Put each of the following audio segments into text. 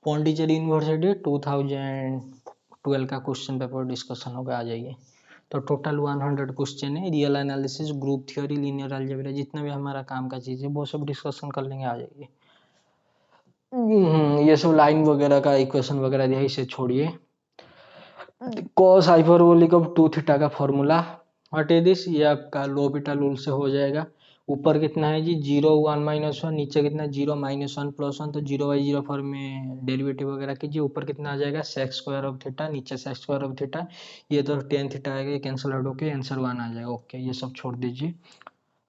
Pondicherry university 2012 का question paper discussion होगा, आ जाइए। तो टोटल 100 क्वेश्चन है, real analysis, group theory, linear algebra, जितना भी हमारा काम का चीज़ है वो सब डिस्कशन कर लेंगे, आ जाइए। ये सब लाइन वगैरह का इक्वेशन वगैरह दिया, इसे छोड़िए। कॉस हाइपरबोलिक ऑफ 2 थीटा का फॉर्मूला, व्हाट इज दिस, ये आपका लोपिटल रूल से हो जाएगा। ऊपर कितना है जी 0 1 -1, नीचे कितना 0 -1 +1, तो 0/0 फॉर्म में डेरिवेटिव वगैरह कीजिए। ऊपर कितना आ जाएगा सेक स्क्वायर ऑफ थीटा, नीचे सेक स्क्वायर ऑफ थीटा, ये तो tan थीटा आएगा, कैंसिल आउट होके आंसर 1 आ जाएगा। ओके, ये सब छोड़ दीजिए।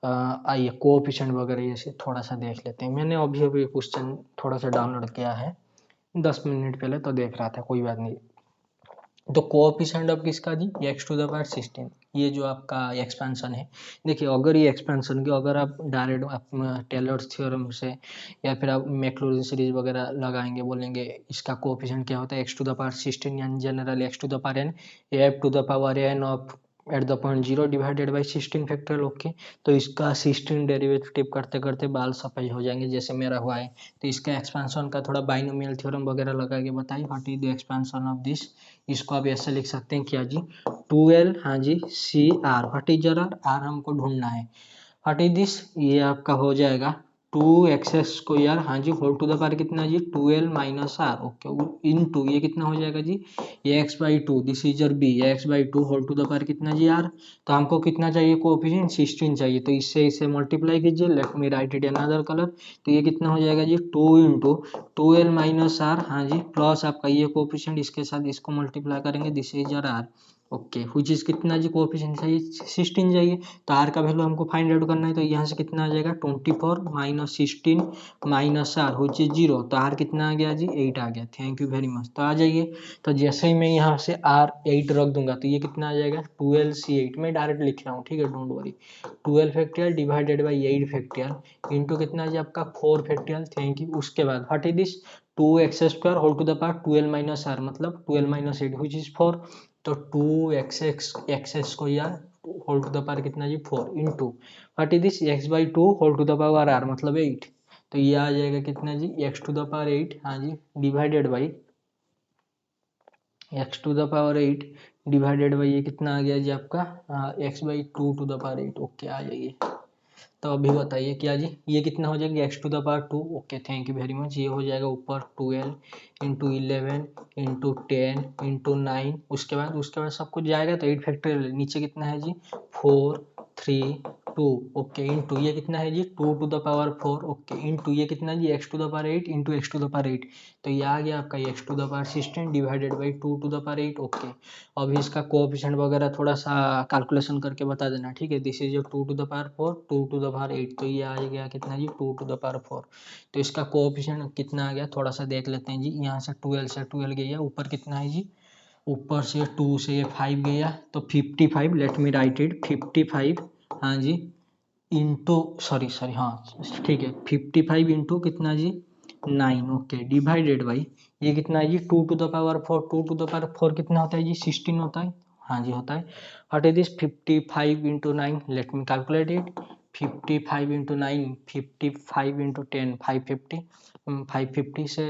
आइए कोएफिशिएंट वगैरह ये से थोड़ा सा देख लेते हैं। मैंने अभी अभी क्वेश्चन थोड़ा सा डाउनलोड किया है 10 मिनट पहले, तो देख रहा था, कोई बात नहीं। तो कोएफिशिएंट ऑफ किसका जी, x⁴16, ये जो आपका एक्सपेंशन है। देखिए अगर ये एक्सपेंशन की अगर आप डायरेक्ट टेलर्स थ्योरम से या फिर आप मैक्लॉरिन सीरीज वगैरह लगाएंगे, बोलेंगे इसका कोएफिशिएंट क्या होता है x⁴16, यानी general x⁴n f⁴n of at the point 0 divided by 16 factorial. Okay, तो इसका 16 डेरिवेटिव करते करते बाल सफेद हो जाएंगे, जैसे मेरा हुआ है। तो इसका एक्सपेंशन का थोड़ा बाइनोमियल थ्योरम वगैरह लगा के बताइए, what is the expansion of this. इसको आप ऐसे लिख सकते हैं क्या जी 2l, हाँ जी, c r, what is r हमको ढूंढना है, व्हाट इज दिस, ये आपका हो जाएगा 2x², हाँ जी, होल टू द पावर कितना जी 2l - r। ओके, इनटू ये कितना हो जाएगा जी x/2, this is your b, x/2 whole to the power कितना जी r। तो हमको कितना चाहिए कोएफिशिएंट 16 चाहिए, तो इससे इसे मल्टीप्लाई कीजिए, late me write it in another colour. तो ये कितना हो जाएगा जी 2 × 2l - r, हाँ जी, प्लस आपका ये कोएफिशिएंट इसके साथ इसको मल्टीप्लाई करेंगे, this is your r। Okay, which is कितना जी कोएफिशिएंट चाहिए 16 चाहिए, तो r का वैल्यू हमको फाइंड आउट करना है। तो यहाँ से कितना आ जाएगा 24 - 16 - r, व्हिच इज 0, तो r कितना आ गया जी 8 आ गया। Thank you very much. तो आ जाइए, तो जैसे ही मैं यहाँ से r 8 रख दूंगा तो ये कितना आ जाएगा 12c8, मैं डायरेक्ट लिख रहा हूँ, ठीक है, don't worry. 12 factorial divided by 8 factorial into कितना जी आपका 4 फैक्टोरियल। Thank you. उसके बाद what is this 2x² whole to the power 12 - r, मतलब 12 - 8 व्हिच इज 4, तो 2x² whole to the power कितना जी 4 into what is this x/2 whole to the power r, मतलब 8। तो ये आ जाएगा कितना जी x⁴8, हाँ जी, divided by x⁴8 divided by ये कितना आ गया जी आपका x/2 to the power 8। Okay, आ जाइए। तो अभी बताइए क्या जी, ये कितना हो जाएगा x⁴2। Okay, thank you very much. ये हो जाएगा ऊपर 12 × 11 × 10 × 9, उसके बाद सब कुछ जाएगा तो 8 फैक्टोरियल, नीचे कितना है जी 4 3 2। ओके, इंटू ये कितना है जी 2 to the power 4। Okay, into ये कितना जी x⁴8 इंटू x⁴8, तो ये आ गया आपका x⁴16 divided by 2 to the power 8। Okay, अभी इसका कोएफिशिएंट वगैरह थोड़ा सा कैलकुलेशन करके बता देना, ठीक है। This is 2 to the power 4, 2 to the power 8, तो ये आ गया कितना जी 2 टू द पावर 4। तो इसका कोएफिशिएंट कितना आ गया थोड़ा सा देख लेते हैं जी। यहाँ से 12 से 12 गया, ऊपर कितना है जी, ऊपर से 2 से ये 5 गया, तो 55, लेट मी राइट इट 55, हाँ जी, इंटू सॉरी हाँ ठीक है 55 इंटू कितना जी 9। ओके, डिवाइडेड बाई ये कितना है जी 2 to the power 4, 2 to the power 4 कितना होता है जी 16 होता है, हाँ जी होता है। What is this 55 into 9, let me calculate it 55 into 9, 55 into 10 550, 550 से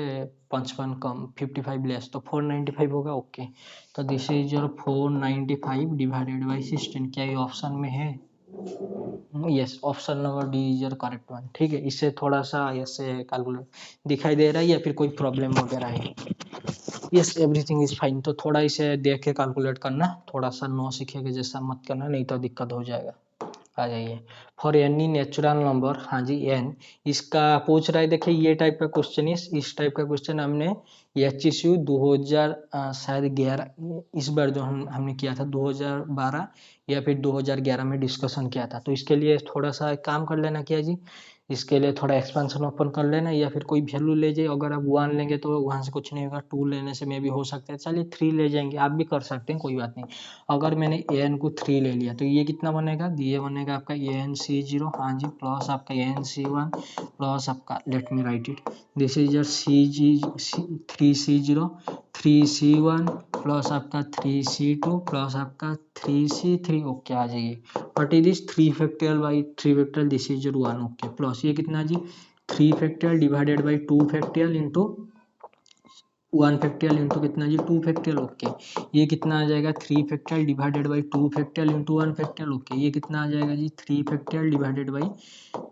55 कम 55 लेस, तो 495 होगा। ओके, तो this is your 495 divided by 16। क्या ये ऑप्शन में है? Yes, option number D is your correct one. ठीक है, इससे थोड़ा सा ऐसे कैलकुलेट दिखाई दे रहा है या फिर कोई प्रॉब्लम वगैरह है? Yes, everything is fine. तो थोड़ा इसे देख के कैलकुलेट करना, थोड़ा सा नो सीखेगा जैसा मत करना, नहीं तो दिक्कत हो जाएगा। आ जाइए, फॉर एनी नेचुरल नंबर, हाँ जी एन, इसका पूछ रहा है। देखिए ये टाइप का क्वेश्चन, इस टाइप का क्वेश्चन हमने HSU 2000 शायद 11 इस बार जो हमने किया था 2012 या फिर 2011 में डिस्कशन किया था। तो इसके लिए थोड़ा सा काम कर लेना क्या जी, इसके लिए थोड़ा एक्सपेंशन ओपन कर लेना, या फिर कोई वैल्यू ले जाए। अगर आप 1 लेंगे तो वहाँ से कुछ नहीं होगा, 2 लेने से मे भी हो सकता है, चलिए 3 ले जाएंगे, आप भी कर सकते हैं, कोई बात नहीं। अगर मैंने an को 3 ले लिया तो ये कितना बनेगा, ये बनेगा आपका ANC0, हाँ जी, प्लस आपका ANC1 प्लस आपका, late me write it, this is your 3C0 3C1 plus आपका 3C2 प्लस आपका 3C3। ओके, आ जाइए, what is this 3 factorial by 3 factorial, this is your 1। Okay, plus ये कितना जी 3 factorial divided by 2 factorial into 1 factorial into कितना जी 2 factorial, okay. ये कितना आ जाएगा 3 factorial divided by 2 factorial into 1 factorial, okay. ये कितना आ जाएगा जी 3 factorial divided by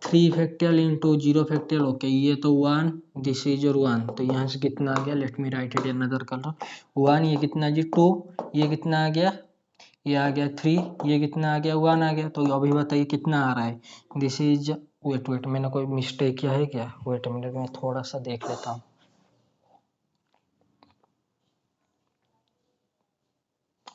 3 factorial into 0 factorial, okay. ये तो 1, दिस इज योर 1, तो यहाँ से कितना आ गया, late me write it in other colour, 1, ये कितना जी 2, ये कितना आ गया, ये आ गया 3, ये कितना आ गया 1 आ गया। तो अभी बताइए कितना आ रहा है, दिस इज, वेट मैंने कोई मिस्टेक किया है क्या, वेट मिनट मैं थोड़ा सा देख लेता हूँ।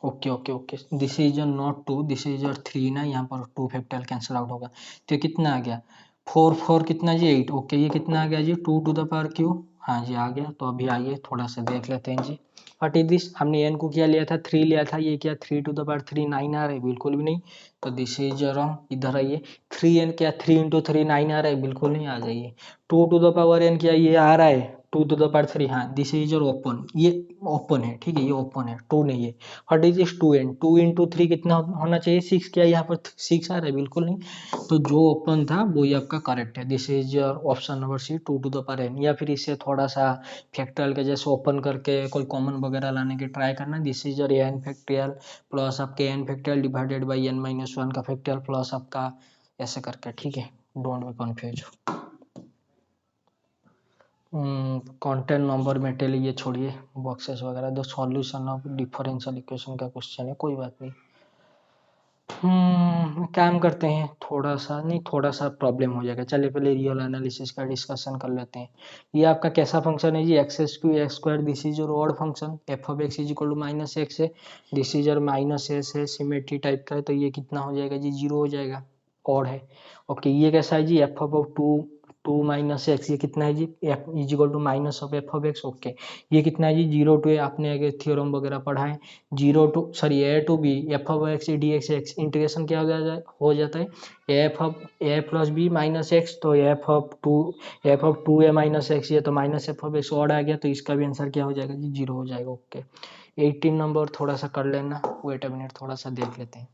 Okay okay okay, this is your not 2, this is your 3 ना, यहाँ पर 2 फैक्टोरियल कैंसिल आउट होगा, तो ये कितना आ गया 4 4 कितना जी 8, ओके। ये कितना आ गया जी 2 टू द पावर क्यू, हाँ जी आ गया। तो अभी आइए थोड़ा सा देख लेते हैं जी, व्हाट इज दिस, हमने एन को क्या लिया था 3 लिया था, ये क्या 3 टू द पावर 3 9 आ रहा है, बिल्कुल भी नहीं। तो दिस इज रॉन्ग, इधर आइए 3 एन क्या 3 इंटू 3 9 आ रहा है, बिल्कुल नहीं, आ जाइए 2 टू द पावर एन क्या ये आ रहा है 2 टू द पावर 3, हाँ दिस इज योर ओपन, ये ओपन है, ठीक है, ये ओपन है, 2 नहीं है। What is this 2n, 2 into 3 कितना होना चाहिए 6, क्या यहाँ पर 6 आ रहा है, बिल्कुल नहीं। तो जो ओपन था वो ही आपका करेक्ट है, this is your option number C 2 to the power n। या फिर इसे थोड़ा सा फैक्टोरियल के जैसे ओपन करके कोई कॉमन वगैरह लाने की ट्राई करना, this is your n factorial plus आपके n factorial divided by n minus 1 का फैक्टोरियल प्लस आपका ऐसे करके, ठीक है, don't be confuse. Content number material ये छोड़िए, बॉक्सेस वगैरह, the solution of differential equation का क्वेश्चन है, कोई बात नहीं। काम करते हैं, थोड़ा सा नहीं थोड़ा सा प्रॉब्लम हो जाएगा, चलिए पहले रियल एनालिसिस का डिस्कशन कर लेते हैं। ये आपका कैसा फंक्शन है जी, x skew x square, this is your odd function, f of x is equal to minus x है, this is your minus s है, सिमेट्री टाइप का है, तो ये कितना हो जाएगा जी 0 हो जाएगा, ऑड है, ओके। ये कैसा है जी एफ ऑफ 2 माइनस एक्स, ये कितना है जी f is equal to minus of f of x, okay. ये कितना है जी 0 टू ए, आपने आगे थ्योरम वगैरह पढ़ा है, 0 to sorry a to b f of x d x x, integration क्या हो जाता है f of a plus b minus x, तो f of two a minus x, ये तो minus f of x odd आ गया, तो इसका भी आंसर क्या हो जाएगा जी 0 हो जाएगा, ओके। 18 नंबर थोड़ा सा कर लेना, वेट अ मिनट थोड़ा सा देख लेते हैं।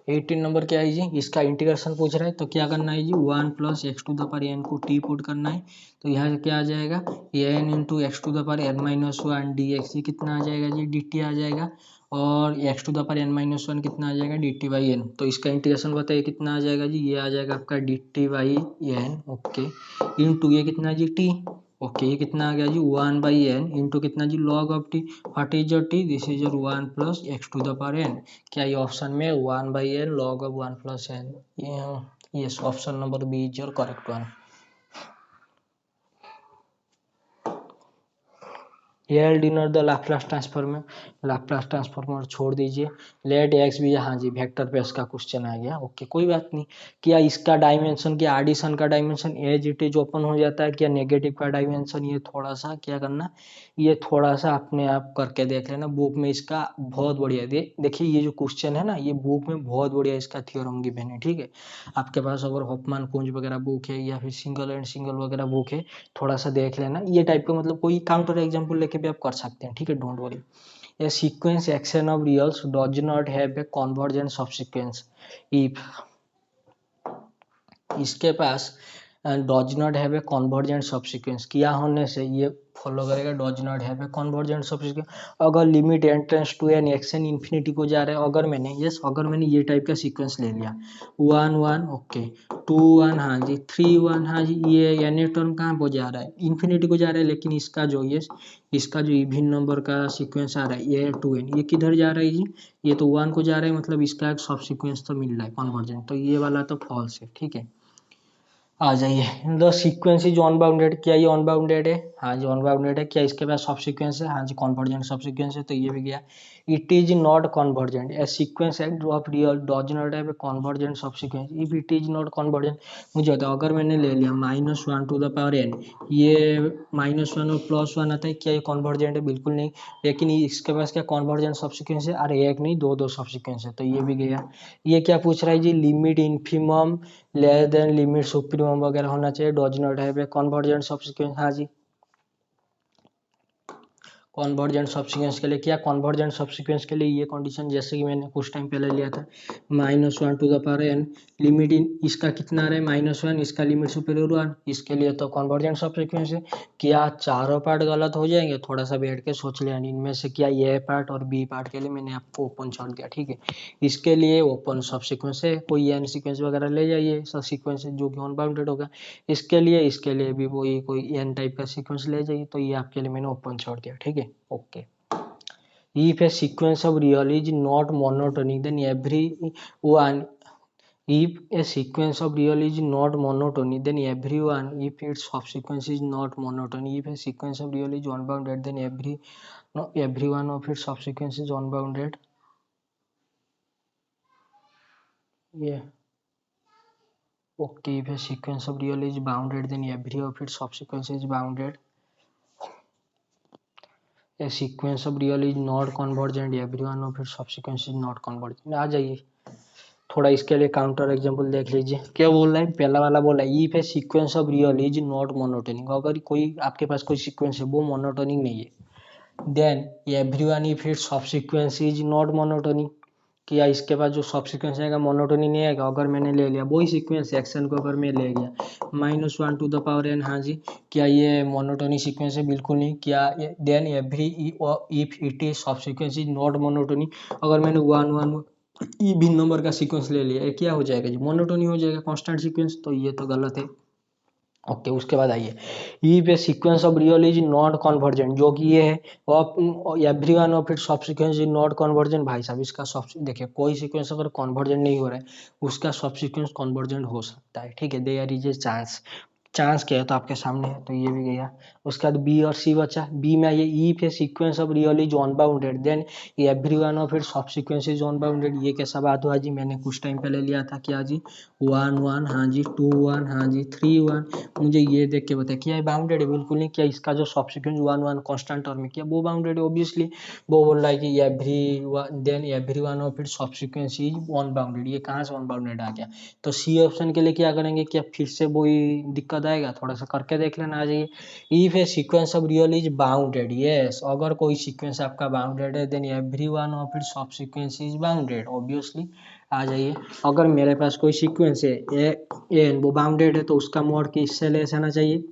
18 नंबर क्या है जी, इसका इंटीग्रेशन पूछ रहा है, तो क्या करना है जी 1 plus x to the power n को टी पुट करना है, तो यहाँ से क्या आ जाएगा n into x to the power n minus 1 d x, ये कितना आ जाएगा जी डी टी आ जाएगा, और x to the power n minus 1 कितना आ जाएगा डी टी बाई एन, तो इसका इंटीग्रेशन बताइए कितना आ जाएगा जी, ये आ जाएगा आपका d t by n, okay, into ये कितना जी टी, ओके। ये कितना आ गया जी 1 बाई एन इंटू कितना जी log of t, what is your t, this is your 1 plus x to the power n, क्या ये ऑप्शन में 1 by n log of 1 plus n, yes option number B is your correct one. L denote the Laplace transform, Laplace transformer छोड़ दीजिए, let x भी, हाँ जी vector base का question आ गया, ओके कोई बात नहीं। क्या इसका डायमेंशन, क्या एडिशन का dimension as it is open हो जाता है, क्या नेगेटिव का डायमेंशन, ये थोड़ा सा क्या करना, ये थोड़ा सा अपने आप करके देख लेना, बुक में इसका बहुत बढ़िया देखिए ये जो क्वेश्चन है ना, ये बुक में बहुत बढ़िया इसका थ्योरम गिवन है, ठीक है। आपके पास अगर होफमान कुंज वगैरह बुक है या फिर सिंगल एंड सिंगल वगैरह बुक है, थोड़ा सा देख लेना, ये टाइप का मतलब कोई काउंटर एग्जांपल लेके भी आप कर सकते हैं, ठीक है, don't worry. A sequence x n of reals does not have a convergent subsequence if, इसके पास does not have a convergent subsequence, किया होने से ये फॉलो करेगा does not have a convergent subsequence, अगर limit n tends to n x n infinity को जा रहा है, अगर मैंने ये टाइप का सीक्वेंस ले लिया 1 1 ओके 2 1 हाँ जी 3 1 हाँ जी, ये एन ए टर्म कहाँ को जा रहा है इन्फिनिटी को जा रहा है, लेकिन इसका जो इवन नंबर का सीक्वेंस आ रहा है ये 2n, ये किधर जा रहा है जी, ये तो 1 को जा रहा है, मतलब इसका एक सब सीक्वेंस तो मिल रहा है कन्वर्जेंट, तो ये वाला तो फॉल्स है, ठीक है। आ जाइए, द सीक्वेंस इज अनबाउंडेड, क्या ये अनबाउंडेड है, हाँ जी अनबाउंडेड है, क्या इसके पास सब सीक्वेंस है, हाँ जी कन्वर्जेंट सब सीक्वेंस है, तो ये भी गया। It is not convergent, a sequence of real does not have a convergent subsequence if it is not convergent, मुझे बताओ अगर मैंने ले लिया minus 1 to the power n, ये माइनस 1 और प्लस 1 आता है, क्या ये कन्वर्जेंट है, बिल्कुल नहीं, लेकिन इसके पास क्या कन्वर्जेंट सब सीक्वेंस है, अरे एक नहीं दो सब सीक्वेंस है, तो ये भी गया। ये क्या पूछ रहा है जी, limit infimum less than limit supremum वगैरह होना चाहिए, does not have a convergent subsequence, हाँ जी कॉन्वर्जेंट सब्सिक्वेंस के लिए क्या, कॉन्वर्जेंट सब्सिक्वेंस के लिए ये कंडीशन जैसे कि मैंने कुछ टाइम पहले लिया था -1 to the power n, limit in इसका कितना रहे -1, इसका लिमिट सुपीरियर 1, इसके लिए तो कॉन्वर्जेंट सब्सिक्वेंस है। क्या चारों पार्ट गलत हो जाएंगे, थोड़ा सा बैठ के सोच लें इनमें से क्या ये पार्ट और बी पार्ट के लिए मैंने आपको ओपन छोड़ दिया, ठीक है। इसके लिए ओपन सब्सिक्वेंस है, कोई एन सीक्वेंस वगैरह ले जाइए, सब सीक्वेंस जो कि अनबाउंडेड होगा। इसके लिए भी वही कोई एन टाइप का सीक्वेंस ले जाइए, तो ये आपके लिए मैंने ओपन छोड़ दिया, ठीक है। Okay, if a sequence of real is not monotonic then everyone if a sequence of real is not monotonic then everyone if its subsequence is not monotonic, if a sequence of real is unbounded then every one of its subsequence is unbounded. Yeah, okay, if a sequence of real is bounded then every of its subsequence is bounded. A sequence of real is not convergent, every one of its subsequence is not convergent. आ जाइए थोड़ा इसके लिए counter example देख लीजिए, क्या बोल रहा है, पहला वाला बोला है if a sequence of real is not monotonic, अगर कोई आपके पास कोई सीक्वेंस है वो मोनोटोनिक नहीं है, then everyone if its subsequence is not monotonic, क्या इसके पास जो सबसीक्वेंस आएगा मोनोटोनिक नहीं आएगा। अगर मैंने ले लिया वही सीक्वेंस एक्शन को अगर मैं ले गया -1 टू द पावर n, हाँ जी, क्या ये मोनोटोनिक सीक्वेंस है, बिल्कुल नहीं। क्या then every if it is subsequence is not monotonic, अगर मैंने 1 1 इवन नंबर का सीक्वेंस ले लिया, क्या हो जाएगा जी, मोनोटोनिक हो जाएगा, कांस्टेंट सीक्वेंस, तो ये तो गलत है। ओके, उसके बाद आइए if a sequence of real is not convergent, जो कि ये है, every one of its subsequence is not convergent. भाई साहब इसका सब देखिए, कोई सीक्वेंस अगर कन्वर्जेंट नहीं हो रहा है उसका सबसीक्वेंस कन्वर्जेंट हो सकता है, ठीक है, there is a chance. Chance क्या है तो आपके सामने है, तो ये भी गया। उसके बाद बी और सी बचा, बी में आइए if a sequence of real is unbounded then every one of its subsequence is unbounded. ये कैसा बात हुआ जी, मैंने कुछ टाइम पहले लिया था, क्या जी 1 1, हाँ जी 2 1, हाँ जी 3 1। मुझे ये देख के बताया क्या ये बाउंडेड है, बिल्कुल नहीं। क्या इसका जो सबसीक्वेंस 1 1 कांस्टेंट टर्म है, क्या वो बाउंडेड है, ऑब्वियसली। वो बोल रहा है कि every one of its subsequence is unbounded, ये कहाँ से अनबाउंडेड आ गया, तो सी ऑप्शन के लिए क्या करेंगे, क्या फिर से वही दिक्कत आएगा, थोड़ा सा करके देख लेना। आ जाइए if a sequence of real is bounded, yes, अगर कोई सीक्वेंस आपका बाउंडेड है then every one of its subsequence is bounded, obviously. आ जाइए अगर मेरे पास कोई सीक्वेंस है एन, वो बाउंडेड है तो उसका मोड किससे लेस आना चाहिए,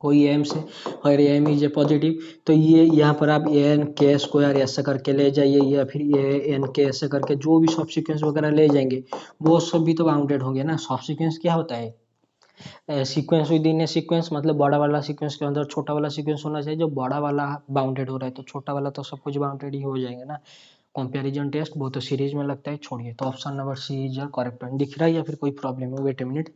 कोई एम से, और एम इज ए पॉजिटिव, तो ये यहाँ पर आप एन के स्क्वायर ऐसे करके ले जाइए, या फिर ए एन के ऐसे करके जो भी सबसीक्वेंस वगैरह ले जाएंगे वो सब भी तो बाउंडेड होंगे ना। सबसीक्वेंस क्या होता है, sequence with in A sequence, मतलब बड़ा वाला सीक्वेंस के अंदर छोटा वाला सीक्वेंस होना चाहिए, जो बड़ा वाला बाउंडेड हो रहा है तो छोटा वाला तो सब कुछ बाउंडेड ही हो जाएगा ना। कंपैरिजन टेस्ट वो तो सीरीज में लगता है, छोड़िए, तो option number C is correct. दिख रहा है या फिर कोई प्रॉब्लम है, वेट ए मिनट,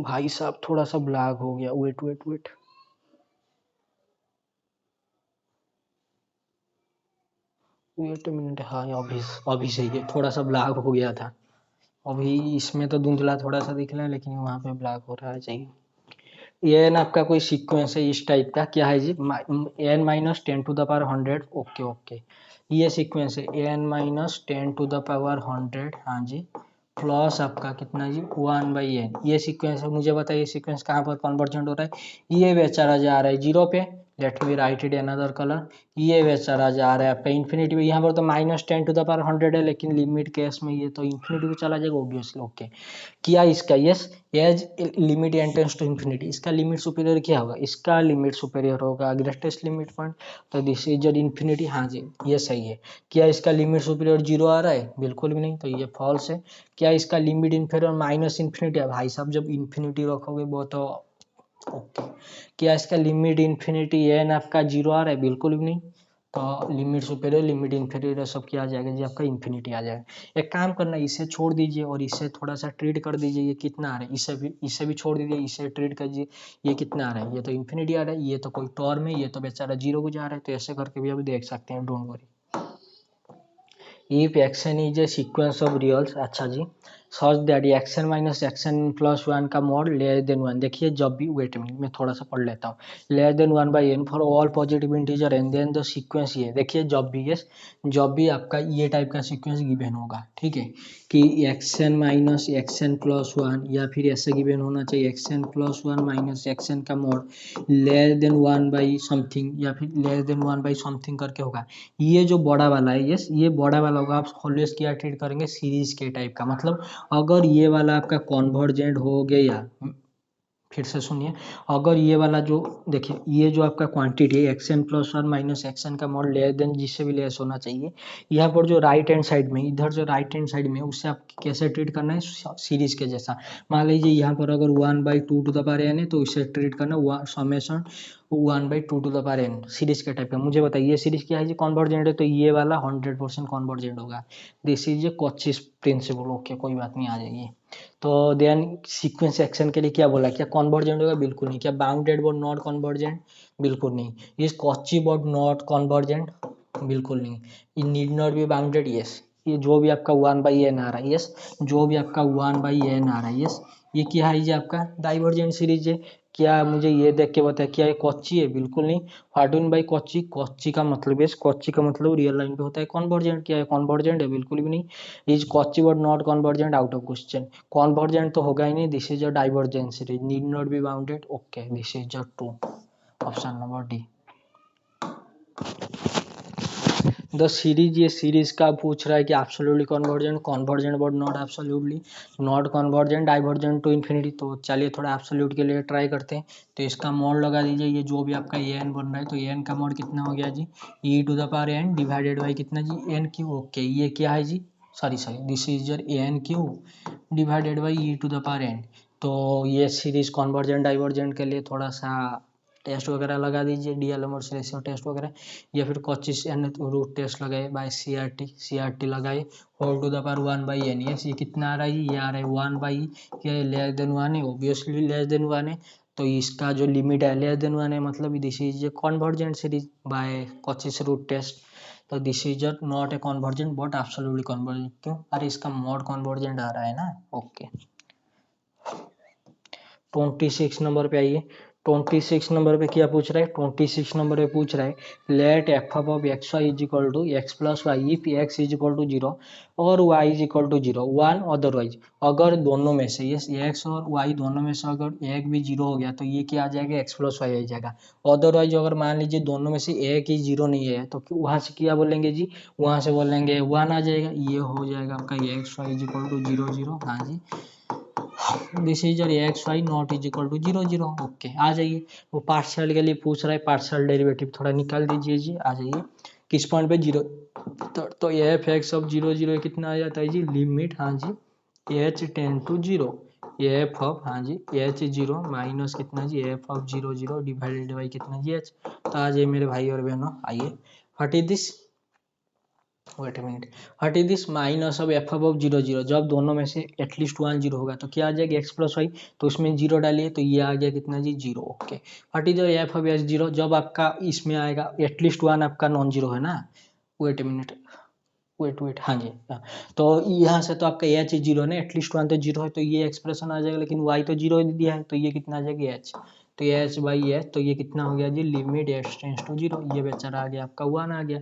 भाई साहब थोड़ा सा ब्लैक हो गया, wait wait wait, wait a minute, हाँ अभी अभी सही है, थोड़ा सा ब्लैक हो गया था। अभी इसमें तो धुंधला थोड़ा सा दिख रहा है, लेकिन वहाँ पे ब्लैक हो रहा है, चाहिए। ये ना आपका कोई सीक्वेंस है इस टाइप का, क्या है जी, n minus 10 to the power 100, okay okay, ये सीक्वेंस है n minus 10 to the power 100, हाँ जी, प्लस आपका कितना जी 1/n, ये सीक्वेंस है। मुझे बताइए सीक्वेंस कहाँ पर कन्वर्जेंट हो रहा है, ये बेचारा जा रहा है 0 पे, late me write it another colour, ये बेचारा जा रहा है आपका इन्फिनिटी पे, यहाँ पर तो -10 टू द पावर 100 है, लेकिन लिमिट केस में ये तो इन्फिनिटी पे चला जाएगा, ऑब्वियसली। ओके, किया इसका, yes, as limit n tends to infinity, इसका लिमिट सुपीरियर क्या होगा, इसका लिमिट सुपीरियर होगा ग्रेटेस्ट लिमिट पॉइंट, तो दिस इज इन्फिनिटी, हाँ जी ये सही है। क्या इसका लिमिट सुपीरियर 0 आ रहा है, बिल्कुल भी नहीं, तो ये फॉल्स है। क्या इसका लिमिट इन्फीरियर माइनस इन्फिनिटी है, भाई साहब जब इन्फिनिटी रखोगे वो तो ओके। क्या इसका लिमिट इन्फिनिटी एन आपका 0 आ रहा है, बिल्कुल भी नहीं, तो लिमिट सुपीरियर लिमिट इन्फीरियर सब क्या आ जाएगा जी, आपका इन्फिनिटी आ जाएगा। एक काम करना, इसे छोड़ दीजिए और इसे थोड़ा सा ट्रीट कर दीजिए, ये कितना आ रहा है, इसे भी छोड़ दीजिए, इसे ट्रीट कीजिए, ये कितना आ रहा है, ये तो इन्फिनिटी आ रहा है, ये तो कोई टर्म है, ये तो बेचारा 0 को जा रहा है, तो ऐसे करके भी अभी देख सकते हैं, don't worry. If x n is a sequence of reals, अच्छा जी, such that x n minus x n plus one का मॉड लेस देन वन। देखिए जब भी, वेट मिनट मैं थोड़ा सा पढ़ लेता हूँ। Less than one by n for all positive integer and then the sequence ये, देखिए जब भी, यस जब भी आपका ये टाइप का सीक्वेंस गिवन होगा, ठीक है, कि x n minus x n plus one, या फिर ऐसे गिवन होना चाहिए x n plus one minus x n का mod less than one by something, या फिर less than one by something करके होगा। ये जो बड़ा वाला है, यस ये बड़ा वाला होगा, आप ऑलवेज क्या ट्रीट करेंगे, सीरीज के टाइप का। मतलब अगर ये वाला आपका कॉन्वर्जेंट हो गया, फिर से सुनिए, अगर ये वाला जो, देखिए ये जो आपका क्वांटिटी है action plus one minus x n का मॉड लेस देन, जिससे भी लेस होना चाहिए, यहाँ पर जो राइट हैंड साइड में, इधर जो राइट हैंड साइड में, उससे आप कैसे ट्रीट करना है, सीरीज के जैसा। मान लीजिए यहाँ पर अगर 1/2 है तो इसे ट्रीट करना समेशन 1/2 सीरीज के टाइप का। मुझे बताइए ये सीरीज क्या है जी, कॉन्वर्जेंट है, तो ये वाला 100% कॉन्वर्जेंट होगा। This is a Cauchy's principle. Okay कोई बात नहीं, आ जाइए। तो देन सीक्वेंस एक्शन के लिए क्या बोला, क्या कॉन्वर्जेंट होगा, बिल्कुल नहीं। क्या बाउंडेड बट नॉट कॉन्वर्जेंट, बिल्कुल नहीं। Is Cauchy but not convergent, बिल्कुल नहीं। ये need not be bounded, yes. ये जो भी आपका 1/n आ रहा है, यस जो भी आपका 1/n आ रहा है, यस ये क्या है, ये आपका डाइवर्जेंट सीरीज है। क्या मुझे ये देख के बताया, क्या ये कॉची है, बिल्कुल नहीं। फार्टून बाई कॉची, कॉची का मतलब है, कॉची का मतलब रियल लाइन पे होता है कॉन्वर्जेंट। क्या है, कॉन्वर्जेंट है, बिल्कुल भी नहीं। Is Cauchy but not convergent, out of question. Convergent तो होगा ही नहीं, this is a divergent series, need not be bounded. Okay this is a true, option number D. The series, ये सीरीज का पूछ रहा है कि absolutely convergent, convergent but not absolutely, not convergent, divergent to infinity. तो चलिए थोड़ा absolute के लिए ट्राई करते हैं। तो इसका मोड लगा दीजिए, ये जो भी आपका ए एन बन रहा है, तो ए एन का मोड कितना हो गया जी, e to the power n divided by कितना जी, एन क्यू। ओके ये क्या है जी, sorry this is your a n q divided by E to the power n. तो ये सीरीज कन्वर्जेंट डाइवर्जेंट के लिए थोड़ा सा टेस्ट वगैरह लगा दीजिए, डीएलएमएस रेशियो टेस्ट वगैरह, या फिर कोचिस एन रूट टेस्ट लगाए बाय सीआरटी लगाए whole to the power 1/n। Yes ये कितना आ रहा है, ये आ रहा है 1/, क्या लेस देन 1 है, ऑब्वियसली लेस देन 1 है। तो इसका जो लिमिट है लेस देन 1 है, मतलब this is a convergent series by Cauchy's root test. तो this is not a convergent but absolutely convergent. क्यों, अरे इसका मॉड कन्वर्जेंट आ रहा है ना। ओके 26 नंबर पे आइए। 26 नंबर पे क्या पूछ रहा है, 26 नंबर पे पूछ रहा है let f of x y is equal to x plus y if x is equal to 0 और y is equal to 0 one otherwise. अगर दोनों में से, यस एक्स और वाई दोनों में से अगर एक भी 0 हो गया तो ये क्या आ जाएगा, एक्स प्लस वाई आ जाएगा। अदरवाइज अगर मान लीजिए दोनों में से एक ही 0 नहीं है, तो वहां से क्या बोलेंगे जी, वहां से बोलेंगे 1 आ जाएगा। ये हो जाएगा आपका x y is equal to 0 0। हाँ जी, this is your x y not is equal to 0 0। Okay आ जाइए। वो पार्शियल के लिए पूछ रहा है, पार्शियल डेरिवेटिव थोड़ा निकाल दीजिए जी। आ जाइए किस पॉइंट पे 0, तो एफ एक्स ऑफ 0 0 कितना आ जाता है जी, लिमिट, हाँ जी h tends to 0, f of, हाँ जी एच 0 माइनस कितना जी, एफ ऑफ 0 0 डिवाइडेड बाई कितना जी एच। तो आ जाइए मेरे भाई और बहनों, आइए हटी this, wait a minute, what is this minus of f अब 0 0। जब दोनों में से एटलीस्ट 1 0 होगा तो क्या आ जाएगा, एक्स प्लस वाई, तो उसमें 0 डालिए तो ये आ गया कितना जी 0। ओके व्हाट इज एफ अब एच 0, जब आपका इसमें आएगा एटलीस्ट 1 आपका नॉन जीरो है ना। वेट अ मिनट, वेट हाँ जी हाँ। तो यहाँ से तो आपका एच 0 है ना, एटलीस्ट 1 तो 0 है, तो ये एक्सप्रेशन आ जाएगा, लेकिन वाई तो 0 दिया है, तो ये कितना आ जाएगा एच, तो एच बाई एच, तो ये कितना हो गया जी, लिमिट एच टेंस टू 0, ये बेचारा आ गया आपका 1 आ गया।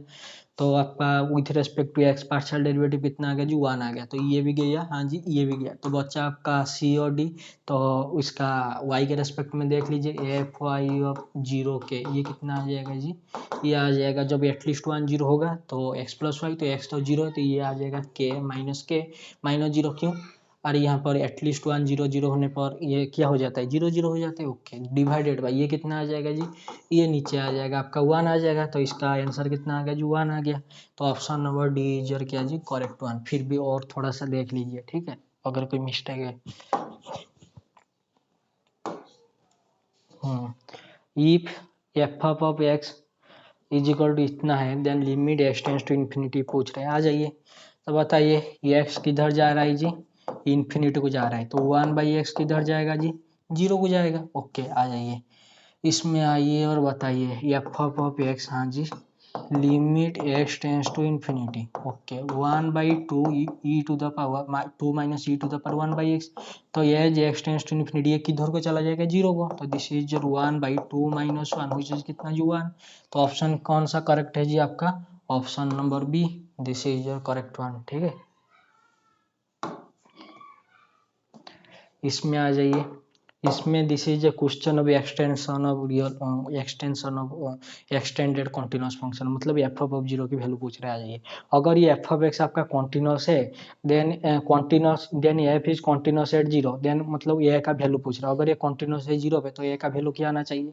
तो आपका with respect to x partial derivative कितना आ गया जी, 1 आ गया, तो ये भी गया, हाँ जी ये भी गया। तो बच्चा आपका सी और डी। तो इसका वाई के रेस्पेक्ट में देख लीजिए, एफ वाई ऑफ 0 के ये कितना आ जाएगा जी, ये आ जाएगा जब एटलीस्ट 1 0 होगा तो एक्स प्लस वाई, तो एक्स तो 0 है, तो ये आ जाएगा के माइनस 0। क्यों, अरे यहाँ पर एटलीस्ट 1 0 0 होने पर ये क्या हो जाता है, 0 0 हो जाता है। ओके डिवाइडेड बाई ये कितना आ जाएगा जी, ये नीचे आ जाएगा आपका 1 आ जाएगा, तो इसका आंसर कितना आ गया जी, 1 आ गया। तो option number D is your क्या जी, करेक्ट वन। फिर भी और थोड़ा सा देख लीजिए, ठीक है, अगर कोई मिस्टेक है। If f of x is equal to इतना है, then limit x tends to infinity पूछ रहे हैं। आ जाइए तो बताइए ये एक्स किधर जा रहा है जी, इन्फिनिटी को जा रहा है, तो 1/x किधर जाएगा जी, 0 को जाएगा। ओके आ जाइए इसमें आइए और बताइए एफ ऑफ एक्स, हाँ जी limit x tends to infinity, okay 1/2 e to the power 2 minus e to the power 1/x। तो ये जो x टेंस टू इन्फिनिटी ये किधर को चला जाएगा, जीरो को, तो this is 1/2 minus 1 which is कितना जी 1। तो ऑप्शन कौन सा करेक्ट है जी आपका, option number B, this is your correct one. ठीक है, इसमें आ जाइए, इसमें this is a question of extension of real extension of extended continuous function, मतलब एफ ऑफ जीरो की वैल्यू पूछ रहे आ जाइए। अगर ये एफ ऑफ एक्स आपका कॉन्टिन्यूस है then continuous then f is continuous at zero, then मतलब ए का वैल्यू पूछ रहा है। अगर ये कॉन्टिन्यूस है जीरो पे तो ए का वैल्यू क्या आना चाहिए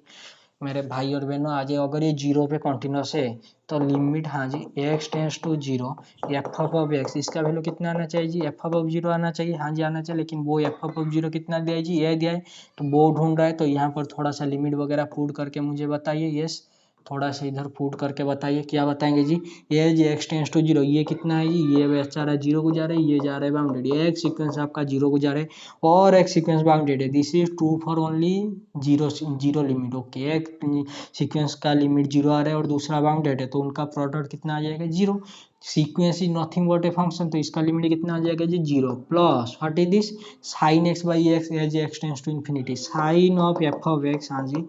मेरे भाई और बहनों, आ जाए। अगर ये जीरो पे कॉन्टिन्यूस है तो लिमिट, हाँ जी, x tends to zero f of x, इसका वैल्यू कितना आना चाहिए जी, एफ ऑफ जीरो आना चाहिए, हाँ जी आना चाहिए। लेकिन वो एफ ऑफ जीरो कितना दिया है जी, ये दिया है, तो वो ढूंढ रहा है। तो यहाँ पर थोड़ा सा लिमिट वगैरह पुट करके मुझे बताइए, यस थोड़ा सा इधर पुट करके बताइए, क्या बताएंगे जी। ये जी एक्स टेंस टू जीरो, ये कितना है जी, ये बेचारा है जीरो को जा रहा है, ये जा रहा है बाउंडेड, ये एक सीक्वेंस आपका जीरो को जा रहा है और एक सीक्वेंस बाउंडेड है। This is true for only zero, zero limit, okay. एक सीक्वेंस का लिमिट जीरो आ रहा है और दूसरा बाउंडेड है, तो उनका प्रोडक्ट कितना आ जाएगा, zero. Sequence is nothing but a function, तो इसका लिमिट कितना आ जाएगा जी, zero. Plus what is this, sine x by x as x tends to infinity, sine of f of x, हाँ जी,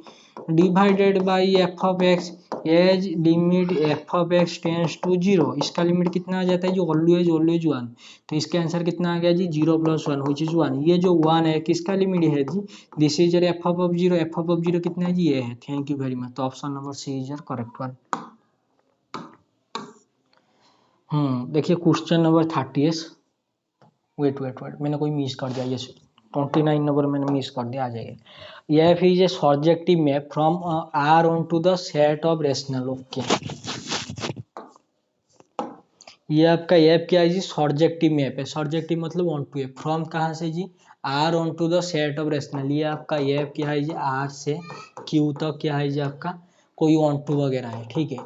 divided by f of x as limit f of x tends to zero, इसका limit कितना आ जाता है जो, always always one. तो इसका आंसर कितना आ गया जी, zero plus one which is one. ये जो वन है किसका लिमिट है जी, this is your F of zero, f of zero कितना है जी, ये है। Thank you very much. तो option number C is your correct one. देखिए question number 30, wait wait wait, मैंने कोई मिस कर दिया, ये 29 नंबर मैंने मिस कर दिया, आ जाएगा। F is a surjective map from R onto the set of rational, okay. ये आपका एफ क्या है जी, सर्जेक्टिव मैप है, सर्जेक्टिव मतलब ऑन टू एफ, फ्रॉम कहाँ से जी, R onto the set of rational. ये आपका एफ क्या है जी, आर से क्यू तक क्या है जी आपका कोई ऑन टू वगैरह है, ठीक है।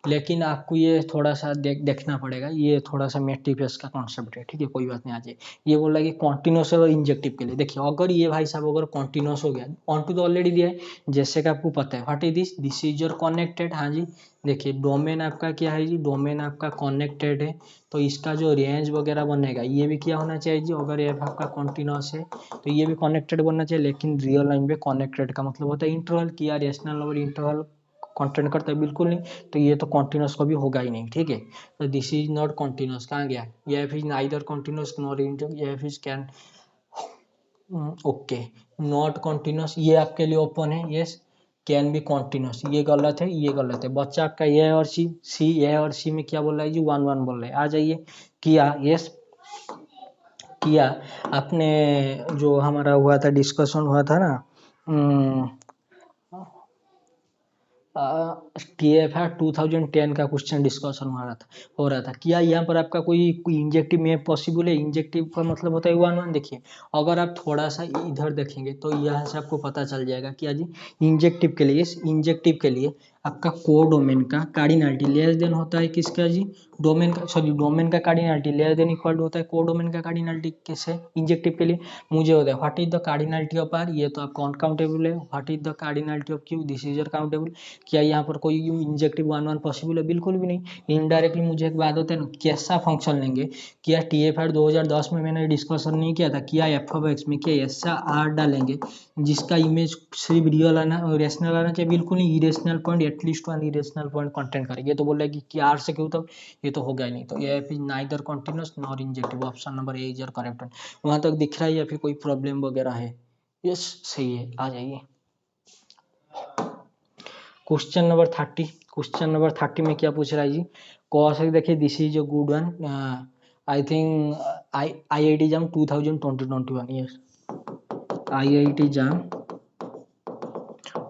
लेकिन आपको ये थोड़ा सा देखना पड़ेगा, ये थोड़ा सा मैट्रिक्स का कॉन्सेप्ट है, ठीक है, कोई बात नहीं, आ जाए। ये बोला कि कॉन्टिन्यूस और इंजेक्टिव के लिए, देखिए अगर ये भाई साहब अगर कॉन्टिन्यूस हो गया, ऑन टू तो ऑलरेडी दिया है, जैसे कि आपको पता है what is this, this is your connected, हाँ जी। देखिए डोमेन आपका क्या है जी, डोमेन आपका कनेक्टेड है, तो इसका जो रेंज वगैरह बनेगा ये भी क्या होना चाहिए जी, अगर एफ आपका कॉन्टिन्यूस है तो ये भी कनेक्टेड बनना चाहिए। लेकिन रियल लाइन पे कनेक्टेड का मतलब होता है इंटरवल, किया रेशनल नंबर इंटरवल कंटेंट करता है, बिल्कुल नहीं। तो ये तो कॉन्टिन्यूस कभी होगा ही नहीं, ठीक है। तो दिस इज नॉट कॉन्टिन्यूस, कहाँ गया, ये f is neither continuous nor into, ये f is can, okay, not continuous, ये आपके लिए ओपन है, यस। कैन बी कॉन्टिन्यूस, ये गलत है, ये गलत है। बच्चा आपका ए और सी, सी ए और सी में क्या बोल रहा है जी, वन वन बोल रहे हैं, आ जाइए। किया, यस किया। आपने जो हमारा हुआ था डिस्कशन हुआ था ना, TFR 2010 का क्वेश्चन डिस्कशन हो रहा था। क्या यहाँ पर आपका कोई इंजेक्टिव में पॉसिबल है, इंजेक्टिव का मतलब होता है वन वन। देखिए अगर आप थोड़ा सा इधर देखेंगे तो यहाँ से आपको पता चल जाएगा क्या जी, इंजेक्टिव के लिए, इंजेक्टिव के लिए आपका कोडोमेन का कार्डिनलिटी लेस देन होता है किसका जी, डोमेन का, सॉरी डोमेन का कार्डिनलिटी लेस देन इक्वल होता है कोडोमेन का कार्डिनलिटी, किससे, इंजेक्टिव के लिए। मुझे होता है what is the cardinality of R, ये तो आपका अनकाउंटेबल है। What is the cardinality of Q, this is your countable. क्या यहाँ पर कोई इंजेक्टिव वन वन पॉसिबल है, बिल्कुल भी नहीं। इनडायरेक्टली मुझे एक बात होता है ना, कैसा फंक्शन लेंगे, क्या TFR 2010 में मैंने डिस्कशन नहीं किया था, क्या एफ ऑफ एक्स में क्या ऐसा आर डालेंगे जिसका इमेज सिर्फ रियल आना रेशनल आना चाहिए, बिल्कुल नहीं, irrational point at least one irrational point content करेंगे। तो बोल रहा है कि आर से क्यों, तब ये तो होगा ही नहीं। तो ये is neither continuous nor injective, option number A is your correct. वहां तक दिख रहा है या फिर कोई प्रॉब्लम वगैरह है, यस सही है, आ जाइए। क्वेश्चन नंबर 30, क्वेश्चन नंबर 30 में क्या पूछ रहा है जी, कॉस, देखिए this is a good one, I think IIT JAM 2021, yes IIT JAM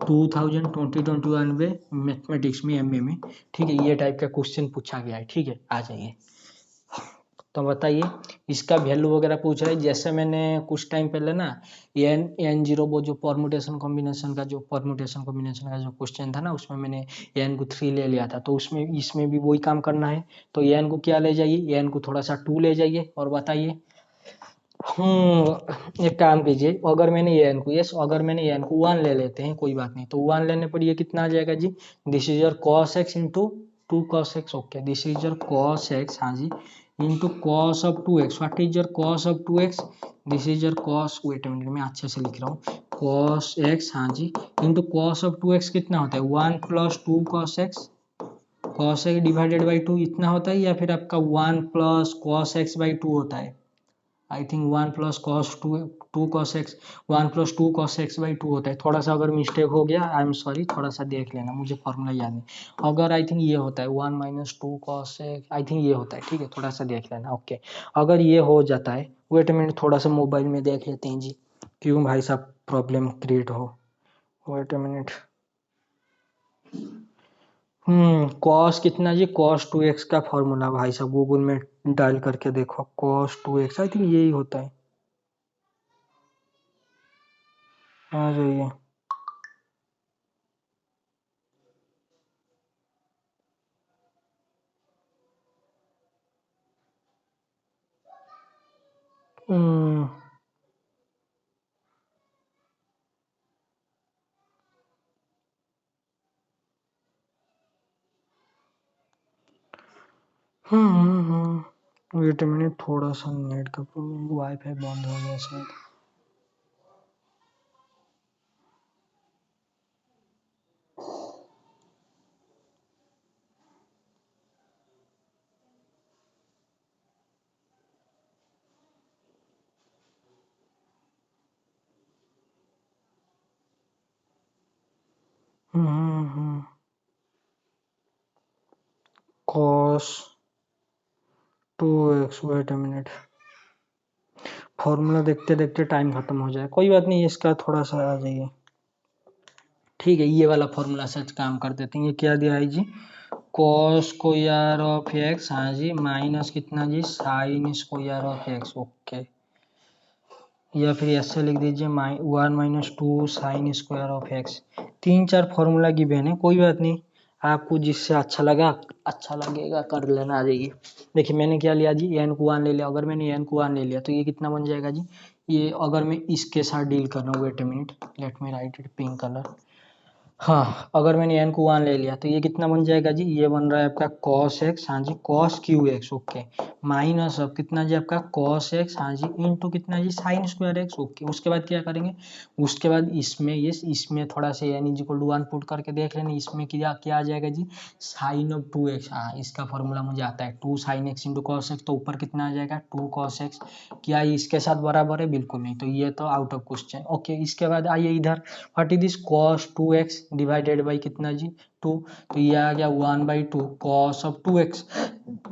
2021 में मैथमेटिक्स में MA में, ठीक है, ये टाइप का क्वेश्चन पूछा गया है, ठीक है, आ जाइए। तो बताइए इसका वैल्यू वगैरह पूछ रहा है। जैसे मैंने कुछ टाइम पहले ना n0 वो जो परमुटेशन कॉम्बिनेशन का जो क्वेश्चन था ना, उसमें मैंने n को 3 ले लिया था, तो उसमें इसमें भी वही काम करना है। तो n को क्या ले जाइए, n को थोड़ा सा 2 ले जाइए और बताइए। एक काम कीजिए, अगर मैंने n को, यस अगर मैंने n को 1 ले लेते हैं, कोई बात नहीं, तो 1 लेने पर ये कितना आ जाएगा जी, this is your cos x into two cos x, okay this is your cos x, हाँ जी, into cos of two x, what is your cos of two x, this is your cos, wait minute मैं अच्छे से लिख रहा हूँ, cos x, हाँ जी, into cos of two x कितना होता है 1 plus two cos x, cos x divided by two इतना होता है, या फिर आपका 1 plus cos x by two होता है, I think 1 plus cos two cos x, 1 plus two cos x by two होता है, थोड़ा सा अगर मिस्टेक हो गया आई एम सॉरी, थोड़ा सा देख लेना, मुझे फॉर्मूला याद नहीं, अगर आई थिंक ये होता है 1 माइनस टू कॉस एक्स, आई थिंक ये होता है, ठीक है थोड़ा सा देख लेना, ओके अगर ये हो जाता है, वेट अ मिनट थोड़ा सा मोबाइल में देख लेते हैं जी, क्यों भाई साहब प्रॉब्लम क्रिएट हो, वेट अ मिनट, कॉस कितना जी, कॉस टू एक्स का फॉर्मूला भाई साहब गूगल में डायल करके देखो, cos two x I think यही होता है, आ जाइए, हम्म वेट अ मिनट थोड़ा सा नेट का प्रॉब्लम, वाईफाई बंद हो गया शायद, cos two x, wait a minute, formula देखते देखते टाइम खत्म हो जाए, कोई बात नहीं, इसका थोड़ा सा आ जाइए, ठीक है ये वाला फॉर्मूला से काम कर देते हैं, ये क्या दिया है जी, कॉस स्क्वायर ऑफ एक्स, हाँ जी, माइनस कितना जी sine square of x, okay, या फिर ऐसे लिख दीजिए 1 - 2 साइन स्क्वायर ऑफ एक्स, तीन चार फॉर्मूला गिवन है, कोई बात नहीं, आपको जिससे अच्छा लगा अच्छा लगेगा कर लेना, आ जाइए, देखिए मैंने क्या लिया जी एन को 1 ले लिया, अगर मैंने एन को 1 ले लिया तो ये कितना बन जाएगा जी, ये अगर मैं इसके साथ डील कर रहा हूँ, wait a minute let me write it pink colour, हाँ अगर मैंने एन को 1 ले लिया तो ये कितना बन जाएगा जी, ये बन रहा है आपका कॉस एक्स, हाँ जी, cos q x, okay, minus अब कितना जी आपका कॉस एक्स, हाँ जी, इंटू कितना जी साइन स्क्वायर एक्स, ओके, उसके बाद क्या करेंगे, उसके बाद इसमें ये इसमें थोड़ा सा n is equal to 1 put करके देख लेना, इसमें क्या क्या आ जाएगा जी साइन ऑफ टू एक्स, हाँ इसका फॉर्मूला मुझे आता है, 2 sine x into cos x, तो ऊपर कितना आ जाएगा 2 कॉस एक्स, क्या ये इसके साथ बराबर है, बिल्कुल नहीं, तो ये तो आउट ऑफ क्वेश्चन, ओके, इसके बाद आइए इधर, what is this cos two x divided by कितना जी 2, तो ये आ गया 1/2 कॉस ऑफ टू एक्स,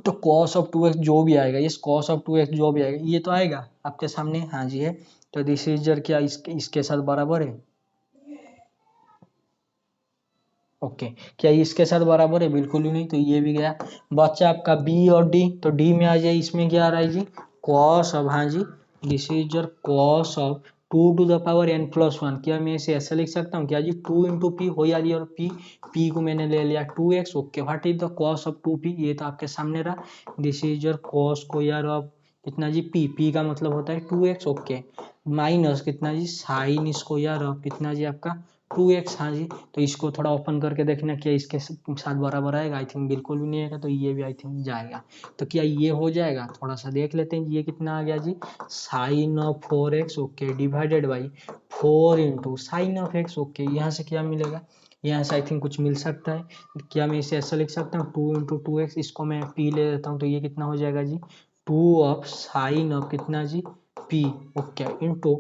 तो कॉस ऑफ टू एक्स जो भी आएगा, ये कॉस ऑफ टू एक्स जो भी आएगा ये तो आएगा आपके सामने, हाँ जी है, तो दिस इज जर क्या इसके साथ बराबर है, ओके, क्या ये इसके साथ बराबर है, बिल्कुल ही नहीं, तो ये भी गया, बच्चा आपका बी और डी, तो डी में आ जाए, इसमें क्या आ रहा है जी कॉस ऑफ, हाँ जी, this is your cos of 2 to the power n+1, क्या मैं इसे ऐसा लिख सकता हूँ क्या जी 2 इंटू पी हो, यार और पी को मैंने ले लिया 2x, okay, what is the cos of 2p, ये तो आपके सामने रहा, this is your cos square of कितना जी पी का मतलब होता है 2x, ओके, माइनस कितना जी साइन स्क्वायर ऑफ कितना जी आपका 2x, हाँ जी, तो इसको थोड़ा ओपन करके देखना क्या इसके साथ बराबर आएगा, आई थिंक बिल्कुल भी नहीं आएगा, तो ये भी आई थिंक जाएगा, तो क्या ये हो जाएगा, थोड़ा सा देख लेते हैं, ये कितना आ गया जी sine of 4x, okay, divided by 4 into sine of x, okay, यहाँ से क्या मिलेगा, यहाँ से आई थिंक कुछ मिल सकता है, क्या मैं इसे ऐसा लिख सकता हूँ 2 × 2x, इसको मैं p ले लेता हूँ, तो ये कितना हो जाएगा जी 2 ऑफ साइन ऑफ कितना जी p, okay, into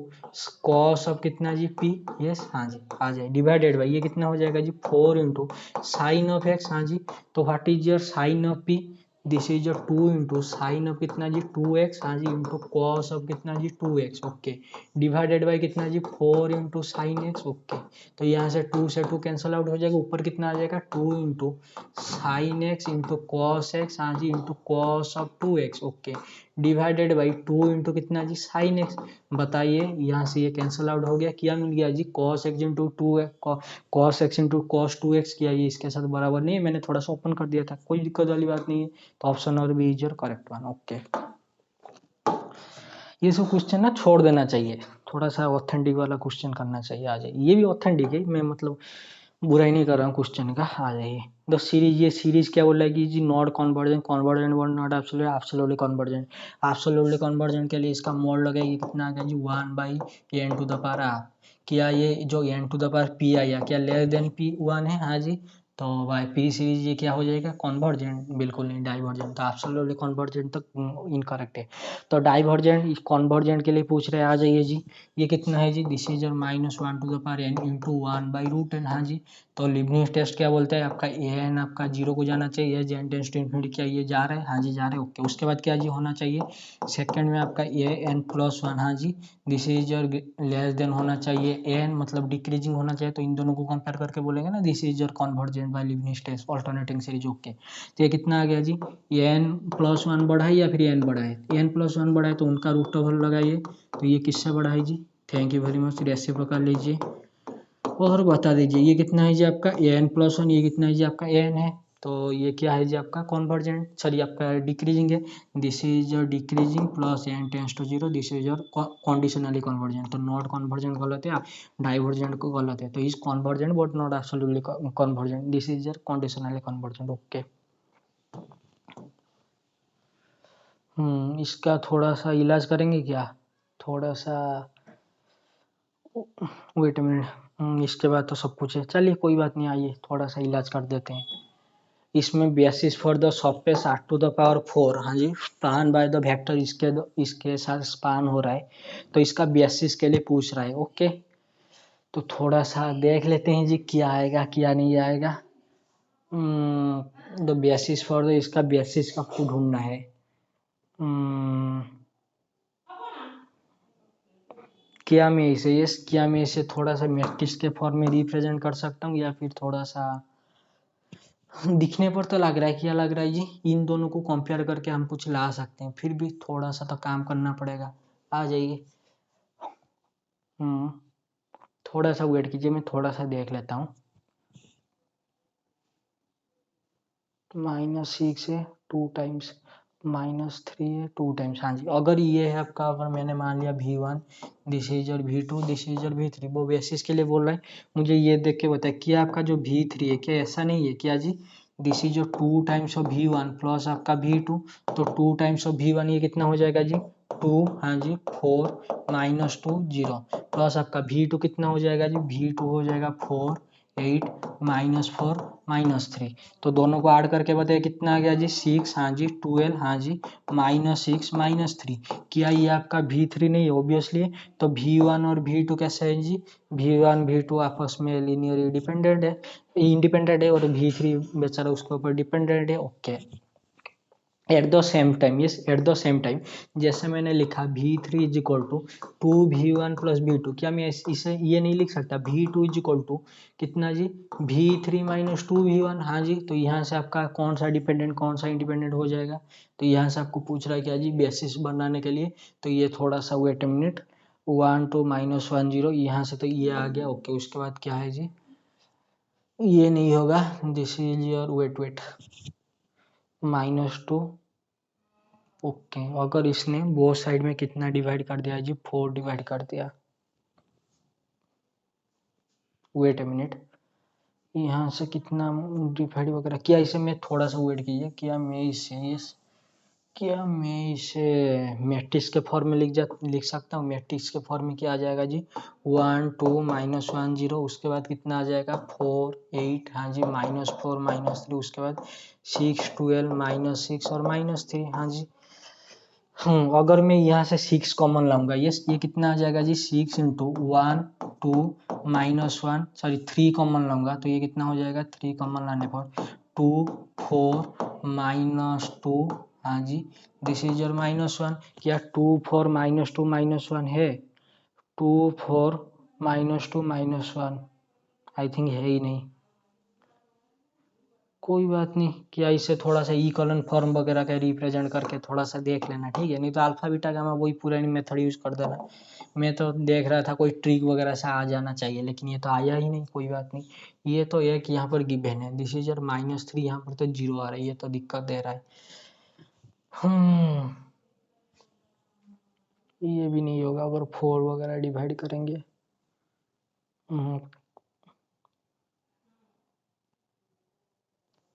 cos of कितना जी p, यस हाँ जी आ जाए, डिवाइडेड बाई ये कितना हो जाएगा जी 4 इंटू साइन ऑफ x, हाँ जी, तो what is your sine of p, this is your 2 into sine of कितना जी 2x, हाँ जी, इंटू कॉस ऑफ कितना जी 2x, ओके, डिवाइडेड बाई कितना जी 4 इंटू साइन एक्स, ओके, तो यहाँ से 2 से 2 कैंसिल आउट हो जाएगा, ऊपर कितना आ जाएगा 2 into sine x into cos x, हाँ जी, into cos of 2x, okay, divided by 2 into कितना जी साइन एक्स, बताइए यहाँ से ये कैंसिल आउट हो गया, क्या मिल गया जी cos x into two cos x into cos 2x, किया ये इसके साथ बराबर नहीं है, मैंने थोड़ा सा ओपन कर दिया था, कोई दिक्कत वाली बात नहीं है, तो ऑप्शन और B is your correct one, okay, ये सब क्वेश्चन ना छोड़ देना चाहिए, थोड़ा सा ऑथेंटिक वाला क्वेश्चन करना चाहिए, आ जाए, ये भी ऑथेंटिक है, मैं मतलब बुराई नहीं कर रहा हूँ क्वेश्चन का, आ जाइए। द सीरीज, ये सीरीज क्या बोल रहा है कि जी not convergent, convergent word not absolute, absolutely convergent. Absolutely convergent के लिए इसका मोड लगेगी कितना आ गया जी 1/n⁻, क्या ये जो n⁻p आया क्या लेस देन p1 है? हाँ जी। तो बाय पी सीरीज ये क्या हो जाएगा? कॉन्वर्जेंट, बिल्कुल नहीं डाइवर्जेंट। तो एब्सोल्युटली कॉन्वर्जेंट तक इनकरेक्ट है। तो डाइवर्जेंट कॉन्वर्जेंट के लिए पूछ रहे हैं, आ जाइए जी। ये कितना है जी? This is -1/n into 1/√n। हाँ जी। तो लिबनिट्ज टेस्ट क्या बोलता है? आपका ए एन आपका 0 को जाना चाहिए, जेन टेंस टू इन्फिनिटी, क्या ये जा रहा है? हाँ जी जा रहा है, ओके। उसके बाद क्या जी होना चाहिए? सेकंड में आपका an+1, हाँ जी। This is your less than होना चाहिए an, मतलब डिक्रीजिंग होना चाहिए। तो इन दोनों को कंपेयर करके बोलेंगे ना, this is your convergent by Leibniz test alternating series, okay. तो ये कितना आ गया जी? n+1 बड़ा है या फिर n बड़ा है? n+1 बड़ा है तो उनका रूट ओवर लगाइए। तो ये किससे बड़ा है जी? Thank you very much, reciprocal लीजिए और बता दीजिए ये कितना है जी आपका an+1, ये कितना है जी आपका an है। तो ये क्या है जी आपका कॉन्वर्जेंट, सॉरी आपका डिक्रीजिंग है। This is your decreasing plus n tends to 0, this is your conditionally convergent. तो नॉट कन्वर्जेंट गलत है, डाइवर्जेंट को गलत है। तो is convergent but not absolutely convergent, this is your conditionally convergent, okay. इसका थोड़ा सा इलाज करेंगे क्या? थोड़ा सा वेट अ मिनट, इसके बाद तो सब कुछ है, चलिए कोई बात नहीं, आइए थोड़ा सा इलाज कर देते हैं। इसमें basis for the subspace r⁴, हाँ जी, स्पान बाय द वेक्टर, इसके साथ स्पान हो रहा है, तो इसका बेसिस के लिए पूछ रहा है, ओके। तो थोड़ा सा देख लेते हैं जी क्या आएगा क्या नहीं आएगा। द बेसिस फॉर द, इसका बेसिस आपको ढूंढना है। क्या मैं इसे थोड़ा सा मैट्रिक्स के फॉर्म में रिप्रेजेंट कर सकता हूँ, या फिर थोड़ा सा दिखने पर तो लग रहा है, क्या लग रहा है जी? इन दोनों को कंपेयर करके हम कुछ ला सकते हैं, फिर भी थोड़ा सा तो काम करना पड़ेगा। आ जाइए। हम्म थोड़ा सा वेट कीजिए, मैं थोड़ा सा देख लेता हूँ। -6 है 2 टाइम्स, -3 है 2 टाइम्स, हाँ जी। अगर ये है आपका, अगर मैंने मान लिया V1, दिस इज और V2, दिस इज और V3, वो बेसिस के लिए बोल रहा है। मुझे ये देख के बताए कि आपका जो V3 है क्या ऐसा नहीं है क्या जी? दिस इज जो 2 टाइम्स ऑफ V1 प्लस आपका V2, तो 2 टाइम्स ऑफ V1 ये कितना हो जाएगा जी? 2, हाँ जी, 4 -2 0, प्लस आपका V2 कितना हो जाएगा जी? V2 हो जाएगा 4 8 -4 -3। तो दोनों को ऐड करके बताइए कितना आ गया जी? 6, हाँ जी, 12, हाँ जी, -6 -3। क्या ये आपका V3 नहीं है? ऑब्वियसली। तो V1 और V2 कैसे है जी? V1 V2 आपस में लीनियर इंडिपेंडेंट है, और V3 बेचारा उसके ऊपर डिपेंडेंट है, okay. At the same time, yes, at the same time, जैसे मैंने लिखा V3 is equal to 2V1 plus V2, क्या मैं इसे ये नहीं लिख सकता V2 इज इक्वल टू कितना जी? V3 माइनस 2V1, हाँ जी। तो यहाँ से आपका कौन सा डिपेंडेंट कौन सा इंडिपेंडेंट हो जाएगा? तो यहाँ से आपको पूछ रहा है क्या जी? बेसिस बनाने के लिए। तो ये थोड़ा सा वेट ए मिनट, 1 2 -1 0, यहाँ से तो ये आ गया, ओके। उसके बाद क्या है जी? ये नहीं होगा, this is your wait -2, okay. अगर इसने बोथ साइड में कितना डिवाइड कर दिया जी? 4 डिवाइड कर दिया। वेट ए मिनट, यहाँ से कितना डिवाइड वगैरह किया, इसे मैं थोड़ा सा वेट कीजिए, क्या मैं इसे मैट्रिक्स के फॉर्म में लिख सकता हूँ? मैट्रिक्स के फॉर्म में क्या आ जाएगा जी? 1 2 -1 0, उसके बाद कितना आ जाएगा? 4 8, हाँ जी, -4 -3, उसके बाद 6 12 -6 और -3, हाँ जी। अगर मैं यहाँ से 6 कॉमन लाऊंगा, यस, ये कितना आ जाएगा जी? 6 इंटू 1 2 -1, सॉरी 3 कॉमन लाऊंगा, तो ये कितना हो जाएगा? 3 कॉमन लाने पर 2 4 -2, हाँ जी, दिस इज योर -1। क्या 2 4 -2 -1 है? 2 4 -2 -1 आई थिंक है ही नहीं। कोई बात नहीं, क्या इसे थोड़ा सा ई कॉलन फॉर्म वगैरह का रिप्रेजेंट करके थोड़ा सा देख लेना, ठीक है? नहीं तो अल्फा बीटा गामा वही पुरानी मेथड यूज कर देना। मैं तो देख रहा था कोई ट्रिक वगैरह से आ जाना चाहिए, लेकिन ये तो आया ही नहीं। कोई बात नहीं, ये तो एक यहाँ पर गिवन है, दिस इज योर -3, यहाँ पर तो 0 आ रहा है, ये तो दिक्कत दे रहा है। ये भी नहीं होगा अगर 4 वगैरह डिवाइड करेंगे।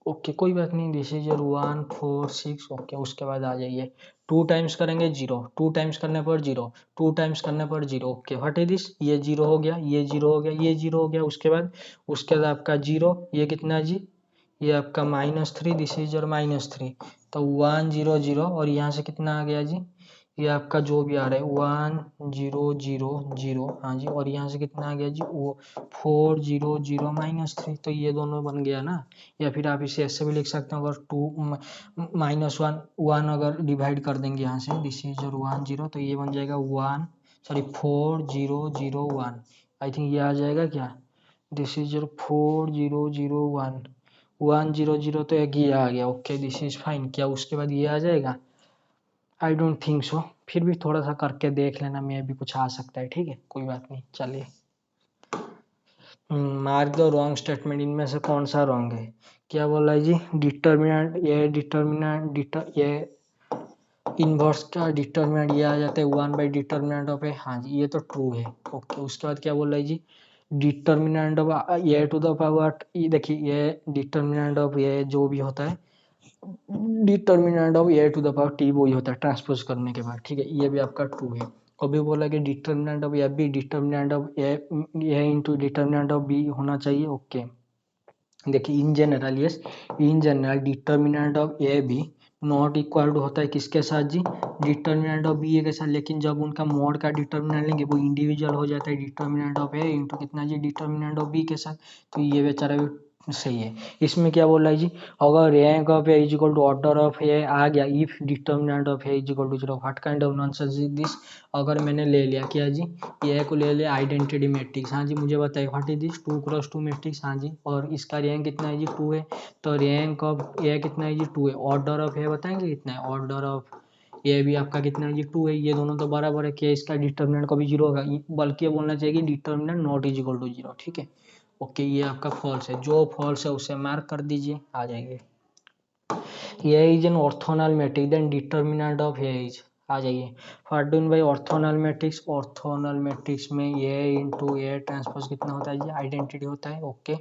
ओके कोई बात नहीं, दिस इज योर 1 4 6। ओके उसके बाद आ जाइए, 2 टाइम्स करेंगे 0, 2 टाइम्स करने पर 0, 2 टाइम्स करने पर 0। ओके व्हाट इज दिस, ये 0 हो गया, ये 0 हो गया, ये 0 हो गया। उसके बाद आपका 0, ये कितना जी, ये आपका -3, दिस इज योर -3। तो 1 0 0 और यहाँ से कितना आ गया जी, ये आपका जो भी आ रहा है 1 0 0 0, हाँ जी, और यहाँ से कितना आ गया जी, वो 4 0 0 -3। तो ये दोनों बन गया ना। या फिर आप इसे ऐसे भी लिख सकते हैं, अगर 2 -1 अगर डिवाइड कर देंगे यहाँ से, दिस इज योर 1 0, तो ये बन जाएगा 4 0 0 1। आई थिंक ये आ जाएगा क्या, दिस इज योर 4 0 0 1, 1 0 0, तो एक ये आ गया। Okay this is fine. क्या उसके बाद ये आ जाएगा, आई डोंट थिंक सो, फिर भी थोड़ा सा करके देख लेना, मैं भी कुछ आ सकता है, ठीक है कोई बात नहीं। चलिए, मार्क द रॉन्ग स्टेटमेंट, इनमें से कौन सा रॉन्ग है। क्या बोला है जी, ये इनवर्स का डिटर्मिनेंट ये आ जाता है 1/डिटर्मिनेंट ऑफ ए, हाँ जी ये तो ट्रू है। ओके उसके बाद क्या बोल रहा है जी, determinant of A to the power, ये देखिए ये डिटर्मिनेंट ऑफ ए जो भी होता है, determinant of A to the power T वही होता है ट्रांसपोज करने के बाद, ठीक है ये भी आपका ट्रू है। अभी बोला कि determinant of A B determinant of A into determinant of B होना चाहिए। ओके देखिए in general, yes in general determinant of A B not equal to होता है किसके साथ जी, डिटर्मिनेंट ऑफ बी ए के साथ। लेकिन जब उनका मॉड का डिटर्मिनेंट लेंगे वो इंडिविजुअल हो जाता है, डिटर्मिनेंट ऑफ ए इंटू कितना जी, डिटर्मिनेंट ऑफ बी के साथ। तो ये बेचारा भी सही है। इसमें क्या बोल रहा है जी, अगर rank of A is equal to order of A आ गया, if determinant of A is equal to 0, what kind of nonsense is this. अगर मैंने ले लिया क्या जी, ए को ले लिया आइडेंटिटी मैट्रिक्स, हाँ जी मुझे बताइए what is this, 2x2 matrix, हाँ जी, और इसका रैंक कितना है जी 2 है। तो रैंक ऑफ ए कितना है जी 2 है। ऑर्डर ऑफ ए बताएंगे कितना है, ऑर्डर ऑफ ए भी आपका कितना है जी 2 है। ये दोनों तो बराबर है, क्या इसका डिटर्मिनेंट कभी 0 होगा, बल्कि बोलना चाहिए कि determinant not is equal to 0, ठीक है। ओके ये आपका फॉल्स है, जो फॉल्स है उसे मार्क कर दीजिए, आ जाइए। A is an orthogonal matrix, then determinant of A is, आ जाइए। What do by ऑर्थोनल matrix, ऑर्थोनल matrix में A इंटू ए ट्रांसपोज कितना होता है जी, आइडेंटिटी होता है। ओके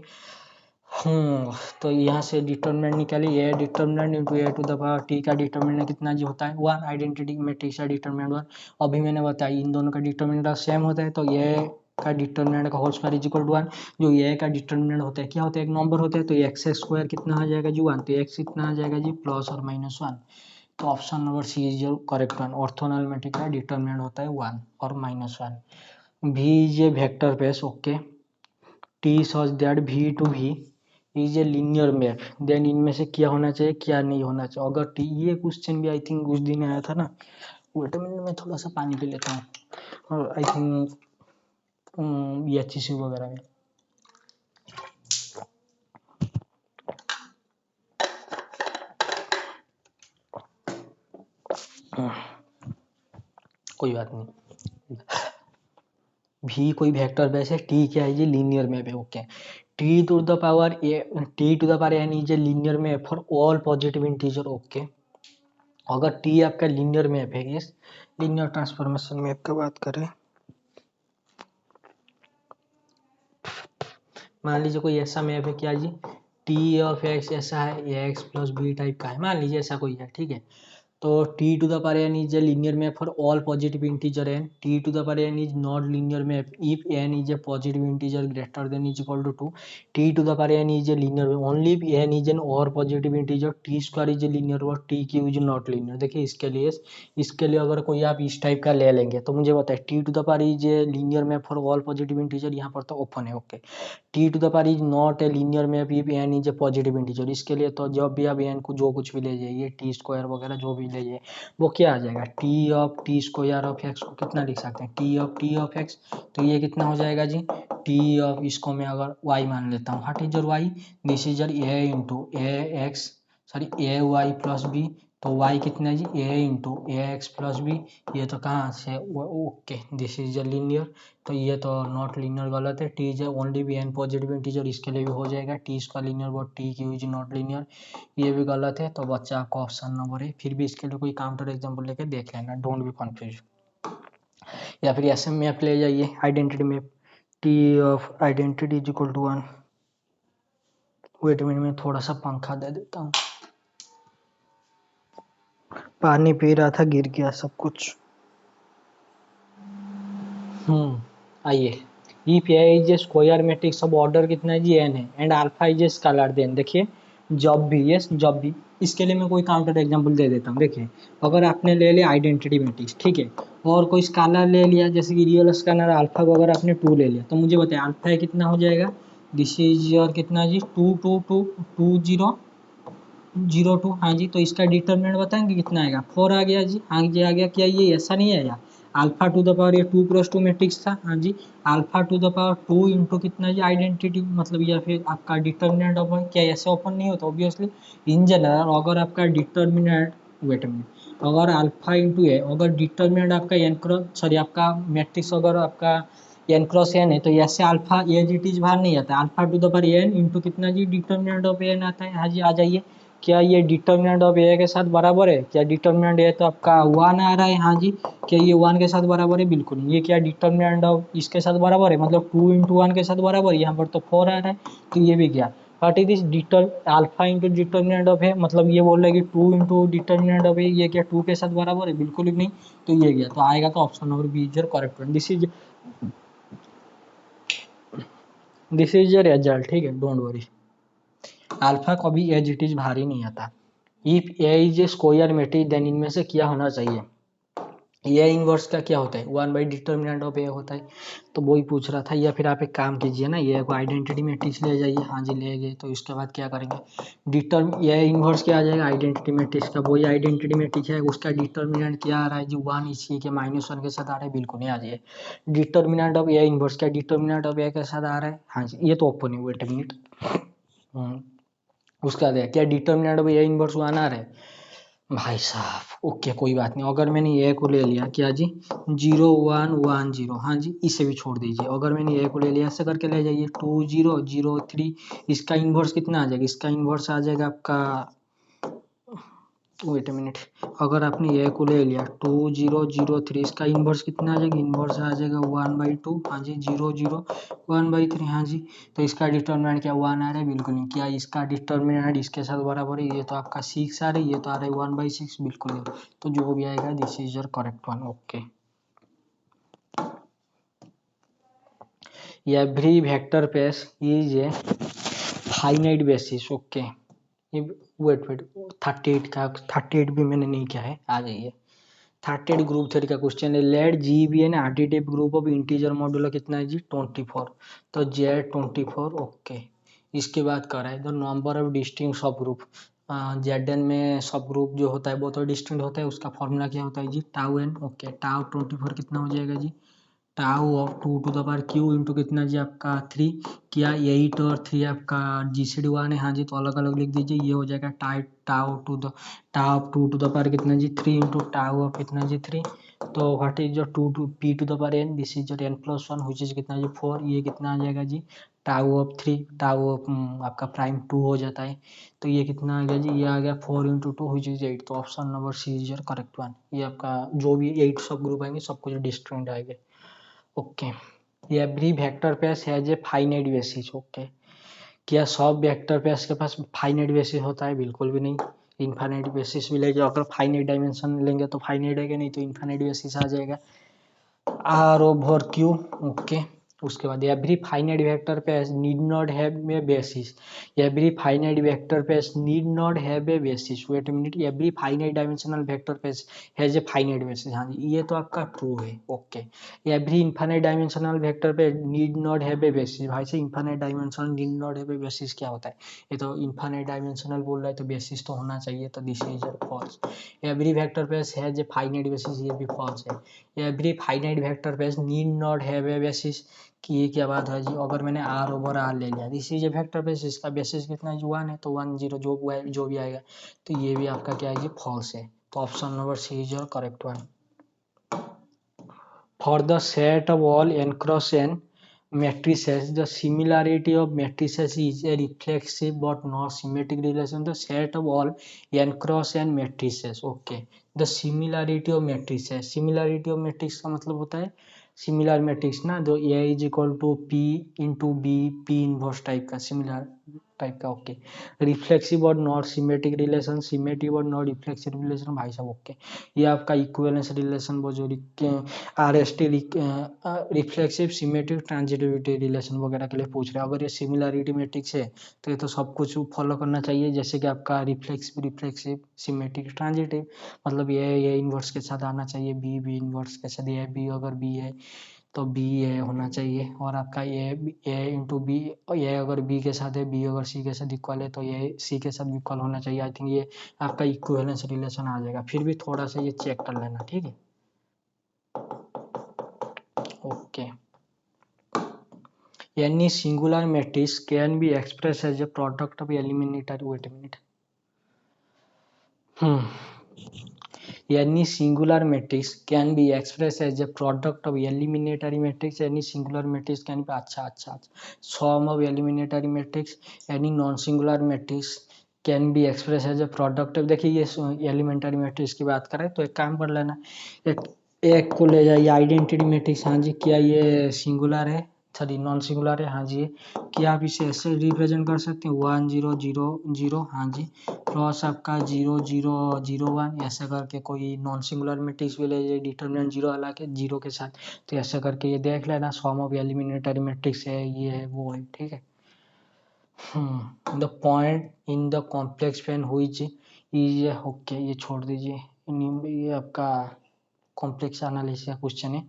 तो यहाँ से डिटर्मिनेंट निकालिए, A determinant into A to the power T का डिटर्मिनेंट कितना जी होता है 1, आइडेंटिटी मैट्रिक्स का डिटर्मिनेंट 1। अभी मैंने बताया इन दोनों का डिटर्मिनेंट सेम होता है, तो ये का डिटर्मिनेंट का whole square is equal to 1। जो ये का डिटर्मिनेंट होता है क्या होता है, एक नंबर होता है, तो एक्स स्क्वायर कितना आ जाएगा जी 1, तो एक्स कितना आ जाएगा जी प्लस और -1। तो option number C is your correct one. Orthogonal matrix का डिटर्मिनेंट होता है 1 और -1। V is a vector space. Okay T such that V to V is a linear map, then इनमें से क्या होना चाहिए क्या नहीं होना चाहिए। अगर टी, ये क्वेश्चन भी आई थिंक उस दिन आया था ना, वेट अ मिनट मैं थोड़ा सा पानी पी लेता हूँ, और आई थिंक ये अच्छी सी वगैरह में। कोई बात नहीं, भी कोई वेक्टर बेस है, टी क्या है जी लीनियर मैप है। Okay T to the power A, T to the power N is a linear map for all positive integer. Okay अगर टी आपका लीनियर मैप है, इस लीनियर ट्रांसफॉर्मेशन मैप का बात करें, मान लीजिए कोई ऐसा मैप है क्या जी, टी ऑफ एक्स ऐसा है, ए एक्स प्लस बी टाइप का है, मान लीजिए ऐसा कोई है, ठीक है। तो t to the power n is a linear map for all positive integer n. t to the power n is not linear map if n is a positive integer greater than is equal to 2. t to the power n is a linear map only if n is an or positive integer. t square is a linear और t cube is not linear। देखिए इसके लिए अगर कोई आप इस type का ले लेंगे तो मुझे बताए t to the power is a linear map for all positive integer, यहाँ पर तो ओपन है। Okay T to the power is not a linear map if N is a positive integer. इसके लिए तो जब भी आप एन को जो कुछ भी ले जाइए, टी स्क्वायर वगैरह जो भी ले जाइए, वो क्या आ जाएगा, T of T square of x को कितना लिख सकते हैं, टी ऑफ एक्स। तो ये कितना हो जाएगा जी, टी ऑफ, इसको मैं अगर वाई मान लेता हूँ, what is your Y, this is your A into A X, sorry A Y plus B. तो y कितना है जी, a into A x plus B. ये तो कहाँ से, okay this is a linear, तो ये तो नॉट लीनियर गलत है। T is only be an positive integer, इसके लिए भी हो जाएगा टी इसका linear but T Q is not linear, ये भी गलत है। तो बच्चा आपका ऑप्शन नंबर है। फिर भी इसके लिए कोई काउंटर एग्जाम्पल लेके देख लेना, डोंट बी कन्फ्यूज। या फिर ऐसे मैप ले जाइए, identity map, T of identity is equal to 1, wait minute में थोड़ा सा पंखा दे देता हूँ, पानी पी रहा था गिर गया सब कुछ। आइए, if A is a square matrix of order कितना है जी n है and alpha is a scalar, then देखिए जब भी, यस जब भी, इसके लिए मैं कोई काउंटर एग्जांपल दे देता हूँ। देखिए अगर आपने ले लिया आइडेंटिटी मैट्रिक्स, ठीक है, और कोई स्केलर ले लिया जैसे कि रियल स्केलर अल्फा को अगर आपने 2 ले लिया, तो मुझे बताए अल्फा कितना हो जाएगा, दिस इज योर कितना जी 2 हाँ जी, तो इसका डिटरमिनेंट बताएंगे कितना आएगा, 4 आ गया जी, हाँ जी आ गया। क्या ये ऐसा नहीं आया, अल्फा टू द पावर ये 2 + 2 मैट्रिक्स था, हाँ जी, alpha to the power 2 into कितना जी आइडेंटिटी, मतलब या फिर आपका डिटरमिनेंट ओपन, क्या ऐसे ओपन नहीं होता ऑब्वियसली। इन जनरल अगर आपका डिटरमिनेंट, वेट मिनट, अगर अल्फा इंटू है, अगर डिटरमिनेंट आपका एन क्रॉस, सॉरी आपका मैट्रिक्स अगर आपका एन क्रॉस एन है, तो ऐसे अल्फा एज इट इज बाहर नहीं आता, alpha to the power N into कितना जी डिटरमिनेंट ऑफ एन आता है, हाँ जी आ जाइए। क्या ये डिटर्मिनेंट ऑफ ए के साथ बराबर है, क्या डिटर्मिनेंट ए तो आपका 1 आ रहा है, हाँ जी, क्या ये 1 के साथ बराबर है, बिल्कुल। ये क्या डिटर्मिनेंट ऑफ इसके साथ बराबर है, मतलब 2 इंटू 1 के साथ बराबर है, यहाँ पर तो 4 आ रहा है, तो ये भी क्या, what is this det alpha into determinant of A, मतलब ये बोल रहा है कि 2 इंटू डिटर्मिनेंट ऑफ ए, ये क्या 2 के साथ बराबर है, बिल्कुल भी नहीं, तो ये गया, तो आएगा तो option number B is your correct one. This is your result, ठीक है, डोंट वरी, अल्फा कभी एज इट इज भारी नहीं आता। If A is a square matrix then इनमें से क्या होना चाहिए, ए इनवर्स का क्या होता है, 1 बाई डिटर्मिनेंट ऑफ ए होता है, तो वही पूछ रहा था। या फिर आप एक काम कीजिए ना, ये को आइडेंटिटी मैट्रिक्स ले जाइए, हाँ जी ले गए, तो इसके बाद क्या करेंगे, ए इनवर्स क्या आ जाएगा आइडेंटिटी मैट्रिक्स का, वही आइडेंटिटी मैट्रिक्स है, उसका डिटर्मिनेंट क्या आ रहा है जी 1, इसी के -1 के साथ आ रहा है, बिल्कुल नहीं आ जाइए। डिटर्मिनेंट ऑफ ए इनवर्स क्या डिटर्मिनेंट ऑफ ए के साथ आ रहा है, हाँ जी, ये तो ओपन है, वेट अ मिनट, उसका क्या डिटर्मिनेंट ऑफ ए इनवर्स 1 आ रहा है भाई साहब, ओके कोई बात नहीं। अगर मैंने ए को ले लिया क्या जी 0 1 1 0, हाँ जी इसे भी छोड़ दीजिए। अगर मैंने ए को ले लिया ऐसे करके ले जाइए 2 0 0 3, इसका इन्वर्स कितना आ जाएगा, इसका इन्वर्स आ जाएगा आपका, वेट अ मिनट, अगर आपने ए को ले लिया 2 0 0 3, इसका इन्वर्स कितना आ जाएगा, इन्वर्स आ जाएगा 1/2, हाँ जी 0 0 1/3, हाँ जी, तो इसका डिटर्मिनेंट क्या 1 आ रहा है, बिल्कुल नहीं। क्या इसका डिटर्मिनेंट इसके साथ बराबर है, ये तो आपका 6 आ रहा है, ये तो आ रहा है 1/6, बिल्कुल नहीं, तो जो भी आएगा this is your correct one. Okay, every vector space is a finite basis, okay, wait 38 का 38 भी मैंने नहीं किया है, आ जाइए। 38 ग्रुप थ्योरी का क्वेश्चन है, let G be an additive group of integer modular कितना है जी 24, तो जेड 24, ओके। इसके बाद कर रहा है द नंबर ऑफ डिस्टिंक्ट सब ग्रुप, जेड एन में सब ग्रुप जो होता है वो तो डिस्टिंक्ट होता है, उसका फॉर्मूला क्या होता है जी टाउ एन, ओके, टाउ 24 कितना हो जाएगा जी tau of 2 to the power q into कितना जी आपका 3, क्या 8 और 3 आपका जीसीडी 1 है, हाँ जी, तो अलग अलग लिख दीजिए, ये हो जाएगा tau of 2 to the power कितना जी 3 इंटू टाउ ऑफ कितना जी 3, तो व्हाट इज जो 2 to P to the power N, this is जो n+1 व्हिच इज कितना जी 4, ये कितना आ जाएगा जी टाउ ऑफ 3, टाउ ऑफ आपका प्राइम 2 हो जाता है, तो ये कितना आ गया जी, ये आ गया 4 इंटू 2 व्हिच इज 8, तो option number C is your correct one. ये आपका जो भी 8 सब ग्रुप आएंगे सब कुछ डिस्टिंक्ट आएंगे, okay. Every vector space has a finite basis, okay, क्या सब वेक्टर स्पेस के पास फाइनाइट बेसिस होता है, बिल्कुल भी नहीं, इनफाइनाइट बेसिस भी लेंगे, अगर फाइनाइट डायमेंशन लेंगे तो फाइनाइट है कि नहीं, तो इनफाइनाइट बेसिस आ जाएगा आर ओवर क्यू, ओके। उसके बाद every finite vector space need not have a basis, every finite vector space need not have a basis, wait a minute, every finite dimensional vector space has a finite basis, हाँ जी ये तो आपका true है, okay. Every infinite dimensional vector space need not have a basis, भाई से infinite dimensional need not have a basis क्या होता है, ये तो इनफाइनाइट डायमेंशनल बोल रहा है तो बेसिस तो होना चाहिए, तो this is false. Every vector space has a finite basis, ये भी फॉल्स है। Every finite vector space need not have a basis, कि ये क्या बात है जी, अगर मैंने आर ओवर आर ले लिया, this is a vector space, इसका बेसिस कितना है 1 है, तो 1 0 जो भी आएगा, तो ये भी आपका क्या है जी फॉल्स है, तो option number C is your correct one. For the set of all n cross n matrices, the similarity of matrices is a reflexive but not symmetric relation, the set of all n cross n matrices, okay, the similarity of matrices, similarity of matrix का मतलब होता है similar matrix ना, जो A is equal to P into B, P inverse type का similar type का। Okay, reflexive और not symmetric relation, symmetric और नॉट रिफ्लेक्सिव रिलेशन भाई साहब। ओके, ये आपका इक्विवेलेंस रिलेशन बोजोरी RST reflexive symmetric transitivity relation वगैरह के लिए पूछ रहे हैं। अगर ये सिमिलरिटी मैट्रिक्स है तो ये तो सब कुछ फॉलो करना चाहिए, जैसे कि आपका रिफ्लेक्सिव रिफ्लेक्सिव सिमेट्रिक ट्रांजिटिव, मतलब ये इन्वर्स के साथ आना चाहिए, बी बी इन्वर्स के साथ, ये बी अगर बी है तो बी ए होना चाहिए, और आपका ए इंटू बी, ए अगर बी के साथ है, बी अगर सी के साथ इक्वल है तो ये सी के साथ इक्वल होना चाहिए। आई थिंक ये आपका इक्विवेलेंस रिलेशन आ जाएगा। फिर भी थोड़ा सा ये चेक कर लेना, ठीक है। Okay, any singular matrix can be expressed as a product of eliminatory, wait a minute, any singular matrix can be expressed as a product of eliminatory matrix, any singular matrix can be अच्छा sum of eliminatory matrix, any non singular matrix can be expressed as a product of, देखिए ये elementary matrix की बात करें तो एक काम कर लेना, एक को ले जाइए आइडेंटिटी मैट्रिक्स। हाँ जी, क्या ये सिंगुलर है, सॉरी नॉन सिंगुलर है, हाँ जी। क्या आप इसे ऐसे रिप्रेजेंट कर सकते हैं 1 0 0 0, हाँ जी, प्लस आपका 0 0 0 1, ऐसा करके कोई नॉन सिंगुलर मैट्रिक्स भी ले जाइए डिटरमिनेंट 0 हालांकि 0 के साथ, तो ऐसा करके ये देख लेना सम ऑफ एलिमिनेटरी मैट्रिक्स है, ये है वो है, ठीक है। The point in the complex plane which is, okay ये छोड़ दीजिए, ये आपका कॉम्प्लेक्स एनालिसिस का क्वेश्चन है।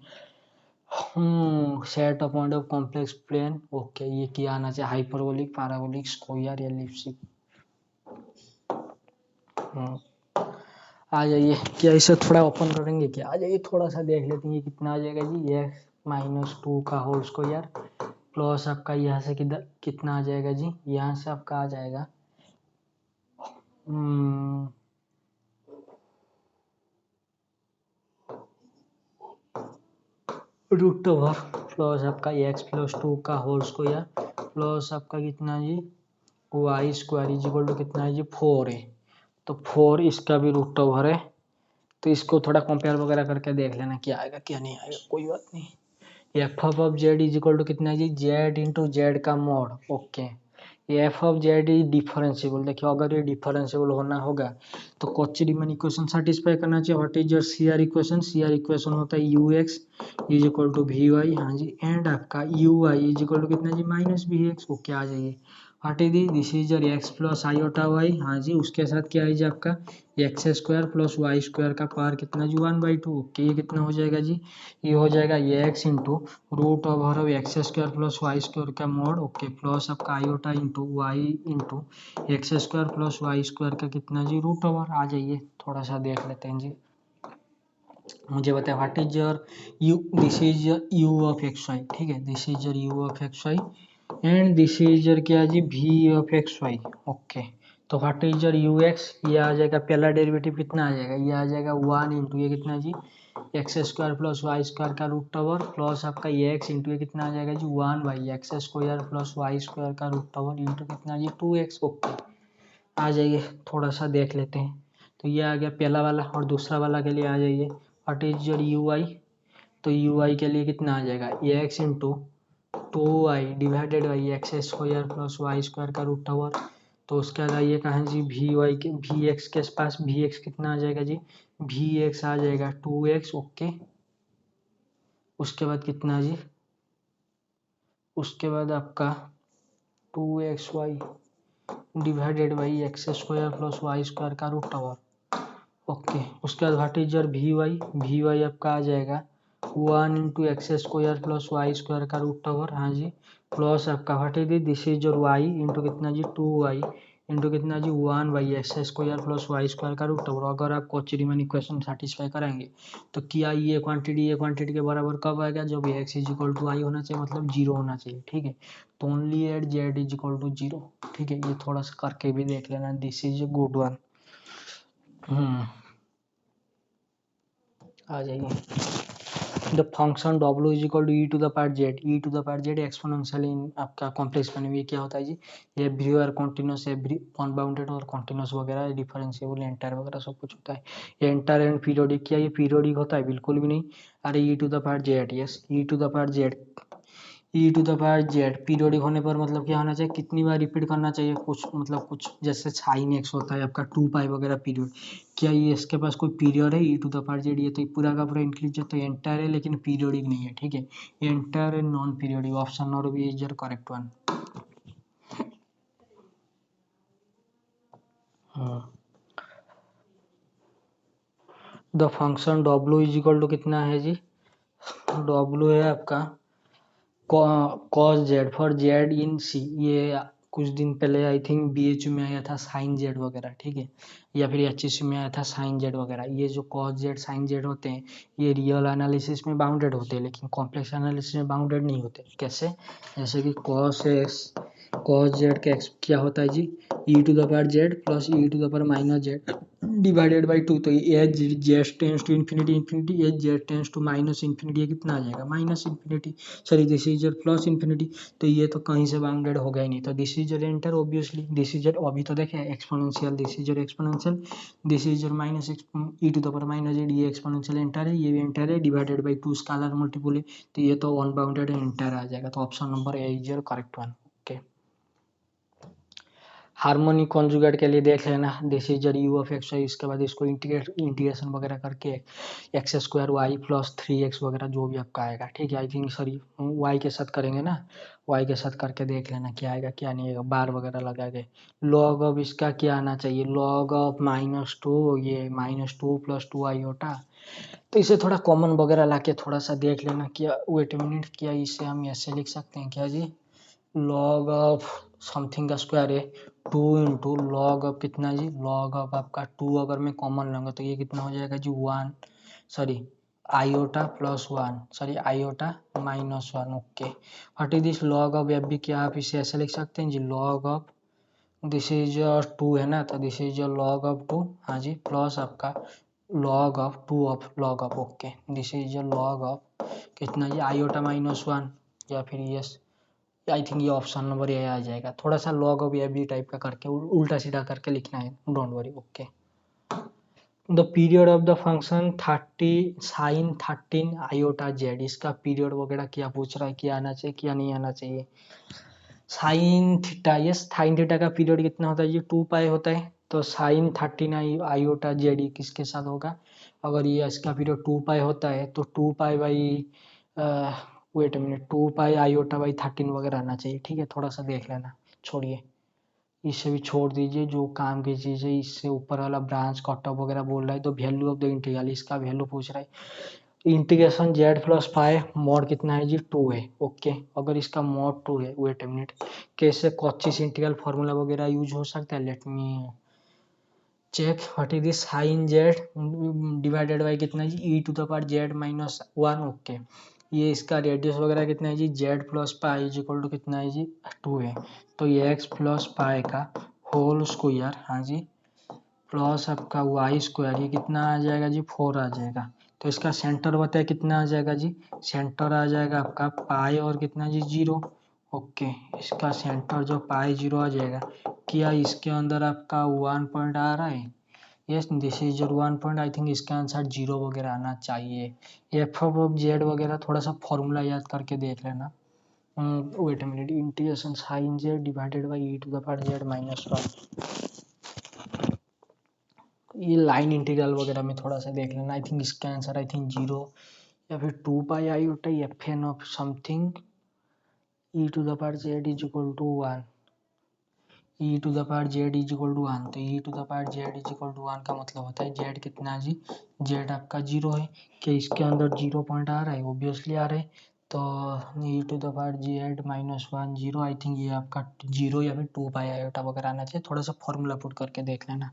Set a point of complex plane, okay ये क्या आना चाहिए, हाइपरबोलिक, पैराबोलिक, स्क्वायर, एलिप्टिक। आ जाइए, क्या इसे थोड़ा ओपन करेंगे क्या, आ जाइए थोड़ा सा देख लेते हैं ये कितना आ जाएगा जी, एक्स माइनस 2 का होल स्क्वायर प्लस आपका यहाँ से कितना आ जाएगा जी, यहाँ से आपका आ जाएगा रूट ओवर प्लस आपका एक्स प्लस 2 का होल स्क्वायर प्लस आपका कितना जी, y square is equal to कितना है जी, 4 है, तो 4 इसका भी रूट ओवर है, तो इसको थोड़ा कंपेयर वगैरह करके देख लेना क्या आएगा क्या नहीं आएगा, कोई बात नहीं। F of Z is equal to कितना है जी, जेड इंटू जेड का mod. Okay, F of Z is differentiable, देखिए अगर ये डिफरेंशिएबल होना होगा तो कॉची रीमन इक्वेशन सेटिस्फाई करना चाहिए। What is your C R equation, C R equation होता है U X is equal to V Y, हाँ जी, एंड आपका U Y is equal to कितना जी, माइनस वी एक्स। ओके आ जाइए, what is this is your X plus iota Y, हाँ जी, उसके साथ क्या है जी आपका X square plus Y square का पावर कितना जी 1/2। ओके, ये कितना हो जाएगा जी, ये हो जाएगा ये x into root over of X square plus Y square का मोड। ओके, प्लस आपका iota into Y into X square plus Y square का कितना जी, रूट ओवर। आ जाइए थोड़ा सा देख लेते हैं जी, मुझे बताया what is your u, this is your u of x y, ठीक है, this is your u of x y and this is your क्या जी, v of x y. Okay, तो what is your u x, ये आ जाएगा पहला derivative कितना आ जाएगा, ये आ जाएगा 1 इंटू ये कितना जी, x square plus Y square का रूट ओवर प्लस आपका ये एक्स इंटू ये कितना आ जाएगा जी 1/x square plus Y square का रूट ओवर इंटू कितना जी 2x। ओके, आ जाइए थोड़ा सा देख लेते हैं, तो ये आ गया पहला वाला, और दूसरा वाला के लिए आ जाइए what is your u i, तो यू आई के लिए कितना आ जाएगा a x into 2y divided by x square plus Y square का रूट ओवर, तो उसके बाद आइए कहाँ जी वी वाई के, वी एक्स के पास वी एक्स कितना आ जाएगा जी, वी एक्स आ जाएगा 2x। ओके, उसके बाद कितना जी, उसके बाद आपका 2xy divided by x square plus Y square का रूट ओवर। ओके, उसके बाद what is your V Y आपका आ जाएगा 1 into X square plus Y square का रूट ओवर, हाँ जी, प्लस आपका what is this is your Y into कितना जी 2y इंटू कितना जी 1/x square plus Y square का रूट ओवर। अगर आप कॉची रीमन इक्वेशन सेटिस्फाई कराएंगे तो क्या ये क्वांटिटी के बराबर कब आएगा, जब X is equal to I होना चाहिए, मतलब 0 होना चाहिए, ठीक है, तो only at Z is equal to 0, ठीक है, ये थोड़ा सा करके भी देख लेना, this is a good one. आ जाइए, the function w is equal to e to the power z exponential in आपका कॉम्प्लेक्स बने हुए क्या होता है जी, एवरीवेयर कॉन्टिन्यूस, एवरी अनबाउंडेड और कॉन्टिन्यूस वगैरह, डिफरेंशिएबल, एंटायर वगैरह सब कुछ होता है। ये एंटायर एंड पीरियोडिक, क्या ये पीरियोडिक होता है, बिल्कुल भी नहीं। अरे e to the power z, yes e to the power z e to the power z periodic होने पर मतलब क्या होना चाहिए, कितनी बार रिपीट करना चाहिए, कुछ मतलब कुछ जैसे साइन एक्स होता है आपका 2 पाई वगैरह पीरियड, क्या ये इसके पास कोई पीरियड है ई टू द पावर जेड, ये तो पूरा का पूरा इंक्रीज है तो एंटायर है लेकिन पीरियोडिक नहीं है, ठीक है, entire and non periodic, option number B is your correct one. The function W is equal to कितना है जी, डब्ल्यू है आपका cos Z for Z in C, ये कुछ दिन पहले आई थिंक बीएचयू में आया था साइन जेड वगैरह, ठीक है, या फिर एचएसयू में आया था साइन जेड वगैरह, ये जो कॉस जेड साइन जेड होते हैं ये रियल एनालिसिस में बाउंडेड होते हैं लेकिन कॉम्प्लेक्स एनालिसिस में बाउंडेड नहीं होते। कैसे, जैसे कि कॉस एक्स कॉस जेड का एक्स क्या होता है जी, e to the power z plus e to the power minus z divided by 2, तो h z tends to infinity infinity, h z tends to minus infinity, ये कितना आ जाएगा minus infinity, sorry this is your plus infinity, तो ये तो कहीं से बाउंडेड हो गया ही नहीं, तो this is your entire obviously, this is your अभी तो देखे exponential, this is your exponential, this is your minus E to the power minus Z, ये एक्सपोनेंशियल एंटर है, ये भी एंटर है, डिवाइडेड बाई 2 स्केलर मल्टीपल है, तो ये तो अनबाउंडेड एंटर आ जाएगा, तो option number A is your correct one. Okay, harmonic conjugate के लिए देख लेना, दिस इज जर यू ऑफ एक्स है, इसके बाद इसको इंटीग्रेशन वगैरह करके x square Y plus 3x वगैरह जो भी आपका आएगा, ठीक है, आई थिंक सॉरी वाई के साथ करेंगे ना, वाई के साथ करके देख लेना क्या आएगा क्या नहीं आएगा, बार वगैरह लगा के, लॉग ऑफ इसका क्या आना चाहिए, लॉग ऑफ -2, ये -2 + 2 आयोटा, तो इसे थोड़ा कॉमन वगैरह ला के थोड़ा सा देख लेना, क्या वेट मिनट, क्या इसे हम ऐसे लिख सकते हैं क्या जी, लॉग ऑफ समथिंग का स्क्वायर है 2 इंटू लॉग ऑफ कितना जी, लॉग ऑफ आपका 2 अगर मैं कॉमन लूँगा तो ये कितना हो जाएगा जी 1, sorry iota +1, sorry iota -1, okay, what is this log of f भी, क्या आप इसे ऐसे लिख सकते हैं जी, log of this is your 2 है ना, तो this is your log of 2, हाँ जी, प्लस आपका log of 2 of log of, okay, this is your log of कितना जी आयोटा -1, या फिर यस आई थिंक ये ऑप्शन नंबर ए आ जाएगा, थोड़ा सा log of A B type का करके उल्टा सीधा करके लिखना है, don't worry. Okay, the period of the function 30 sine 13 iota Z, इसका पीरियड वगैरह क्या पूछ रहा है, क्या आना चाहिए क्या नहीं आना चाहिए, sine theta, yes sine theta का पीरियड कितना होता है ये 2 पाई होता है, तो साइन 13 आयोटा जेड किसके साथ होगा, अगर ये इसका पीरियड 2 पाई होता है तो 2 pi by wait minute 2 pi iota by 13 वगैरह आना चाहिए, ठीक है, थोड़ा सा देख लेना, छोड़िए इससे भी छोड़ दीजिए, जो काम की चीज़ है इससे ऊपर वाला ब्रांच कट ऑफ वगैरह बोल रहा है, तो वैल्यू ऑफ द इंटीग्रल इसका वैल्यू पूछ रहा है, इंटीग्रेशन जेड प्लस पाई मॉड कितना है जी 2 है, ओके, अगर इसका मॉड 2 है, वेट ए मिनट, कैसे कॉचीस इंटीग्रल फार्मूला वगैरह यूज हो सकता है, let me check, what is this sine Z divided by कितना है जी e to the power Z -1, okay, ये इसका रेडियस वगैरह कितना है जी z plus pi is equal to कितना है जी 2 है, तो ये एक्स प्लस पाई का होल स्क्वायर, हाँ जी, प्लस आपका वाई स्क्वायर, ये कितना आ जाएगा जी 4 आ जाएगा, तो इसका सेंटर बताए कितना आ जाएगा जी, सेंटर आ जाएगा आपका पाई और कितना जी 0, ओके, इसका सेंटर जो पाई 0 आ जाएगा, क्या इसके अंदर आपका 1 पॉइंट आ रहा है, yes this is your 1 point, I think इसका आंसर 0 वगैरह आना चाहिए, एफ ऑफ जेड वगैरह थोड़ा सा फॉर्मूला याद करके देख लेना, wait a minute, integration sine Z divided by E to the power Z -1, ये लाइन इंटीग्रल वगैरह में थोड़ा सा देख लेना, आई थिंक इसका आंसर आई थिंक 0 या फिर 2 pi iota f n of something e to the power z is equal to 1, e to the power z is equal to 1, तो e to the power z is equal to 1 का मतलब होता है Z कितना जी, Z आपका 0 है, क्या इसके अंदर 0 पॉइंट आ रहा है, ऑब्वियसली आ रहा है, तो e to the power Z -1 0, I think ये आपका 0 या फिर 2 पाई आयोटा वगैरह आना चाहिए, थोड़ा सा फॉर्मूला पुट करके देख लेना।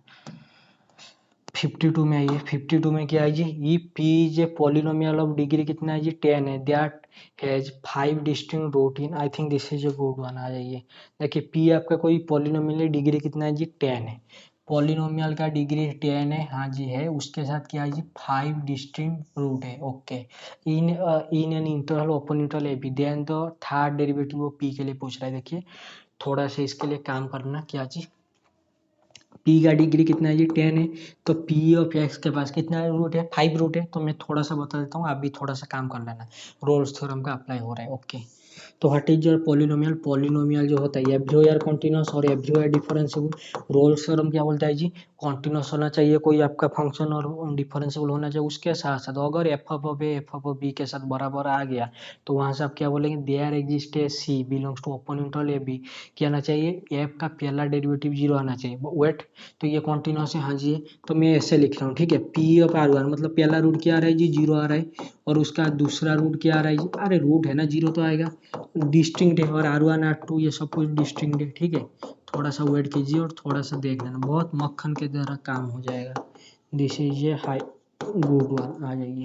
52 में आइए, 52 में क्या है जी, e p is a polynomial of degree कितना है जी 10 है, that has 5 distinct root in, I think this is a good one, आ जाइए, देखिए पी आपका कोई पॉलिनोमियल है, डिग्री कितना है जी 10 है, पॉलिनोमियल का डिग्री 10 है, हाँ जी है, उसके साथ क्या है जी 5 डिस्टिंक्ट रूट है, okay, in in an interval open interval A B, then the third derivative वो पी के लिए पूछ रहा है, देखिए थोड़ा सा इसके लिए काम करना, क्या जी पी का डिग्री कितना है जी 10 है, तो पी ऑफ एक्स के पास कितना रूट है 5 रूट है, तो मैं थोड़ा सा बता देता हूँ, आप भी थोड़ा सा काम कर लेना, रोल्स थ्योरम का अप्लाई हो रहा है, ओके, तो what is your polynomial, polynomial जो होता है एवरीवेयर कॉन्टिन्यूअस और एवरीवेयर डिफरेंशिएबल। रोल्स थ्योरम क्या बोलता है जी, कॉन्टिन्यूअस होना चाहिए कोई आपका फंक्शन और डिफरेंशिएबल होना चाहिए। उसके साथ साथ अगर F of A F of B के साथ बराबर आ गया तो वहां से आप क्या बोलेंगे, there exist a C belongs to open interval A B, क्या आना चाहिए, एफ का पहला डेरिवेटिव 0 आना चाहिए। वेट, तो ये कॉन्टिन्यूअस है, हाँ जी। तो मैं ऐसे लिख रहा हूँ, ठीक है, पी ऑफ आर वन मतलब पहला रूट क्या आ रहा है जी, 0 आ रहा है, और उसका दूसरा रूट क्या आ रहा है जी, अरे रूट है ना, 0 तो आएगा, डिस्टिंक्ट है, और आर वन आर टू ये सब कुछ डिस्टिंक्ट है, ठीक है। थोड़ा सा वेट कीजिए और थोड़ा सा देख लेना, बहुत मक्खन के तरह काम हो जाएगा। This is a high good one, आ जाइए।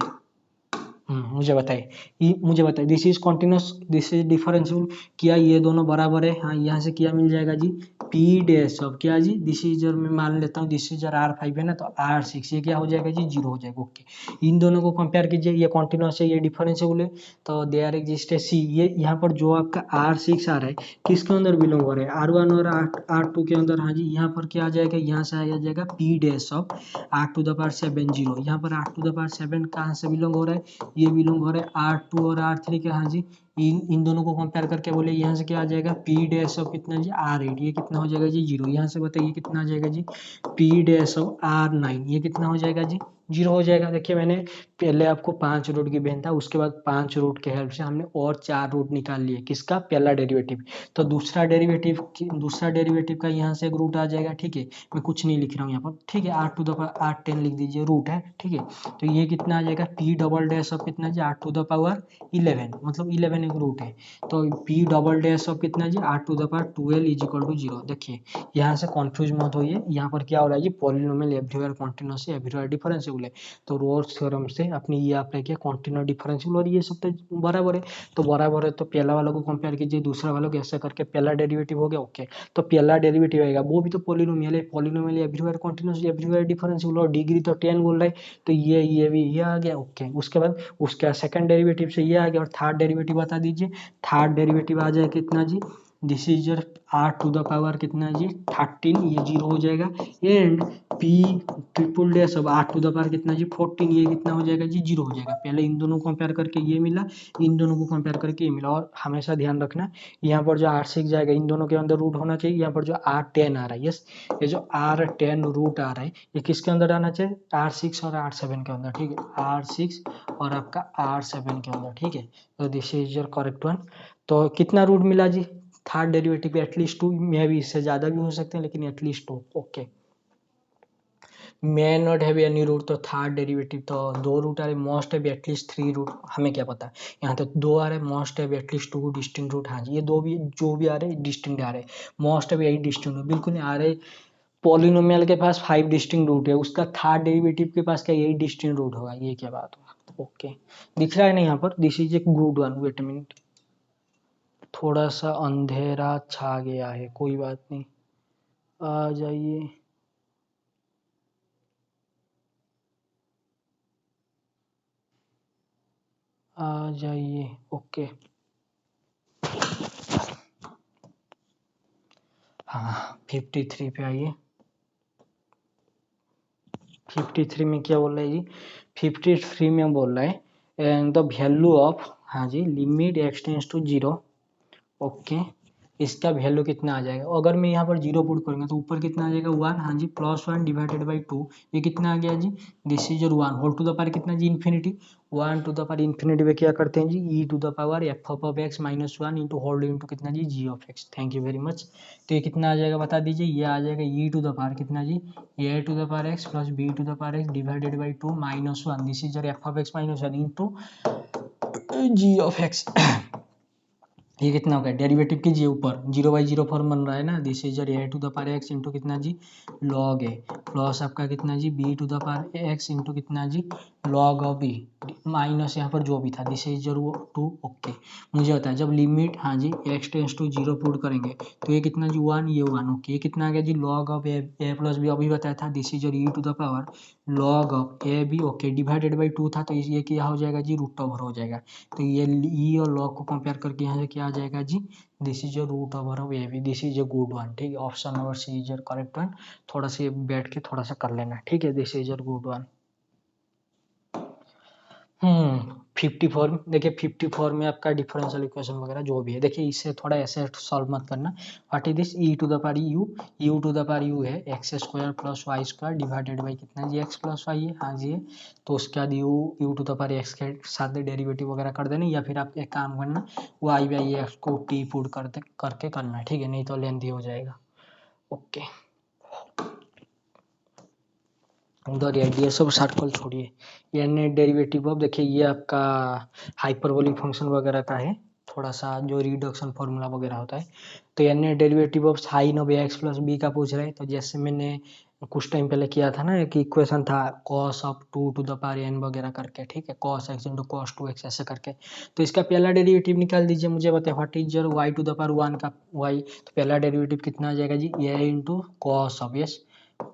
मुझे बताइए this is continuous this is differential, क्या ये दोनों बराबर है, हाँ यहाँ से क्या मिल जाएगा जी, पी डैश ऑफ क्या जी, दिस इज और मैं मान लेता हूँ दिस इज और आर फाइव है ना, तो आर सिक्स ये क्या हो जाएगा जी, 0 हो जाएगा। ओके, इन दोनों को कंपेयर कीजिए, ये कॉन्टिन्यूस है ये डिफरेंशियल है, तो देयर एग्जिस्ट है सी, ये यहाँ पर जो आपका आर सिक्स आ रहा है किसके अंदर बिलोंग हो रहा है, आर वन और आर टू के अंदर, हाँ जी। यहाँ पर क्या आ जाएगा, यहाँ से आ जाएगा P dash of R to the power 7 0, यहाँ पर आर टू द पावर 7 कहाँ से बिलोंग हो रहा है, ये बिलोंग हो रहा है आर टू और आर थ्री के, हाँ जी। इन दोनों को कंपेयर करके बोले यहाँ से क्या आ जाएगा, पी डैश ऑफ कितना जी, आर एट, ये कितना हो जाएगा जी, 0। यहाँ से बताइए कितना आ जाएगा जी, p dash of r nine, ये कितना हो जाएगा जी, 0 हो जाएगा। देखिए मैंने पहले आपको 5 रूट की बेन था, उसके बाद 5 रूट के हेल्प से हमने और 4 रूट निकाल लिए, किसका, पहला डेरिवेटिव। तो दूसरा डेरिवेटिव का यहाँ से एक रूट आ जाएगा, ठीक है। मैं कुछ नहीं लिख रहा हूँ यहाँ पर, ठीक है, R to the power R 10 लिख दीजिए, रूट है, ठीक है। तो ये कितना आ जाएगा, पी डबल डैश ऑफ कितना जी, आर टू द पावर 11, मतलब 11 एक रूट है, तो पी डबल डैश ऑफ कितना जी, r to the power 12 is equal to 0। देखिए यहाँ से कंफ्यूज मत होइए, यहाँ पर क्या हो रहा है जी, पॉलिनोमियल एवरीवेयर कॉन्टिन्यूअस है, एवरीवेयर डिफरेंशिएबल है, तो रोल्स थ्योरम से अपनी ये आप लेके कॉन्टिन्यूअस डिफरेंशिएबल और ये सब तो बराबर है, तो बराबर है तो पहला वाला को कंपेयर कीजिए दूसरा वाला को, ऐसा करके पहला डेरिवेटिव हो गया। ओके, तो पहला डेरिवेटिव आएगा, वो भी तो पॉलिनोमियल है, polynomial everywhere continuous everywhere differentiable, और डिग्री तो 10 बोल रहा है, तो ये भी ये आ गया। ओके, उसके बाद उसका सेकंड डेरिवेटिव से ये आ गया, और थर्ड डेरिवेटिव बता दीजिए, थर्ड डेरिवेटिव आ जाए कितना जी, this is your r to the power कितना जी, 13, ये 0 हो जाएगा, एंड पी ट्रिपल डैश अब आर टू द पावर कितना जी, 14, ये कितना हो जाएगा जी, 0 हो जाएगा। पहले इन दोनों को कंपेयर करके ये मिला, इन दोनों को कंपेयर करके ये मिला, और हमेशा ध्यान रखना यहाँ पर जो आर सिक्स जाएगा इन दोनों के अंदर रूट होना चाहिए, यहाँ पर जो आर 10 आ रहा है, यस, ये जो आर 10 रूट आ रहा है ये किसके अंदर आना चाहिए, आर सिक्स और आर सेवन के अंदर, ठीक है, आर सिक्स और आपका आर सेवन के अंदर, ठीक है। तो this is your correct one. तो कितना रूट मिला जी, थर्ड डेरिवेटिव एटलीस्ट 2, मे भी इससे ज्यादा भी हो सकते हैं, लेकिन at least 2। Okay, may not have any root, तो थर्ड डेरिवेटिव तो 2 रूट आ रहे, मोस्ट हैव एटलीस्ट 3 रूट, हमें क्या पता, यहाँ तो 2 आ रहे, most have at least 2 distinct root, हाँ जी, ये 2 भी जो भी आ रहे डिस्टिंक्ट आ रहे, मोस्ट हैव 8 डिस्टिंक्ट बिल्कुल नहीं आ रहे। पॉलिनोमियल के पास 5 डिस्टिंक्ट रूट है, उसका थर्ड डेरिवेटिव के पास क्या 8 डिस्टिंक्ट रूट होगा, ये क्या बात हुआ। ओके, दिख रहा है ना यहाँ पर, this is a good one. Wait a minute, थोड़ा सा अंधेरा छा गया है, कोई बात नहीं, आ जाइए। आ जाइए, ओके। हाँ, 53 पे आइए। 53 में क्या बोल रहा है जी, 53 में बोल रहा है एंड द वैल्यू ऑफ, हाँ जी, limit x tends to 0। Okay, इसका वैल्यू कितना आ जाएगा, अगर मैं यहाँ पर 0 पुट करूंगा तो ऊपर कितना आ जाएगा 1, हाँ जी, +1 डिवाइडेड बाई 2, ये कितना आ गया जी, this is your 1 whole to the power कितना जी, infinity, 1 to the power infinity में क्या करते हैं जी, e to the power f of x minus 1 into hold into कितना जी, g of x. Thank you very much. तो ये कितना आ जाएगा बता दीजिए, ये आ जाएगा ई टू द पावर कितना जी, a to the power x plus b to the power x divided by 2 minus 1, this is your F of x minus 1 into g of x. ये कितना हो गया, डेरिवेटिव कीजिए, ऊपर 0/0 फॉर्म बन रहा है ना, this is A to the power x into कितना जी, लॉग ए, प्लस आपका कितना जी, b to the power x into कितना जी, लॉग ऑफ बी, माइनस यहाँ पर जो भी था, दिस इज 2। ओके, मुझे होता है जब लिमिट, हाँ जी, एक्स टेंस टू 0 पुट करेंगे तो ये कितना जी 1, ये 1। ओके, ये कितना आ गया जी, log of a plus b अभी बताया था, this is e to the power log of A b. Okay, divided by 2 था तो ये क्या हो जाएगा जी, रूट ओवर हो जाएगा। तो ये ई और लॉग को कंपेयर करके यहाँ से क्या आ जाएगा जी, this is your root over of A b, this is a good one, ठीक है, option number C is your correct one. थोड़ा सा बैठ के थोड़ा सा कर लेना, ठीक है, this is your good one. 54 देखिए 54 में आपका डिफरेंशियल इक्वेशन वगैरह जो भी है, देखिए इससे थोड़ा ऐसे सॉल्व मत करना। What is this, e to the power u, u to the power u है x square plus Y square divided by कितना जी एक्स प्लस वाई है, हाँ जी है। तो उसके बाद u u to the power x के साथ डेरिवेटिव वगैरह कर देना, या फिर आप एक काम करना वाई बाई एक्स को टी पुट करके करना, ठीक है, नहीं तो लेंथी हो जाएगा। ओके उधर ये सब सर्कल छोड़िए, ये नेट डेरिवेटिव अब देखिए ये आपका हाइपरबोलिक फंक्शन वगैरह का है, थोड़ा सा जो रिडक्शन फार्मूला वगैरह होता है। तो ये net derivative of sine of x plus b का पूछ रहे हैं, तो जैसे मैंने कुछ टाइम पहले किया था ना, एक इक्वेशन था cos of 2 to the power n वगैरह करके, ठीक है, cos x into cos 2x ऐसे करके। तो इसका पहला डेरिवेटिव निकाल दीजिए, मुझे बताए what is your y to the power 1 का y, तो पहला डेरिवेटिव कितना आ जाएगा जी a into cos of yes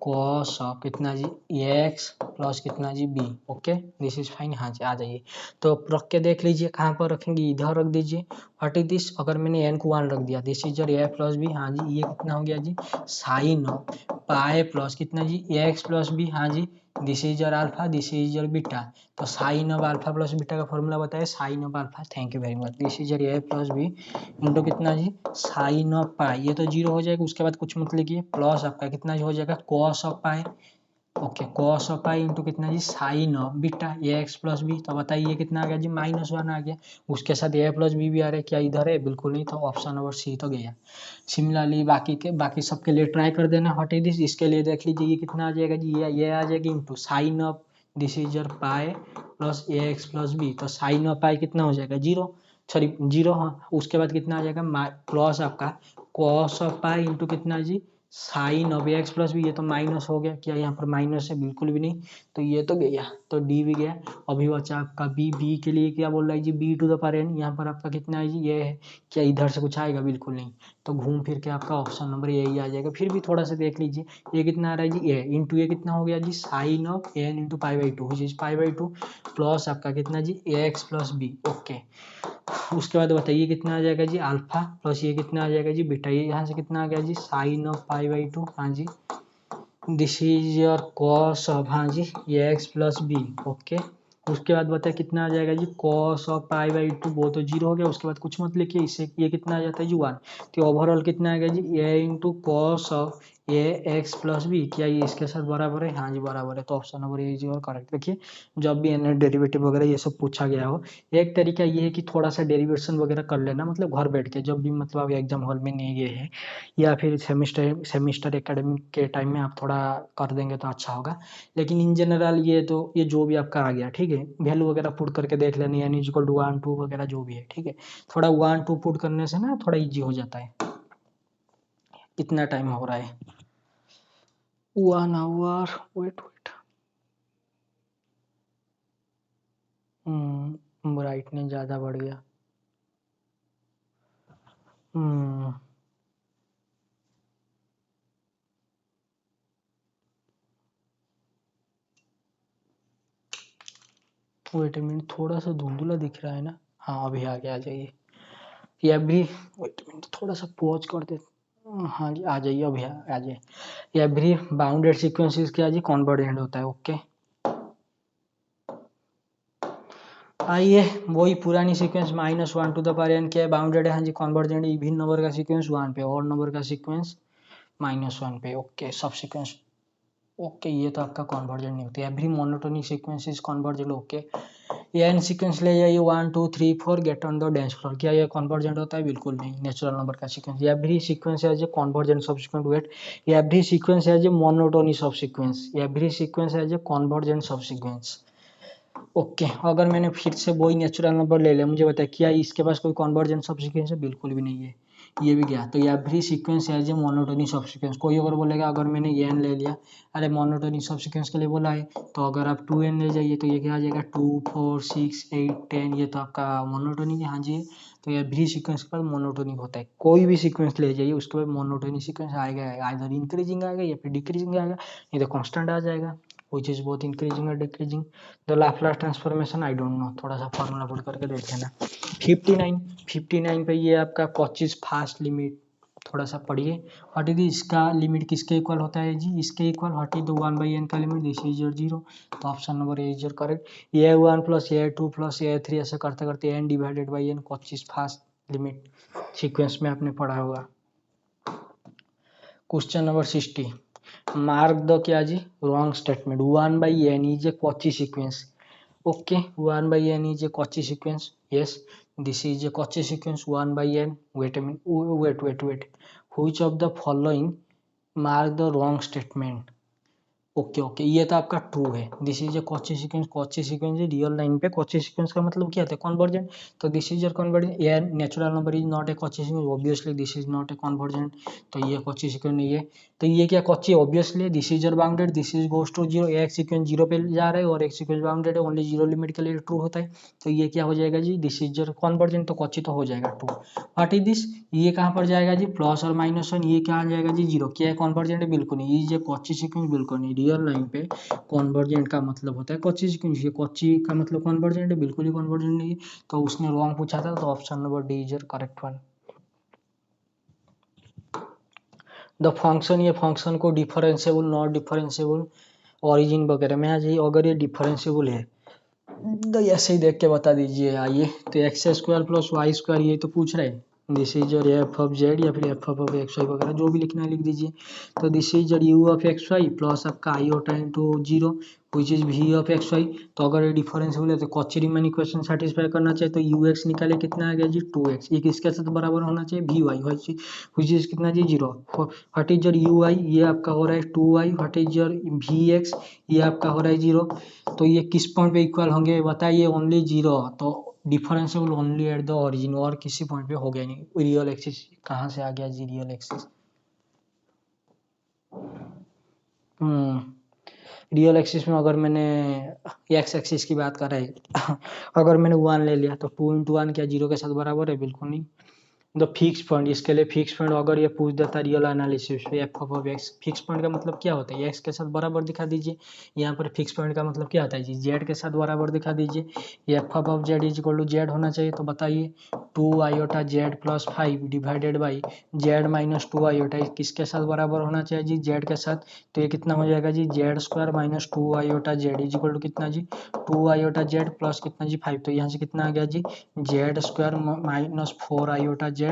cos of कितना जी एक्स प्लस कितना जी b, okay this is fine, हाँ जी आ जाइए। तो रख के देख लीजिए कहाँ पर रखेंगे, इधर रख दीजिए। व्हाट इज दिस, अगर मैंने एन को 1 रख दिया, this is your a plus b, हाँ जी ये कितना हो गया जी साइन ऑफ पाए प्लस कितना जी एक्स प्लस बी, हाँ जी this is your alpha this is your beta. तो sine of alpha plus beta का फॉर्मूला बताए sine of alpha, thank you very much, this is your a plus b into कितना जी sine of पाई, ये तो zero हो जाएगा, उसके बाद कुछ मत लिखिए, प्लस आपका कितना हो जाएगा cos of pi, okay cos of pi into कितना जी sine of beta a x plus B, तो बताइए ये कितना आ गया जी -1 आ गया, उसके साथ ए प्लस बी भी आ रहा है, क्या इधर है, बिल्कुल नहीं, तो ऑप्शन नंबर सी तो गया। सिमिलरली बाकी सबके लिए ट्राई कर देना, व्हाट इज दिस, इसके लिए देख लीजिए ये कितना आ जाएगा जी ये आ जाएगी into sine of this is your pi plus a x plus B, तो साइन ऑफ पाई कितना हो जाएगा जीरो, सॉरी जीरो, हाँ उसके बाद कितना आ जाएगा प्लस आपका कॉस ऑफ पाई इंटू कितना जी sine of x plus B, ये तो माइनस हो गया, क्या यहाँ पर माइनस है, बिल्कुल भी नहीं, तो ये तो गया, तो डी भी गया। अभी बचा आपका बी, बी के लिए क्या बोल रहा है जी b to the power n, यहाँ पर आपका कितना है जी ये है, क्या इधर से कुछ आएगा, बिल्कुल नहीं, तो घूम फिर के आपका ऑप्शन नंबर यही आ जाएगा। फिर भी थोड़ा सा देख लीजिए ये कितना आ रहा है जी ए इंटू ये कितना हो गया जी sine of n into pi by two, pi by two plus आपका कितना जी a x plus b, okay उसके बाद बताइए कितना आ जाएगा जी अल्फा प्लस ये कितना आ जाएगा जी बीटा, ये यहाँ से कितना आ गया जी sine of pi by two, हाँ जी this is your cos of, हाँ जी ये एक्स प्लस बी, ओके उसके बाद बताए कितना आ जाएगा जी cos of pi by two, वो तो जीरो हो गया, उसके बाद कुछ मत लिखिए, इससे ये कितना आ जाता है जी 1, तो ओवरऑल कितना आ गया जी a into cos of a x plus b, क्या ये इसके साथ बराबर है, हाँ जी बराबर है, तो ऑप्शन नंबर ए जी और करेक्ट। देखिए जब भी एन डेरिवेटिव वगैरह ये सब पूछा गया हो, एक तरीका ये है कि थोड़ा सा डेरिवेशन वगैरह कर लेना, मतलब घर बैठ के जब भी मतलब आप एग्जाम हॉल में नहीं गए हैं, या फिर सेमिस्टर एकेडमिक के टाइम में आप थोड़ा कर देंगे तो अच्छा होगा। लेकिन इन जनरल ये तो ये जो भी आपका आ गया, ठीक है, वैल्यू वगैरह पुट करके देख लेनी, एन इज इक्वल टू 1 2 वगैरह जो भी है, ठीक है, थोड़ा 1 2 पुट करने से ना थोड़ा इजी हो जाता है। कितना टाइम हो रहा है, 1 आवर, वेट वेट, ब्राइटनेस ज़्यादा बढ़ गया, हम्म वेट मिनट, थोड़ा सा धुंधला दिख रहा है ना, हाँ अभी आगे आ जाइए, या भी वेट मिनट थोड़ा सा पॉज कर दे, हाँ जी आ जाइए, अभी आ जाइए। एवरी बाउंडेड सीक्वेंसेस क्या जी कन्वर्जेंट होता है, ओके आइए वही पुरानी sequence -1 to the power n क्या है बाउंडेड है, हाँ जी कन्वर्जेंट, इवन नंबर का सीक्वेंस 1 पे और नंबर का सीक्वेंस -1 पे, ओके सब सीक्वेंस, ओके ये तो आपका कन्वर्जेंट नहीं होती, every monotonic sequence is convergent, okay ये एन सीक्वेंस ले जाइए 1 2 3 4 get on the dance floor, क्या ये कन्वर्जेंट होता है, बिल्कुल नहीं, नेचुरल नंबर का sequence, every sequence has a convergent subsequent wait, every sequence has a monotonic subsequence, every sequence has a convergent subsequence, okay अगर मैंने फिर से वही नेचुरल नंबर ले लिया, मुझे बताया क्या इसके पास कोई कन्वर्जेंट सबसीक्वेंस है, बिल्कुल भी नहीं है, ये भी गया, तो every sequence has a monotonic subsequence. कोई अगर बोलेगा अगर मैंने एन ले लिया, अरे मोनोटोनिक सबसीक्वेंस के लिए बोला है, तो अगर आप 2n ले जाइए तो ये क्या आ जाएगा 2 4 6 8 10, ये तो आपका मोनोटोनिक है, हाँ जी, तो एवरी सीक्वेंस के बाद मोनोटोनिक होता है, कोई भी सीक्वेंस ले जाइए उसके बाद मोनोटोनिक सीक्वेंस आएगा, आइदर इंक्रीजिंग आएगा या फिर डिक्रीजिंग आएगा, नहीं तो कांस्टेंट आ जाएगा, which is both increasing or decreasing। the Laplace transformation I don't know, थोड़ा सा फॉर्मूला पुट करके देख लेना। 59 पे ये आपका कोचिज फास्ट लिमिट थोड़ा सा पढ़िए। व्हाट इज इसका लिमिट किसके इक्वल होता है जी, इसके equal. What is the 1/n का लिमिट, दिस इज योर 0। तो option number A is your correct. a1 plus a2 plus a3 ऐसे करते करते n divided by n coaches fast limit sequence में आपने पढ़ा होगा। क्वेश्चन नंबर 60, मार्क द क्या जी wrong statement. 1/n is a Cauchy sequence. Okay, 1/n is a Cauchy sequence. Yes, this is a Cauchy sequence 1/n. Wait a minute. Wait. Which of the following mark the wrong statement? Okay ये तो आपका true है। This is a Cauchy sequence. Cauchy sequence real line पे Cauchy sequence का मतलब क्या था, convergent. तो this is your convergent. A natural number is not a Cauchy sequence, obviously this is not a convergent. तो ये Cauchy sequence नहीं है। तो ये क्या Cauchy, obviously this is your bounded, this is goes to zero. एक sequence zero पे जा रहा है और एक सीक्वेंस बाउंडेड है, ओनली जीरो लिमिट के लिए ट्रू होता है। तो ये क्या हो जाएगा जी, दिस इज योर कन्वर्जेंट। तो कॉची तो हो जाएगा ट्रू। व्हाट इज दिस, ये कहाँ पर जाएगा जी, प्लस और -1। ये क्या आ जाएगा जी, जीरो। क्या है, कन्वर्जेंट है, बिल्कुल नहीं। ये कॉची सीक्वेंस बिल्कुल नहीं। रियल लाइन पे कन्वर्जेंट का मतलब होता है कॉची सीक्वेंस। ये कॉची का मतलब कन्वर्जेंट है, बिल्कुल ही कन्वर्जेंट नहीं है। तो उसने रॉन्ग पूछा था, तो option number D is your correct one. The function, ये फंक्शन को डिफरेंशिएबल, नॉट डिफरेंशिएबल, ओरिजिन वगैरह में आ जाइए। अगर ये डिफरेंशिएबल है तो ऐसे ही देख के बता दीजिए। आइए, तो x² प्लस y², ये तो पूछ रहे हैं। This is your F of Z या फिर एफ ऑफ एक्स वाई वगैरह जो भी लिखना है लिख दीजिए। तो this is your u of x y plus आपका iota into 0 which is v of x y. तो अगर ये डिफरेंशिएबल है तो कॉची रीमान इक्वेशन सेटिस्फाई करना चाहिए। तो यू एक्स निकाले, कितना आ गया जी 2x। ये किसके साथ बराबर होना चाहिए, वी वाई, विच इज कितना जी 0। What is your u i, ये आपका हो रहा है 2y। What is your v x, ये आपका हो रहा है 0। तो ये किस पॉइंट पे इक्वल होंगे बताइए, ओनली 0। तो differentiable only at the origin, और किसी पॉइंट पे हो गया नहीं। रियल एक्सिस कहाँ से आ गया जी, रियल एक्सिस। रियल एक्सिस में अगर मैंने एक्स एक्सिस की बात कर रहे हैं अगर मैंने 1 ले लिया तो 2 × 1 क्या 0 के साथ बराबर है, बिल्कुल नहीं। द फिक्स पॉइंट, इसके लिए फिक्स पॉइंट अगर ये पूछ देता रियल एनालिसिस पे F of x, fix point का मतलब क्या होता है, एक्स के साथ बराबर दिखा दीजिए। यहाँ पर फिक्स पॉइंट का मतलब क्या होता है जी, जेड के साथ बराबर दिखा दीजिए। F of Z is equal to z होना चाहिए। तो बताइए 2 iota z plus 5 divided by z minus 2 iota किसके साथ बराबर होना चाहिए जी, जेड के साथ। तो ये कितना हो जाएगा जी, जेड² minus 2 iota z is equal to कितना जी, 2 आयोटा जेड प्लस कितना जी 5। तो यहाँ से कितना आ गया जी, जेड² minus 4 iota z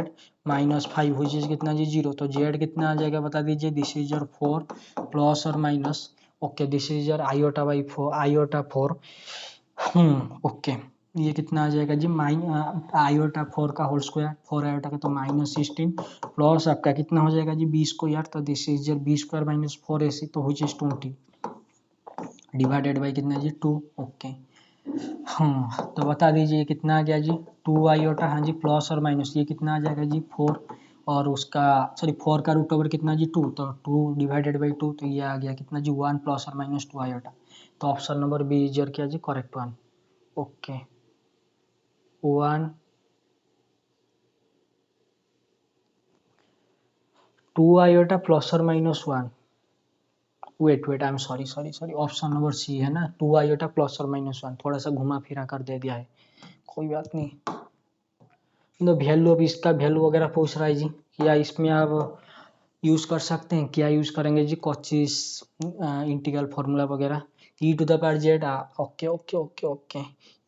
minus 5 which is कितना जी 0। तो जेड कितना आ जाएगा बता दीजिए, दिस इज योर 4 प्लस और minus, okay this is your iota by 4, iota 4। Okay, ये कितना आ जाएगा जी, आयोटा 4 का होल स्क्वायर, 4 आयोटा का तो -16 प्लस आपका कितना हो जाएगा जी 20 को यार। तो this is your b² minus 4ac, तो विच इज 20 डिवाइडेड बाई कितना जी 2। ओके तो बता दीजिए कितना आ गया जी, 2 आयोटा, हाँ जी प्लस और माइनस, ये कितना आ जाएगा जी 4, और उसका सॉरी 4 का रूट ओवर कितना जी 2, तो 2 डिवाइडेड बाई 2, तो ये आ गया कितना जी 1 प्लस और माइनस 2 आयोटा। तो option number B is your क्या जी correct one. Okay 1 2 iota plus और minus 1, wait I am sorry option number c है ना, 2 आयोटा प्लस और माइनस 1, थोड़ा सा घुमा फिरा कर दे दिया है, कोई बात नहीं। तो वैल्यू, अब इसका वैल्यू वगैरह पूछ रहा है जी, या इसमें आप यूज़ कर सकते हैं, क्या यूज़ करेंगे जी, कोचिस इंटीग्रल फार्मूला वगैरह। E to the power z, okay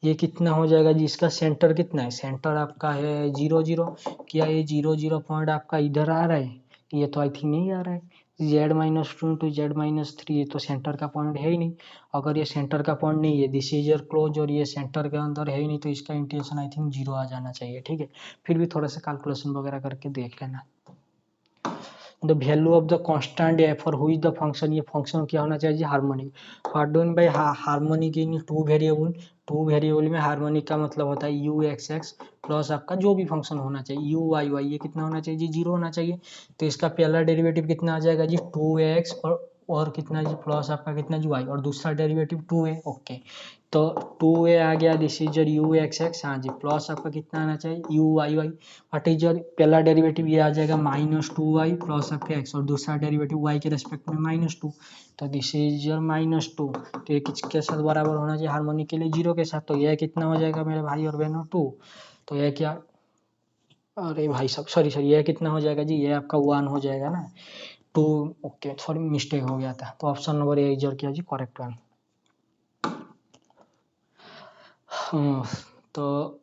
ये कितना हो जाएगा जी, इसका सेंटर कितना है, सेंटर आपका है 0 0। क्या ये 0 0 पॉइंट आपका इधर आ रहा है, ये तो आई थिंक नहीं आ रहा है। z-2 टू z-3, ये तो सेंटर का पॉइंट है ही नहीं। अगर ये सेंटर का पॉइंट नहीं है, दिस इज योर क्लोज, और ये सेंटर के अंदर है ही नहीं, तो इसका इंटीग्रेशन आई थिंक 0 आ जाना चाहिए। ठीक है, फिर भी थोड़ा सा कैलकुलेशन वगैरह करके देख लेना। The value of the constant f for which the function, ये फंक्शन क्या होना चाहिए, harmonic. What do by harmonic in two variable में हार्मोनिक का मतलब होता है यू एक्स एक्स प्लस आपका जो भी फंक्शन होना चाहिए यू वाई वाई, ये कितना होना चाहिए जी 0 होना चाहिए। तो इसका पहला डेरिवेटिव कितना आ जाएगा जी 2x, और कितना जी प्लस आपका कितना जी y, और दूसरा डेरिवेटिव 2a। ओके तो 2a आ गया, this is your u x x, हाँ जी प्लस आपका कितना आना चाहिए u y y. What is your पहला डेरिवेटिव, ये आ जाएगा -2y प्लस आपका x, और दूसरा डेरिवेटिव y के रेस्पेक्ट में -2, तो दिस इज योर -2। तो ये किसके साथ बराबर होना चाहिए, हार्मोनिक के लिए 0 के साथ। तो यह कितना हो जाएगा मेरे भाई और बहनों 2। तो यह क्या अरे भाई साहब सॉरी सॉरी, ये कितना हो जाएगा जी, ये आपका 1 हो जाएगा ना, 2। ओके सॉरी मिस्टेक हो गया था, तो ऑप्शन नंबर ए इज क्या जी करेक्ट वन। तो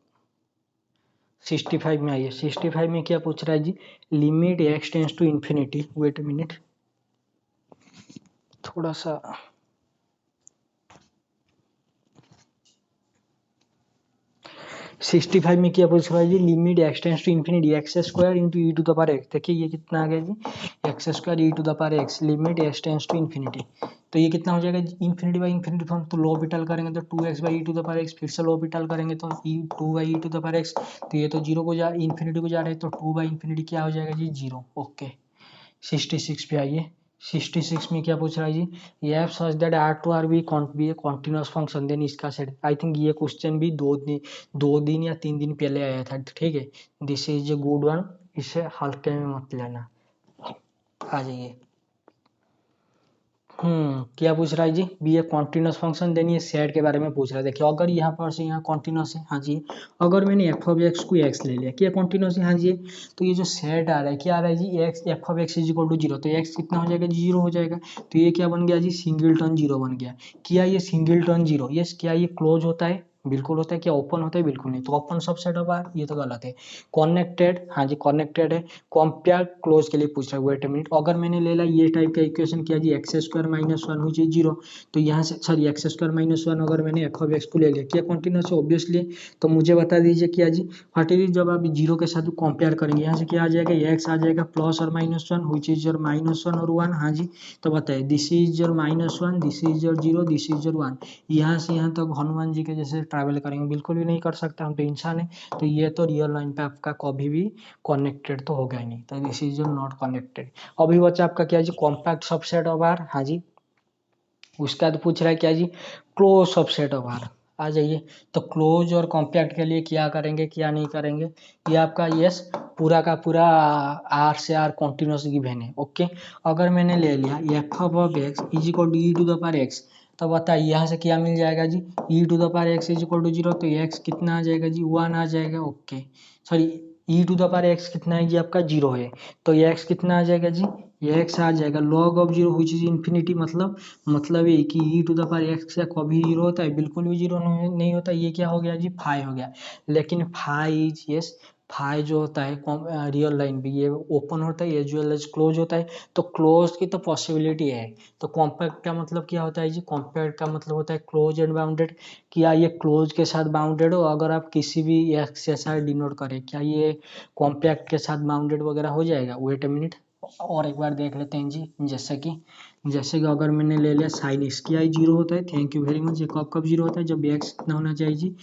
65 में आइए, 65 में क्या पूछ रहा है जी, limit x tends to infinity, wait a minute थोड़ा सा, सिक्सटी फाइव में क्या पूछ रहा है जी, limit x tends to infinity x square into e to the power x. देखिए ये कितना आ गया जी, x square e to the power x limit x tends to infinity, तो ये कितना हो जाएगा इन्फिनिटी बाई इन्फिनिटी फॉर्म, तो लो ऑर्बिटल करेंगे तो 2x by E to the power x, फिर से लो ऑर्बिटल करेंगे तो e 2 by E to the power x, तो ये तो जीरो को जा इन्फिनिटी को जा रहे हैं, तो 2 बाई इन्फिनिटी क्या हो जाएगा जी जीरो। ओके 66 पे आइए, 66 में क्या पूछ रहा है जी, ये f such that R to R be continuous function, then इसका सेट। आई थिंक ये क्वेश्चन भी 2 दिन या 3 दिन पहले आया था, ठीक है, this is a good one, इसे हल्के में मत लेना। आ जाइए, क्या पूछ रहा है जी, be a continuous function, then ये सेट के बारे में पूछ रहा है। देखिए अगर यहाँ पर से यहाँ कॉन्टिन्यूस है, हाँ जी, अगर मैंने एफ ऑफ एक्स को एक्स ले लिया, क्या कॉन्टिन्यूस है, हाँ जी, तो ये जो सेट आ रहा है क्या आ रहा है जी, x f of x is equal to zero, तो एक्स कितना हो जाएगा, जीरो हो जाएगा, तो ये क्या बन गया जी, सिंगलटन जीरो बन गया। क्या ये सिंगलटन जीरो, ये क्या ये क्लोज होता है, बिल्कुल होता है, क्या ओपन होता है, बिल्कुल नहीं, तो ओपन सबसेट ऑफ आर, ये तो गलत है। कनेक्टेड, हाँ जी कनेक्टेड है, कंपेयर क्लोज के लिए पूछ रहा है, वेट अ मिनट, अगर मैंने ले ला ये टाइप का इक्वेशन किया जी एक्स स्क्वायर माइनस वन हुई जीरो, तो यहाँ से sorry x square minus one अगर मैंने एफ ऑफ एक्स को ले लिया, क्या कॉन्टिन्यूस है ऑब्वियसली, तो मुझे बता दीजिए क्या जी, व्हाट इज, जब आप जीरो के साथ कंपेयर करेंगे, यहाँ से क्या आ जाएगा, एक्स आ जाएगा प्लस और माइनस वन हुई इज योर माइनस वन और वन, हाँ जी, तो बताइए this is your minus one, this is your zero, this is your one, यहाँ से यहाँ तक हनुमान जी के जैसे ट्रैवल करेंगे, बिल्कुल भी नहीं कर सकता, हम तो इंसान है, तो ये तो रियल लाइन पे आपका कभी भी कनेक्टेड तो होगा ही नहीं, तो दिस इज नॉट कनेक्टेड। अभी बच्चा आपका क्या जी, कॉम्पैक्ट सबसेट ऑफ आर, हाँ जी, उसका तो पूछ रहा है क्या जी, क्लोज सबसेट ऑफ आर। आ जाइए, तो क्लोज और कॉम्पैक्ट के लिए क्या करेंगे क्या नहीं करेंगे, ये आपका यस पूरा का पूरा आर से आर कॉन्टिन्यूस गिवन है। ओके अगर मैंने ले लिया f of x is equal to e to the power x, तो बताइए यहाँ से क्या मिल जाएगा जी, e to the power x is equal to zero, तो एक्स कितना आ जाएगा जी, वन आ जाएगा। Okay sorry e to the power x कितना है जी आपका जीरो है, तो एक्स कितना आ जाएगा जी, एक्स आ जाएगा log of zero which is infinity, मतलब ये कि ई टू द पावर एक्स का कभी जीरो होता है, बिल्कुल भी जीरो नहीं होता, ये क्या हो गया जी फाइव हो गया, लेकिन फाइव इज यस, फाइव जो होता है रियल लाइन पे ये ओपन होता है एज वेल एज क्लोज होता है, तो क्लोज की तो पॉसिबिलिटी है, तो कॉम्पैक्ट का मतलब क्या होता है जी, कॉम्पैक्ट का मतलब होता है क्लोज एंड बाउंडेड, क्या ये क्लोज के साथ बाउंडेड हो, अगर आप किसी भी एक्स के साथ डिनोट करें, क्या ये कॉम्पैक्ट के साथ बाउंडेड वगैरह हो जाएगा, वेट अ मिनट और एक बार देख लेते हैं जी, जैसे कि अगर मैंने ले लिया साइन एक्स, क्या जीरो होता है, थैंक यू वेरी मच, ये कब जीरो होता है, जब एक्स कितना होना चाहिए जी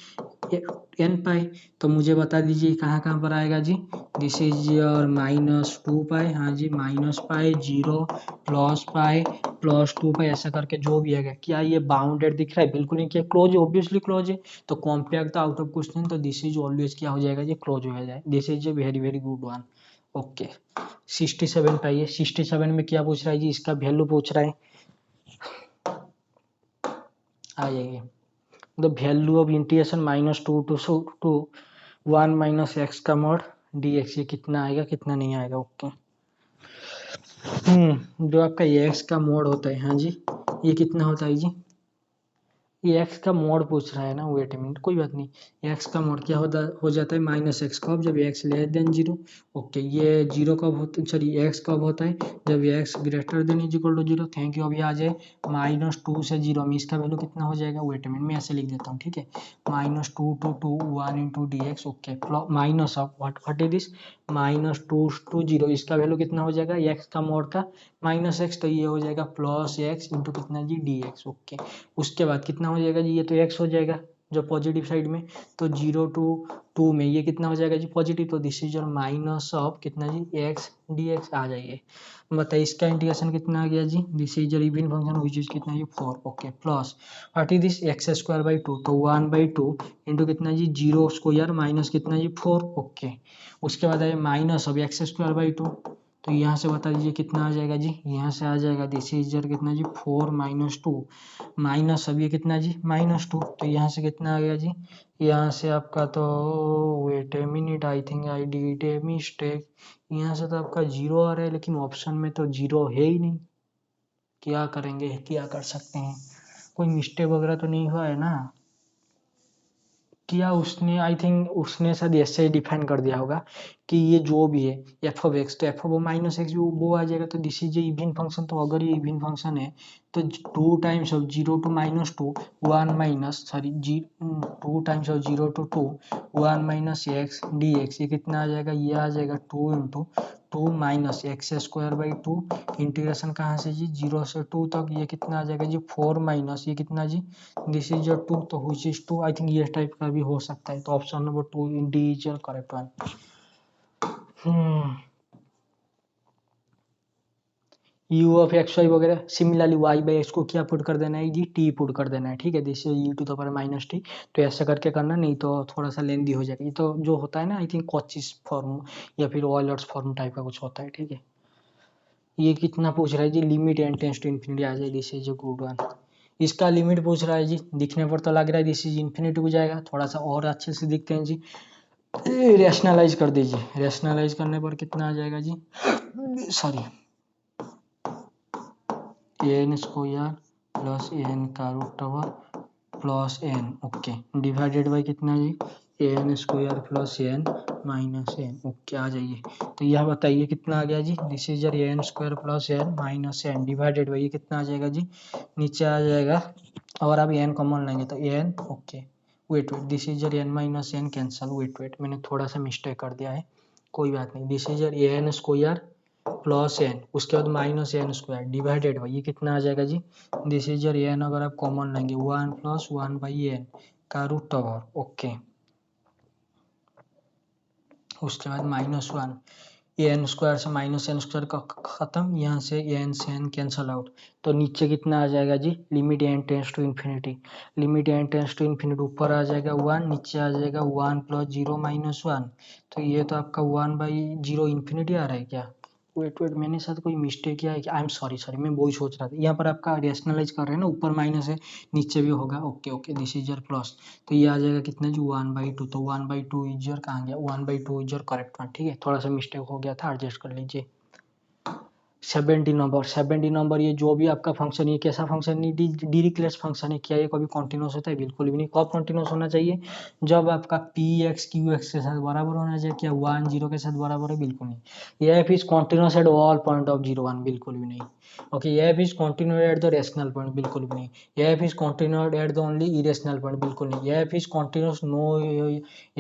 एन पाई, तो मुझे बता दीजिए कहाँ कहाँ पर आएगा जी, this is your minus two pi, हाँ जी minus pi zero plus pi plus two pi, ऐसा करके जो भी आएगा, क्या ये बाउंडेड दिख रहा है, बिल्कुल नहीं, क्या क्लोज है, ऑब्वियसली क्लोज है, तो कॉम्पैक्ट तो आउट ऑफ क्वेश्चन, तो दिस इज ऑलवेज क्या हो जाएगा जी क्लोज हो जाए, this is a very very good one. Okay 67 पे आइए, 67 में क्या पूछ रहा है जी, इसका वैल्यू पूछ रहा है, आ जाइए, the value of integration minus two one minus x का मॉड डी एक्स, ये कितना आएगा कितना नहीं आएगा। ओके जो आपका एक्स का मोड होता है, हाँ जी, ये कितना होता है जी, ये एक्स का मोड पूछ रहा है ना, वेट अ मिनट कोई बात नहीं, एक्स का मोड क्या हो जाता है माइनस एक्स कब, जब x less than zero. Okay ये जीरो कब होता है, सॉरी एक्स कब होता है, जब x greater than is equal to zero. Thank you, अभी आ जाए माइनस टू से जीरो में इसका वैल्यू कितना हो जाएगा, वेट अ मिनट मैं ऐसे लिख देता हूँ, ठीक है, minus two two two one into d x, okay minus of what is this minus two zero, इसका वैल्यू कितना हो जाएगा, एक्स का मोड था माइनस एक्स, तो ये हो जाएगा प्लस एक्स इंटू कितना जी डी एक्स। ओके उसके बाद कितना हो जाएगा जी, ये तो एक्स हो जाएगा जो पॉजिटिव साइड में, तो जीरो टू टू में ये कितना हो जाएगा जी पॉजिटिव, तो this is your minus of कितना जी एक्स डी एक्स। आ जाइए बताइए इसका इंटीग्रेशन कितना आ गया जी, this is your even function which is कितना जी four. Okay plus what is this x square by two, तो वन बाई टू इंटू कितना जी जीरो स्क्वायर माइनस कितना जी फोर। ओके उसके बाद आए minus of X square by two, तो यहाँ से बता दीजिए कितना आ जाएगा जी, यहाँ से आ जाएगा दिस इज योर कितना जी 4 - 2 माइनस, अब ये कितना जी -2, तो यहाँ से कितना आ गया जी, यहाँ से आपका तो wait a minute, I think I did a mistake, यहाँ से तो आपका 0 आ रहा है लेकिन ऑप्शन में तो 0 है ही नहीं। क्या करेंगे, क्या कर सकते हैं, कोई मिस्टेक वगैरह तो नहीं हुआ है ना, किया उसने, आई थिंक उसने शायद ऐसे ही डिफाइन कर दिया होगा कि ये जो भी है एफ ऑफ एक्स, तो एफ ऑफ माइनस एक्स वो आ जाएगा, तो this is A even function, तो अगर ये इवन फंक्शन है तो 2 times of 0 to -2 1 minus sorry 2 times of 0 to 2 1 minus x d x, ये कितना आ जाएगा, ये आ जाएगा 2 into 2 minus x square by 2, integration कहाँ से जी 0 से 2 तक, ये कितना आ जाएगा जी 4 माइनस ये कितना जी दिस इज योर 2, तो व्हिच इज 2, आई थिंक ये टाइप का भी हो सकता है, तो option number 2 d is your correct one. U of x y वगैरह, सिमिलरली वाई बाई एक्स को क्या पुट कर देना है जी, टी पुट कर देना है, ठीक है, this is to the power minus t, तो ऐसा करके करना, नहीं तो थोड़ा सा लेंदी हो जाएगा, ये तो जो होता है ना आई थिंक कॉचीज फॉर्म या फिर ऑयलर्स फॉर्म टाइप का कुछ होता है, ठीक है। ये कितना पूछ रहा है जी, limit n tends to infinity आ जाए, this is a good one. इसका लिमिट पूछ रहा है जी, दिखने पर तो लग रहा है दिस इज इन्फिनिटी हो जाएगा, थोड़ा सा और अच्छे से दिखते हैं जी, रेशनलाइज कर दीजिए, रेशनलाइज करने पर कितना आ जाएगा जी, sorry n square plus n का root over plus n, okay, divided by कितना जी n square plus n minus n, okay आ जाइए, तो यह बताइए कितना आ गया जी, this is n square plus n minus n divided by, ये कितना आ जाएगा जी, नीचे आ जाएगा, और अब एन कॉमन लेंगे तो n, okay wait wait, this is n minus n cancel, wait wait मैंने थोड़ा सा मिस्टेक कर दिया है, कोई बात नहीं, this is n square plus n उसके बाद minus n square divided by, ये कितना आ जाएगा जी, दिस इज एन अगर आप कॉमन लेंगे 1 + 1 बाई एन का रूट ओवर, ओके, उसके बाद -1 एन स्क्वायर से माइनस एन स्क्वायर का खत्म, यहाँ से एन कैंसल आउट, तो नीचे कितना आ जाएगा जी, limit n tends to infinity, limit n tends to infinity ऊपर आ जाएगा 1, नीचे आ जाएगा 1 + 0 - 1, तो ये तो आपका 1/0 इन्फिनिटी आ रहा है क्या, वेट वेट मैंने साथ कोई मिस्टेक किया है कि, आई एम सॉरी सॉरी मैं वही सोच रहा था, यहाँ पर आपका रेशनलाइज कर रहे हैं ना, ऊपर माइनस है नीचे भी होगा, okay okay, this is your plus, तो ये आ जाएगा कितना जी 1/2, तो 1/2 इज योर कहाँ गया, 1/2 इज योर करेक्ट वन, ठीक है, थोड़ा सा मिस्टेक हो गया था, एडजस्ट कर लीजिए। 70 नंबर ये जो भी आपका फंक्शन, ये कैसा फंक्शन है, डिरिक्लेट फंक्शन है, क्या ये कभी कॉन्टिन्यूस होता है, बिल्कुल भी नहीं, कब कॉन्टिन्यूस होना चाहिए, जब आपका पी एक्स क्यू एक्स के साथ बराबर होना चाहिए, क्या 1 0 के साथ बराबर है, बिल्कुल नहीं, f is continuous at all point of 0 1, बिल्कुल भी नहीं, okay, f is continuous at the rational point, बिल्कुल भी नहीं, f is continuous at the only irrational point, बिल्कुल नहीं, f is continuous no,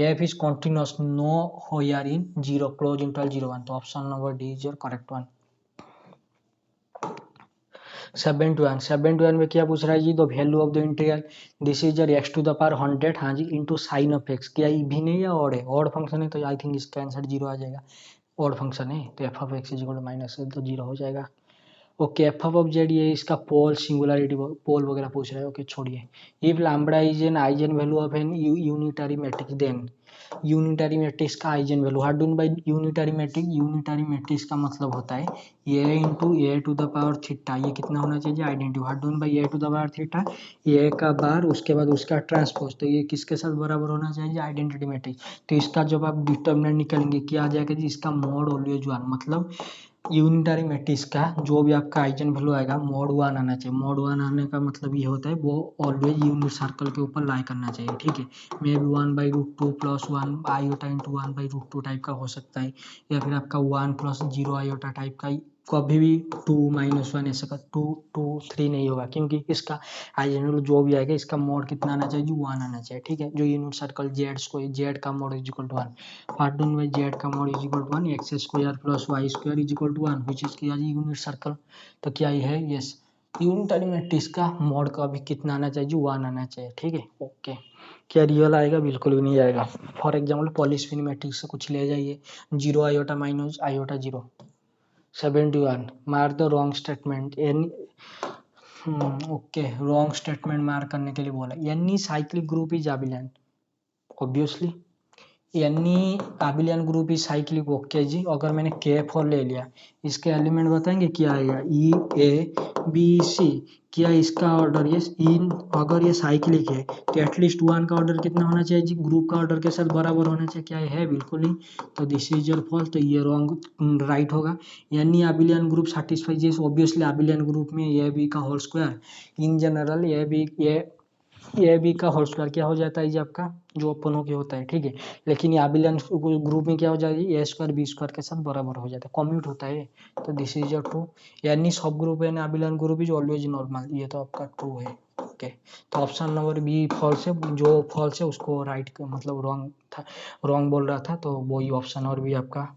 f is continuous nowhere यार in 0 close interval 0 1, तो option number D is your correct one. 71 में क्या पूछ रहा है जी, the value of the integral, this is x to the power 100, हाँ जी, इंटू साइन ऑफ एक्स, क्या इवन है या ऑड है, ऑड फंक्शन है, तो आई थिंक इसका आंसर 0 आ जाएगा, ऑड फंक्शन है तो f of x is equal to minus है तो 0 हो जाएगा, ओके, एफ ऑफ जेड ये इसका पोल सिंगुलरिटी पोल वगैरह पूछ रहा है, ओके छोड़िए, if lambda is an eigen value of an unitary matrix then, unitary matrix का eigen value, hard done by unitary matrix का मतलब होता है A into A to the power theta, ये कितना होना चाहिए identity, hard done by A to the power theta, A का बार उसके बाद उसका ट्रांसपोज, तो ये किसके साथ बराबर होना चाहिए आइडेंटिटी मैट्रिक्स, तो इसका जब आप डिटर्मिनेंट निकालेंगे क्या आ जाएगा जी, इसका मॉड ऑलवेज 1, मतलब यूनिटरी मैट्रिक्स का जो भी आपका आइजन वैल्यू आएगा मोड 1 आना चाहिए, मोड 1 आने का मतलब ये होता है वो ऑलवेज यूनिट सर्कल के ऊपर लाई करना चाहिए, ठीक है, may be 1/√2 + 1 iota into 1/√2 type का हो सकता है, या फिर आपका 1 + 0 आयोटा टाइप का, कभी भी 2 - 1 ऐसा का 2 2 3 नहीं होगा, क्योंकि इसका आइजन वैल्यू जो भी आएगा इसका मोड कितना आना चाहिए, 1 आना चाहिए, ठीक है, जो यूनिट सर्कल जेड का मोड इज इक्वल टू 1, पार्टन में जेड का mod is equal to 1, x square plus Y square is equal to 1, which is क्या यूनिट सर्कल, तो क्या ये है, यस, यूनिटरी मैट्रिक्स का मोड का भी कितना आना चाहिए, 1 आना चाहिए, ठीक है, ओके, क्या रियल आएगा, बिल्कुल भी नहीं आएगा, फॉर एग्जाम्पल पॉलिस्फिन मैट्रिक्स से कुछ ले जाइए, 0 आयोटा माइनस आयोटा 0, 71 मार दो रॉन्ग स्टेटमेंट, एन ओके, रॉन्ग स्टेटमेंट मार करने के लिए बोला, any cyclic group is abelian, obviously यानी abelian group is cyclic, okay जी। अगर मैंने K4 ले लिया, इसके एलिमेंट बताएंगे क्या आएगा, E A B C। क्या इसका ऑर्डर ये इन, अगर ये साइक्लिक है तो एटलीस्ट वन का ऑर्डर कितना होना चाहिए जी, ग्रुप का ऑर्डर के साथ बराबर होना चाहिए। क्या है, बिल्कुल नहीं। तो दिस इज योर फॉल्स, तो ये रॉन्ग राइट होगा। यानी abelian group satisfies this, obviously abelian group में ए बी का whole square in general A B का होल स्क्वायर क्या हो जाता है जी आपका, जो अपनों के होता है, ठीक है। लेकिन ये आबिलियन ग्रुप में क्या हो जाएगी, ए स्क्वायर बी स्क्वायर के साथ बराबर हो जाता है, कम्यूट होता है। तो दिस इज योर ट्रू, यानी सब ग्रुप है ना आबिलियन ग्रुप इज ऑलवेज नॉर्मल, ये तो आपका ट्रू है, ओके। तो ऑप्शन नंबर बी फॉल्स है, जो फॉल्स है उसको राइट मतलब रॉन्ग था, रॉन्ग बोल रहा था, तो वही ऑप्शन और भी आपका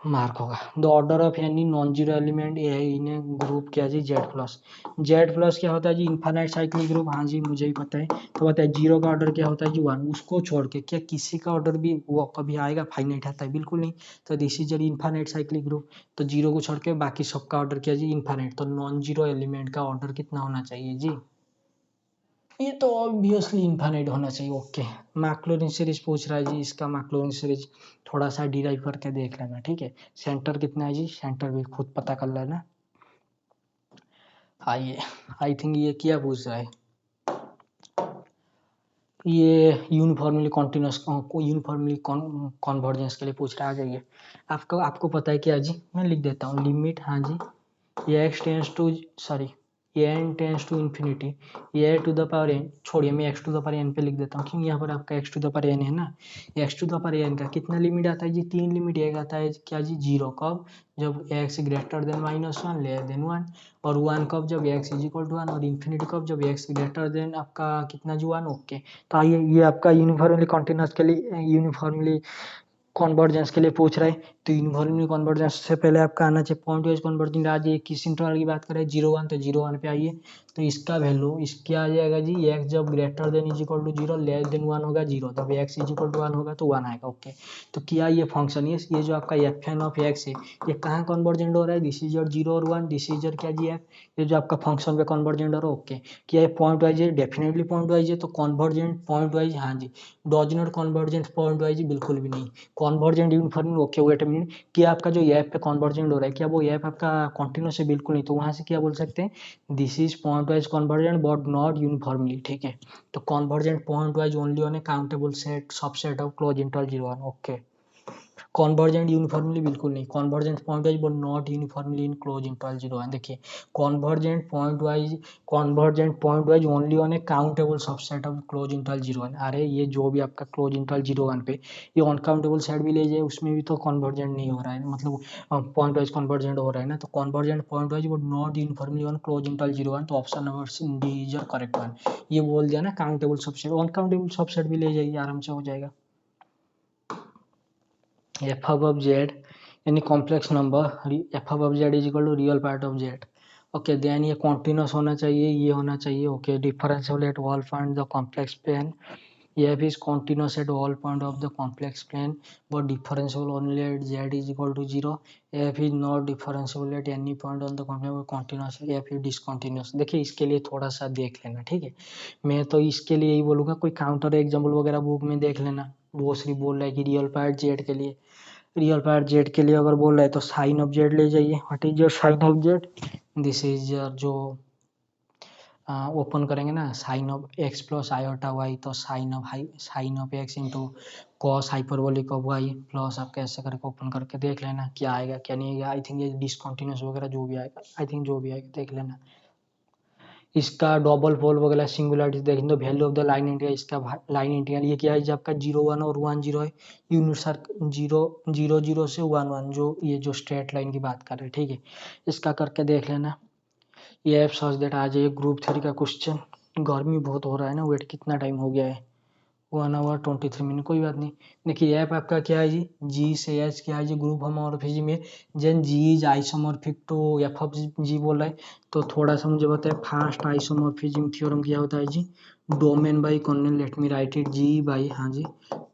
मार्क होगा। द ऑर्डर ऑफ यानी नॉन जीरो एलिमेंट ये है इन ग्रुप क्या जी, जेड प्लस। जेड प्लस क्या होता है जी, इन्फानाइट साइक्लिक ग्रुप, हाँ जी मुझे ही पता है। तो बताए जीरो का ऑर्डर क्या होता है जी, वन। उसको छोड़ के क्या किसी का ऑर्डर भी वो कभी आएगा फाइनाइट आता है, बिल्कुल नहीं। तो this is infinite cyclic group. तो जीरो को छोड़ के बाकी सबका ऑर्डर क्या जी, इन्फानाइट। तो नॉन जीरो एलिमेंट का ऑर्डर कितना होना चाहिए जी, ये तो ऑब्वियसली इन्फाइनाइट होना चाहिए, ओके। मैक्लॉरिन सीरीज पूछ रहा है जी, इसका मैक्लॉरिन सीरीज थोड़ा सा डिराइव करके देख लेना, ठीक है। सेंटर कितना है जी, सेंटर भी खुद पता कर लेना। आइए, आई थिंक ये क्या पूछ रहा है, ये यूनिफॉर्मली कॉन्टिन्यूस यूनिफॉर्मली कॉन्वर्जेंस के लिए पूछ रहा है। आ जाइए, आपको पता है क्या जी, मैं लिख देता हूँ लिमिट, हाँ जी, ये x tends to sorry n tends to infinity a to the power n, छोड़िए मैं x to the power n पे लिख देता हूँ, क्यों यहाँ पर आपका x to the power n है ना। x to the power n का कितना लिमिट आता है जी, तीन लिमिट। एक आता है क्या जी, जीरो कब, जब x greater than -1 less than 1, और 1 कब, जब x इज इक्वल टू 1, और इन्फिनिटी कब, जब x ग्रेटर देन आपका कितना जी 1, ओके। तो आइए, ये आपका यूनिफॉर्मली कॉन्टिन्यूस के लिए, यूनिफॉर्मली कॉन्वर्जेंस के लिए पूछ रहा है। तो यूनिफॉर्मली कॉन्वर्जेंस से पहले आपका आना चाहिए पॉइंट वाइज कन्वर्जिंग। आज ये किस इंटरवल की बात करें, 0 1, तो 0 1 पे आइए। तो इसका वैल्यू इसके आ जाएगा जी, x जब greater than is equal to 0 less than 1 होगा 0, तब x इज इक्वल टू 1 होगा तो 1 आएगा, ओके। तो क्या ये फंक्शन ये जो आपका एफ एन ऑफ एक्स है, ये कहाँ कन्वर्जेंट हो रहा है, दिस इज योर 0 और 1, दिस इज योर क्या जी एफ, ये जो आपका फंक्शन पे कन्वर्जेंट हो रहा है, ओके। क्या ये पॉइंट वाइज है, डेफिनेटली पॉइंट वाइज है। तो कन्वर्जेंट पॉइंट वाइज, हाँ जी। Does not convergent point wise, बिल्कुल भी नहीं। Convergent uniformly, okay wait a minute, कि आपका जो ऐप पे कॉन्वर्जेंट हो रहा है, क्या वो ऐप आपका कॉन्टिन्यूस है, बिल्कुल नहीं। तो वहां से क्या बोल सकते हैं, this is point wise convergent but not uniformly, ठीक है। तो convergent point wise only on A countable set subset of close interval 0 1, okay. Convergent uniformly बिल्कुल नहीं, convergent point wise but not uniformly in close interval 0 1। देखिए, convergent point wise only on A countable subset of close interval 0 1। अरे ये जो भी आपका close interval 0 1 पे ये अनकाउंटेबल सेट भी ले जाए, उसमें भी तो कॉन्वर्जेंट नहीं हो रहा है, मतलब पॉइंट वाइज कन्वर्जेंट हो रहा है ना। तो convergent point wise but not uniformly on close interval 0 1, तो option number D is your correct one. ये बोल दिया ना, काउंटेबल सबसेट, अनकाउंटेबल सबसेट भी ले जाइए, आराम से हो जाएगा। एफ अब जेड यानी complex number, f of z is equal to real part of z, okay. Then ये कॉन्टिन्यूस होना चाहिए, ये होना चाहिए, okay. Differential at all point the complex plane, f is continuous at all point of the complex plane but differentiable only at z is equal to 0, f is not differentiable at any point on the complex continuous, f is discontinuous। देखिए इसके लिए थोड़ा सा देख लेना, ठीक है। मैं तो इसके लिए यही बोलूँगा, कोई काउंटर एग्जाम्पल वगैरह बुक में देख लेना। वो सिर्फ बोल रहा है कि रियल पार्ट जेड के लिए, रियल पार्ट जेड के लिए अगर बोल रहा है तो साइन ऑफ जेड ले जाइए। What is your sine of Z, this is your जो ओपन करेंगे ना, sine of x plus iota Y, तो sine of X into cos hyperbolic of Y plus आप कैसे करके ओपन करके देख लेना क्या आएगा क्या नहीं आएगा। आई थिंक ये डिसकंटिन्यूस वगैरह जो भी आएगा, आई थिंक जो भी आएगा देख लेना। इसका डबल पोल वगैरह सिंगुलरिटी देखें तो value of the line integral, इसका लाइन इंटीग्रल ये क्या है जी आपका 0 1 और 1 0 है, यूनिट 0 0 0 से 1 1, जो ये जो स्ट्रेट लाइन की बात कर रहे हैं, ठीक है। इसका करके देख लेना। ये ऐप सच दैट आज ये ग्रुप थ्री का क्वेश्चन, गर्मी बहुत हो रहा है ना, वेट कितना टाइम हो गया है, 1 hour 23 minute, कोई बात नहीं। देखिए ऐप आपका क्या है जी से एच क्या है जी, ग्रुप होमोमॉर्फिज्म में जेन G is isomorphic to F of G बोल रहा है। तो थोड़ा सा मुझे बताए, फास्ट आइसोमॉर्फिज्म थ्योरम क्या होता है जी, domain by kernel, let me write it, G by, हाँ जी,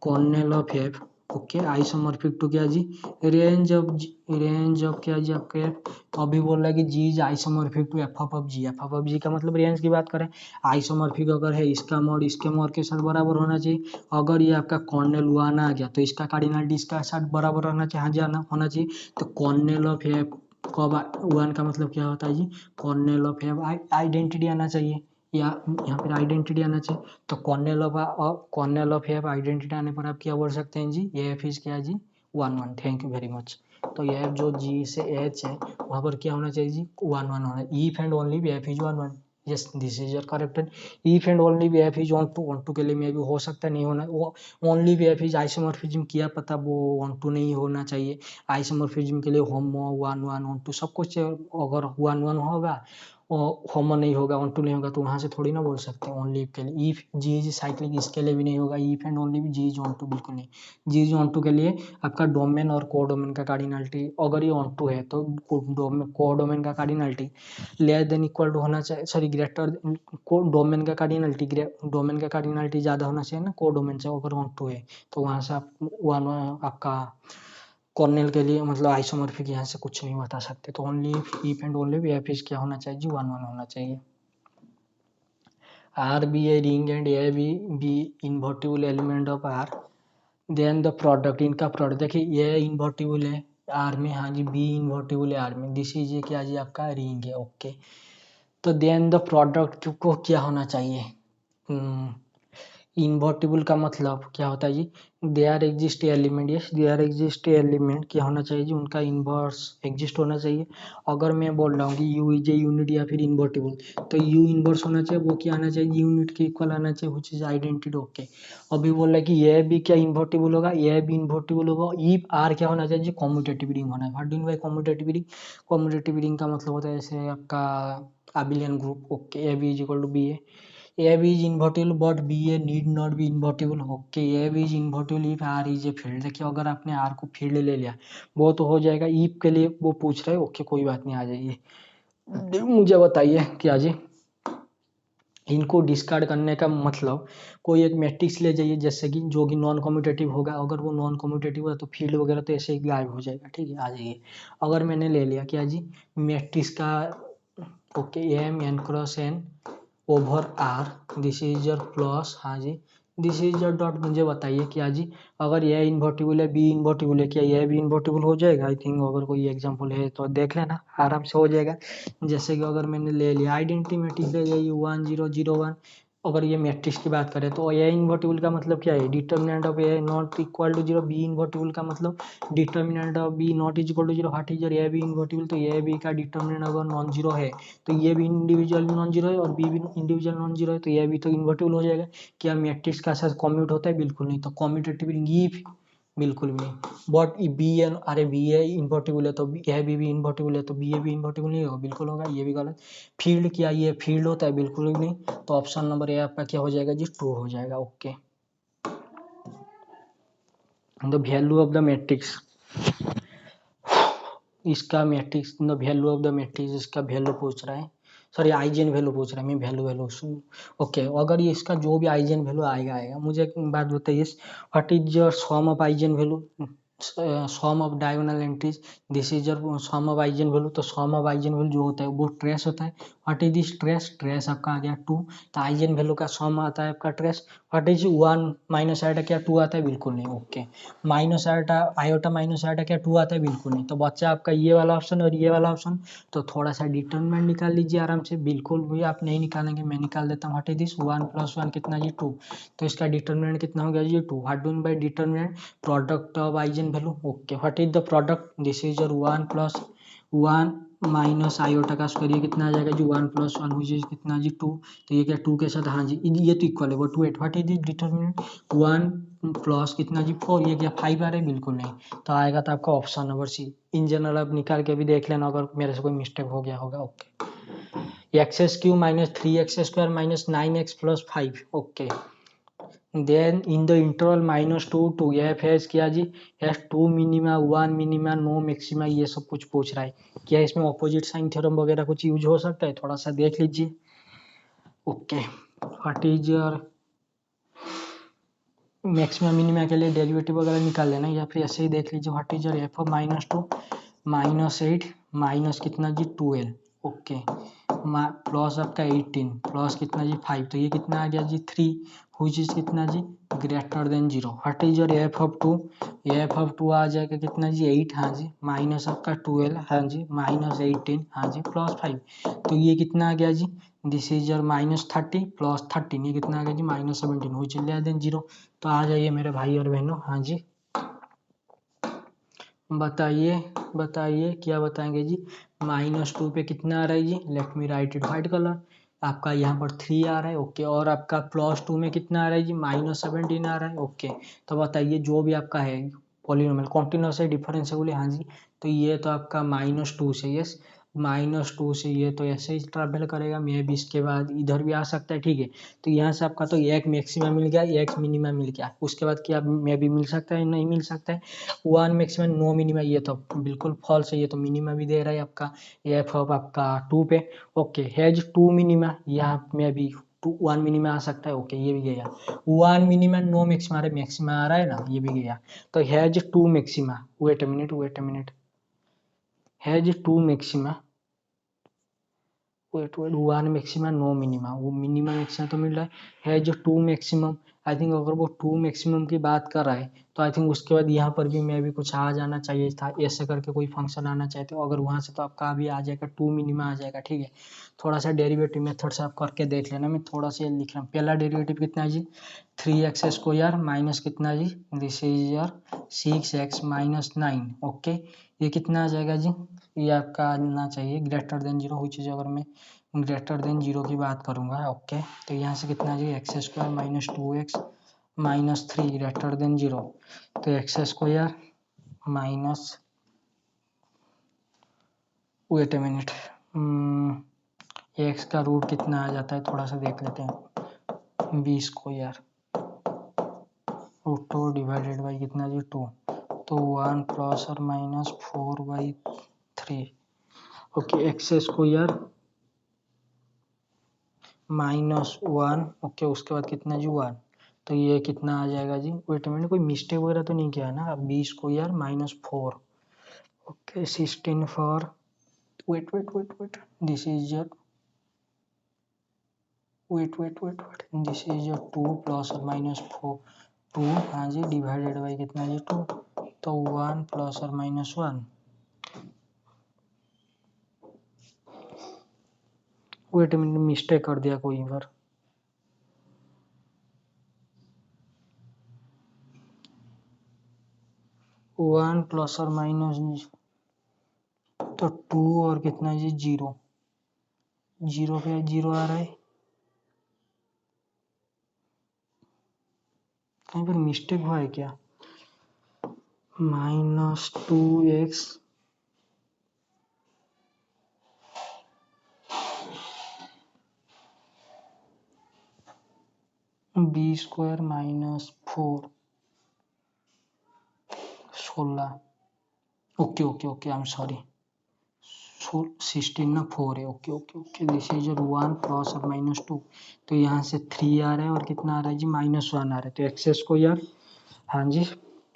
kernel of F okay isomorphic to क्या जी रेंज ऑफ क्या जी आपके अभी बोल रहा है कि G is isomorphic to F of G. F of G का मतलब रेंज की बात करें, आइसोमॉर्फिक अगर है इसका मॉड इसके मॉड के साथ बराबर होना चाहिए। अगर ये आपका कॉर्नेल वन आ गया तो इसका कार्डिनलिटी इसका साथ बराबर होना चाहिए, हाँ जी होना चाहिए। तो कॉर्नेल ऑफ एफ कब वन का मतलब क्या होता है जी, कॉर्नेल ऑफ एफ आइडेंटिटी आना चाहिए, या यहाँ पर आइडेंटिटी आना चाहिए। तो कॉर्नेल ऑफ एफ आइडेंटिटी आने पर आप क्या बोल सकते हैं जी, ये एफ इज क्या जी 1 1। Thank you very much. तो ये एफ जो जी से एच है वहाँ पर क्या होना चाहिए जी 1 1 होना। If and only f is 1 1। Yes this is your correct. If and only f is onto के लिए मे भी हो सकता है नहीं होना, वो ओनली एफ इज आइसोमॉर्फिज्म किया पता वो ऑन टू नहीं होना चाहिए। आइसोमॉर्फिज्म के लिए होमो 1 1 ऑन टू सब कुछ, अगर 1 1 होगा होमो नहीं होगा ऑन टू नहीं होगा तो वहां से थोड़ी ना बोल सकते हैं ओनली के लिए। इफ जी इज साइक्लिक इसके लिए भी नहीं होगा, इफ एंड ओनली भी जी इज ऑन टू बिल्कुल नहीं। जी इज ऑन टू के लिए आपका डोमेन और कोडोमेन का कार्डिनलिटी अगर ये ऑन टू है तो कोडोमेन का cardinality less than equal to होना चाहिए, सॉरी ग्रेटर डोमेन का कार्डिनलिटी ज्यादा होना चाहिए ना कोडोमेन से, अगर ऑन टू है तो वहां से आप आपका कॉर्नेल के लिए मतलब आइसोमॉर्फिक यहाँ से कुछ नहीं बता सकते। तो only if and only f is क्या होना चाहिए जी 1 1 होना चाहिए। R be a ring and a b invertible element of R, then the product इनका प्रोडक्ट देखिए ये इन्वर्टिबल है आर में, हाँ जी बी इन्वर्टिबल है आर में, दिस इज ये क्या जी आपका रिंग है। ओके तो देन द प्रोडक्ट को क्या होना चाहिए, इन्वर्टिबल का मतलब क्या होता है जी, there exist element, yes there exist element क्या होना चाहिए जी उनका इन्वर्स एग्जिस्ट होना चाहिए। अगर मैं बोल रहा हूँ कि यू इज ए यूनिट या फिर इन्वर्टिबल तो यू इन्वर्स होना चाहिए, वो क्या आना चाहिए यूनिट के इक्वल आना चाहिए व्हिच इज आइडेंटिटी। ओके अभी बोल रहा है कि यह भी क्या इन्वर्टिबल होगा, यह भी इन्वर्टिबल होगा इफ आर क्या होना चाहिए जी कम्यूटेटिव रिंग होना है। What do you mean by commutative ring, commutative ring का मतलब होता है जैसे आपका abelian group. Okay a b is equal to b a, A B is invertible but B A need not be invertible। Okay A B is invertible if R is a field। देखिए अगर आपने R को field ले लिया वो तो हो जाएगा, if के लिए वो पूछ रहे हैं। ओके कोई बात नहीं आ जाइए। मुझे बताइए क्या जी इनको डिस्कार्ड करने का मतलब, कोई एक मैट्रिक्स ले जाइए जैसे कि जो कि नॉन कम्यूटेटिव होगा, अगर वो नॉन कम्यूटेटिव है तो फील्ड वगैरह तो ऐसे ही गायब हो जाएगा। ठीक है आ जाइए, अगर मैंने ले लिया क्या जी मैट्रिक्स का okay m n cross n over R this is your plus, हाँ जी दिस इज योर डॉट। मुझे बताइए क्या जी अगर ये इन्वर्टिबल है बी इन्वर्टिबल है क्या ये भी इन्वर्टिबल हो जाएगा। आई थिंक अगर कोई एग्जांपल है तो देख लेना आराम से हो जाएगा। जैसे कि अगर मैंने ले लिया आइडेंटिटी मैट्रिक्स ले जाइए 1 0 0 1, अगर ये मैट्रिक्स की बात करें तो ए इन्वर्टिबल का मतलब क्या है determinant of a not equal to 0, b invertible का मतलब determinant of b not is equal to 0। What is your a b invertible, तो ए बी का डिटर्मिनेंट अगर नॉन जीरो है तो ये भी इंडिविजुअल नॉन जीरो है और बी भी इंडिविजुअल नॉन जीरो है तो ये भी तो इन्वर्टिबल हो जाएगा। क्या मैट्रिक्स का साथ कम्यूट होता है, बिल्कुल नहीं। तो कम्यूटेटिव रिंग इफ बिल्कुल भी नहीं। बट बी एन अरे बी ए इन्वर्टिबल है तो ए बी इन्वर्टिबल है तो बी ए भी इन्वर्टिबल नहीं होगा, बिल्कुल होगा, ये भी गलत। फील्ड क्या ये फील्ड होता है, बिल्कुल भी नहीं। तो ऑप्शन नंबर ए आपका क्या हो जाएगा जी ट्रू हो जाएगा। Okay the value of the matrix, इसका matrix the value of the matrix इसका वैल्यू पूछ रहा है, सॉरी आइजेन वैल्यू पूछ रहा है, मैं वैल्यू वैल्यू ओके अगर ये इसका जो भी आइजेन वैल्यू आएगा मुझे एक बात बताइए what is your sum of eigen value, sum of diagonal entries this is your sum of eigen value. तो सम ऑफ आइजेन वैल्यू जो होता है वो ट्रेस होता है। What is this trace, trace आपका आ गया 2, तो आइजेन वैल्यू का सम आता है आपका trace. What is 1 minus iota क्या 2 आता है, बिल्कुल नहीं। Okay minus iota iota minus iota क्या 2 आता है, बिल्कुल नहीं। तो बच्चा आपका ये वाला ऑप्शन और ये वाला ऑप्शन, तो थोड़ा सा डिटरमिनेंट निकाल लीजिए आराम से, बिल्कुल भी आप नहीं निकालेंगे मैं निकाल देता हूँ। व्हाट इज दिस 1 + 1 कितना जी 2, तो इसका डिटरमिनेंट कितना हो गया जी 2। What do by determinant product of eigen value. Okay what is the product, this is your 1 + 1 minus iota का स्क्वायर, ये कितना आ जाएगा जी 1 + 1 हुई कितना जी 2, तो ये क्या 2 के साथ, हाँ जी ये तो इक्वल है वो 2 8। What is this determinant 1 plus कितना जी 4, ये क्या 5 आ रहा है, बिल्कुल नहीं। तो आएगा तो आपका option number C. In general आप निकाल के भी देख लेना अगर मेरे से कोई मिस्टेक हो गया होगा। ओके एक्स³ - 3x² - 9x + 5। Okay then in the interval -2 to f है किया जी एस 2 मिनिमा 1 मिनिमा नो मैक्सिमा, ये सब कुछ पूछ रहा है। क्या इसमें ऑपोजिट साइन थ्योरम वगैरह कुछ यूज हो सकता है, थोड़ा सा देख लीजिए। Okay what is your maximum minima के लिए डेरिवेटिव वगैरह निकाल लेना, या फिर ऐसे ही देख लीजिए what is your F of -2 -8 minus कितना जी 12, ओके, प्लस आपका 18 प्लस कितना जी 5, तो ये कितना आ गया जी 3, हुई चीज कितना जी greater than 0। What is your F of 2, F of 2 आ जाएगा कितना जी 8, हाँ जी, माइनस आपका 12, हाँ जी, माइनस 18, हाँ जी, प्लस 5, तो ये कितना आ गया जी दिस इज योर -30 प्लस 13, ये कितना आ गया जी -17, हुई चीज लेस देन 0। तो आ जाइए मेरे भाई और बहनों, हाँ जी बताइए बताइए क्या बताएंगे जी। -2 पे कितना आ रहा है जी, let me write it white colour, आपका यहाँ पर 3 आ रहा है, ओके, और आपका +2 में कितना आ रहा है जी -17 आ रहा है, ओके। तो बताइए जो भी आपका है पॉलिनोमियल कॉन्टिन्यूअस है डिफरेंशिएबल है, हाँ जी, तो ये तो आपका -2 से, यस, -2 से ये तो ऐसे ही ट्रैवल करेगा, मे भी इसके बाद इधर भी आ सकता है, ठीक है। तो यहाँ से आपका तो एक मैक्सिमम मिल गया, एक मिनिमम मिल गया, उसके बाद क्या मे भी मिल सकता है, नहीं मिल सकता है, 1 मैक्सिमम नो मिनिमा, ये तो बिल्कुल फॉल्स है, ये तो मिनिमा भी दे रहा है आपका एफ ऑफ आपका 2 पे, ओके, हैज 2 मिनिमा, यहाँ में भी 1 मिनिमा आ सकता है, ओके, ये भी गया, 1 मिनिमा नो मैक्सिमा, अरे मैक्सिमा आ रहा है ना, ये भी गया, तो has 2 maxima, wait a minute, has 2 maxima, wait 1 maxima no minima, वो मिनिमम मैक्सिमा तो मिल रहा है जो 2 मैक्सिमम, आई थिंक अगर वो 2 मैक्सिमम की बात कर रहा है तो आई थिंक उसके बाद यहाँ पर भी मैं भी कुछ आ जाना चाहिए था, ऐसे करके कोई फंक्शन आना चाहिए था, अगर वहाँ से तो आपका अभी आ जाएगा 2 मिनिमा आ जाएगा, ठीक है। थोड़ा सा डेरिवेटिव मेथड से आप करके देख लेना, मैं थोड़ा सा लिख रहा हूँ, पहला डेरिवेटिव कितना है जी 3x स्क्वायर माइनस कितना जी this is your 6x minus 9, ओके, ये कितना आ जाएगा जी, ये आपका आना चाहिए ग्रेटर देन 0, हुई चीज़ अगर मैं ग्रेटर देन 0 की बात करूंगा, ओके, तो यहाँ से कितना जी x square minus 2x minus 3 greater than 0, तो X square minus, wait a minute, X का रूट कितना आ जाता है थोड़ा सा देख लेते हैं, B square root 2 divided by कितना जी 2, तो 1 प्लस और माइनस 4/3, ओके, एक्स स्क्वायर -1, ओके, उसके बाद कितना जी 1, तो ये कितना आ जाएगा जी, वेट मिनट कोई मिस्टेक वगैरह तो नहीं किया है ना, B square -4, okay, 16 four, wait this is your, wait this is your 2 plus और माइनस 4, 2, हाँ जी, डिवाइडेड बाई कितना जी 2, तो 1 प्लस और माइनस 1, वेट मिनट मिस्टेक कर दिया कोई बार, 1 प्लस और माइनस, तो 2 और कितना जी 0, 0 पे 0 आ रहा है, कहीं पर मिस्टेक हुआ है क्या, -2x B square -4 16, okay I am sorry, 16 ना 4 है, ओके दिस इज 1 प्लस और -2, तो यहाँ से 3 आ रहा है और कितना आ रहा है जी -1 आ रहा है, तो एक्स स्क्वायर, हाँ जी,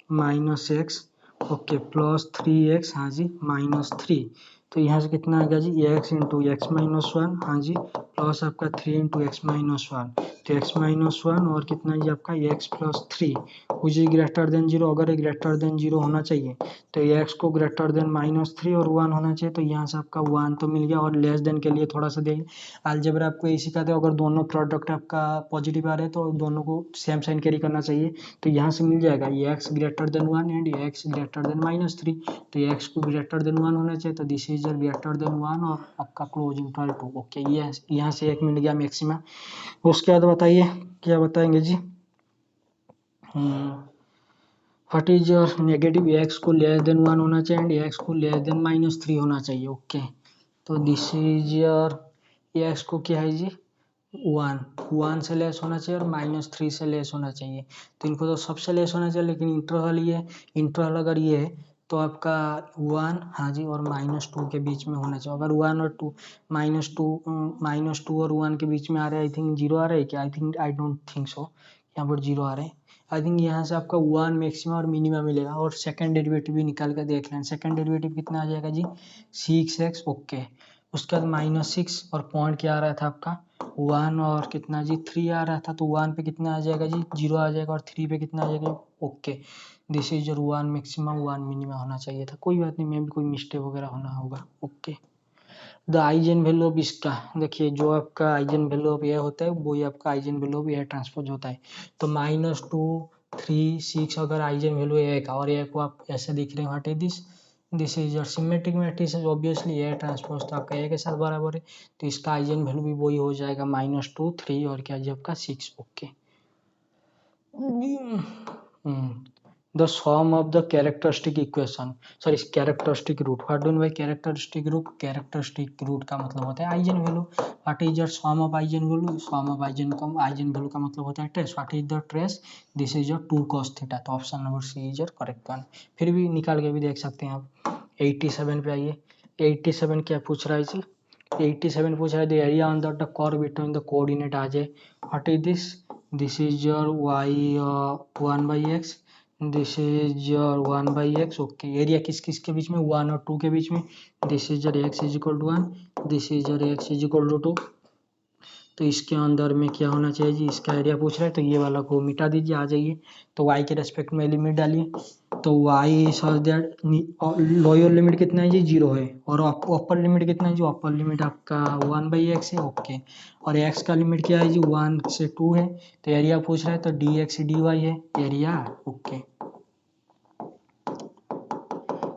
-x, ओके, +3x, हाँ जी, -3, तो यहाँ से कितना आ गया जी x इंटू एक्स माइनस 1, हाँ जी, प्लस आपका 3 इंटू एक्स माइनस 1, तो x-1 और कितना जी आपका x प्लस 3, कुछ ग्रेटर देन 0, अगर ग्रेटर देन 0 होना चाहिए तो x को ग्रेटर देन -3 और 1 होना चाहिए, तो यहाँ से आपका 1 तो मिल गया, और लेस देन के लिए थोड़ा सा देख, अलजेब्रा आपको यही सिखाते हैं, अगर दोनों प्रोडक्ट आपका पॉजिटिव आ रहे हैं तो दोनों को सेम साइन कैरी करना चाहिए, तो यहाँ से मिल जाएगा ये x greater than 1 and x greater than -3, तो ये x को ग्रेटर देन 1 होना चाहिए, तो दिस इज ग्रेटर देन 1 और आपका क्लोज इंटरवल 2, ओके, ये यहाँ से एक मिल गया मैक्सिमा। उसके बाद बताइए क्या बताएंगे जी, what is your negative, X को लेस देन 1 होना चाहिए एंड एक्स को लेस देन -3 होना चाहिए, ओके, तो दिस इज योर, एक्स को क्या है जी 1 से लेस होना चाहिए और -3 से लेस होना चाहिए, तो इनको तो सबसे लेस होना चाहिए, लेकिन इंटरवल ये है, इंटरवल अगर ये है तो आपका 1, हाँ जी, और -2 के बीच में होना चाहिए, अगर 1 और 2 -2 और 1 के बीच में आ रहा है, आई थिंक 0 आ रहा है क्या, आई डोंट थिंक सो, यहाँ पर 0 आ रहा है, आई थिंक यहाँ से आपका 1 मैक्सिमम और मिनिमम मिलेगा, और सेकंड डेरिवेटिव भी निकाल कर देख लें। सेकंड डेरिवेटिव कितना आ जाएगा जी 6x, ओके। उसके बाद -6 और पॉइंट क्या आ रहा था आपका 1 और कितना जी 3 आ रहा था, तो 1 पे कितना आ जाएगा जी 0 आ जाएगा, और 3 पे कितना आ जाएगा, okay. This is your 1 maximum 1 minimum होना चाहिए था, कोई बात नहीं, मे भी कोई मिस्टेक वगैरह होना होगा, okay. The eigen value of इसका देखिए, जो आपका आइजन वैल्यू ऑफ ए होता है वही आपका eigen value of A transpose होता है। तो -2 3 6 अगर आइजन वैल्यू ए का, और ए को आप ऐसे दिख रहे हैं, what is this is your symmetric matrix, obviously A transpose तो आपका ए के साथ बराबर है, तो इसका आइजन वैल्यू भी वही हो जाएगा -2 3 और क्या जी आपका 6, okay. The sum of the characteristic equation, sorry characteristic root, what do you mean by characteristic root? Characteristic root का मतलब होता है eigen value. What is your sum of eigen value? Sum of eigen value का मतलब होता है trace. What is the trace? This is your 2 cos theta, तो option number C is your correct one. फिर भी निकाल के भी देख सकते हैं आप। 87 पे आइए, 87 क्या पूछ रहा है जी, 87 पूछ रहा है the area on the curve between the coordinate आ जाए। What is this, this is your y 1/x, this is your 1/x, okay. Area किस किस के बीच में 1 और 2 के बीच में, this is your x is equal to 1, this is your x is equal to 2। तो इसके अंदर में क्या होना चाहिए जी, इसका एरिया पूछ रहा है, तो ये वाला को मिटा दीजिए, आ जाइए। तो y के रेस्पेक्ट में लिमिट डालिए, तो y such that lower limit कितना है जी 0 है, और अपर लिमिट कितना है जी, अपर लिमिट आपका 1/x है, ओके। और x का लिमिट क्या है जी 1 से 2 है, तो एरिया पूछ रहा है तो dx dy है एरिया, ओके।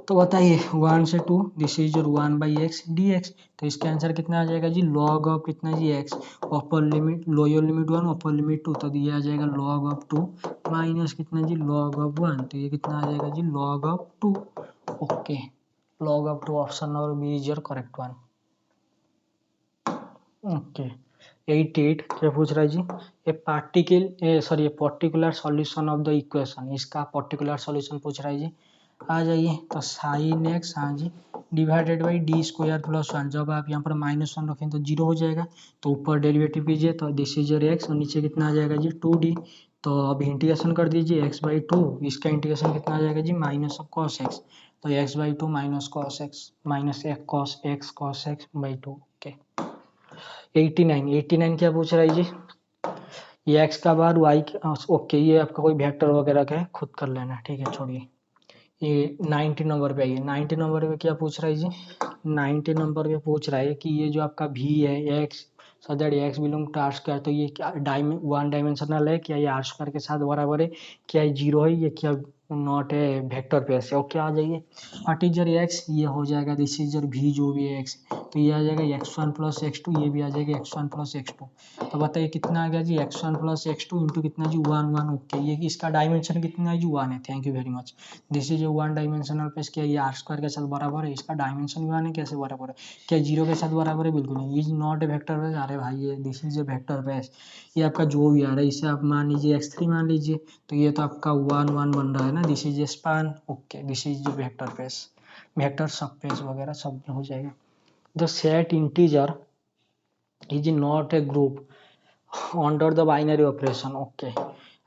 तो बताइए 1 से 2, this is your 1/x dx, तो इसका आंसर कितना आ जाएगा जी लॉग ऑफ कितना जी x, upper limit lower limit 1 upper limit 2, तो ये आ जाएगा लॉग ऑफ 2 माइनस कितना जी लॉग ऑफ 1, तो ये कितना आ जाएगा जी log of 2, okay. Log of 2 option number B is your correct one, okay. 88 क्या पूछ रहा है जी, a particular solution of the equation, इसका पर्टिकुलर सॉल्यूशन पूछ रहा है जी। आ जाइए, तो साइन एक्स, हाँ जी, divided by D square plus 1, जब आप यहाँ पर -1 रखें तो 0 हो जाएगा, तो ऊपर डेरिवेटिव कीजिए, तो दिस इज योर एक्स, और नीचे कितना आ जाएगा जी 2d। तो अब इंटीग्रेशन कर दीजिए x/2, इसका इंटीग्रेशन कितना आ जाएगा जी -cos x, तो x/2 minus cos x minus cos x cos x/2, okay. 89 क्या पूछ रहा है जी, ये x का बार y, ओके, ये आपका कोई वेक्टर वगैरह का है, खुद कर लेना, ठीक है, छोड़िए। ये 90 नंबर पे आइए, 90 नंबर पे क्या पूछ रहा है जी, 90 नंबर पे पूछ रहा है कि ये जो आपका v है x, so that x belong to R square, तो ये क्या वन डायमेंशनल है क्या, ये आर स्क्वायर के साथ बराबर है क्या, ये 0 है, ये क्या नॉट है वेक्टर पेस है, ओके। आ जाइए, व्हाट इज योर x, ये हो जाएगा दिस इज योर v जो भी है x, तो ये आ जाएगा x1 + x2, ये भी आ जाएगा x1 + x2, तो बताइए कितना आ गया जी x1 + x2 इंटू कितना जी 1 1, ओके। ये इसका डायमेंशन कितना है जी 1 है, thank you very much. This is 1 dimensional space, क्या ये आर स्क्वायर के साथ बराबर है, इसका डायमेंशन भी 1 है, कैसे बराबर है, क्या 0 के साथ बराबर है, बिल्कुल नहीं। Is not a vector space, अरे भाई ये this is a vector space, ये आपका जो भी आ रहा है इसे आप मान लीजिए x3 मान लीजिए, तो ये तो आपका 1 1 बन रहा है ना, this is A span, okay. This is जो वेक्टर पेस, वेक्टर सब पेस वगैरह सब हो जाएगा। The set integer is not a group under the binary operation, okay.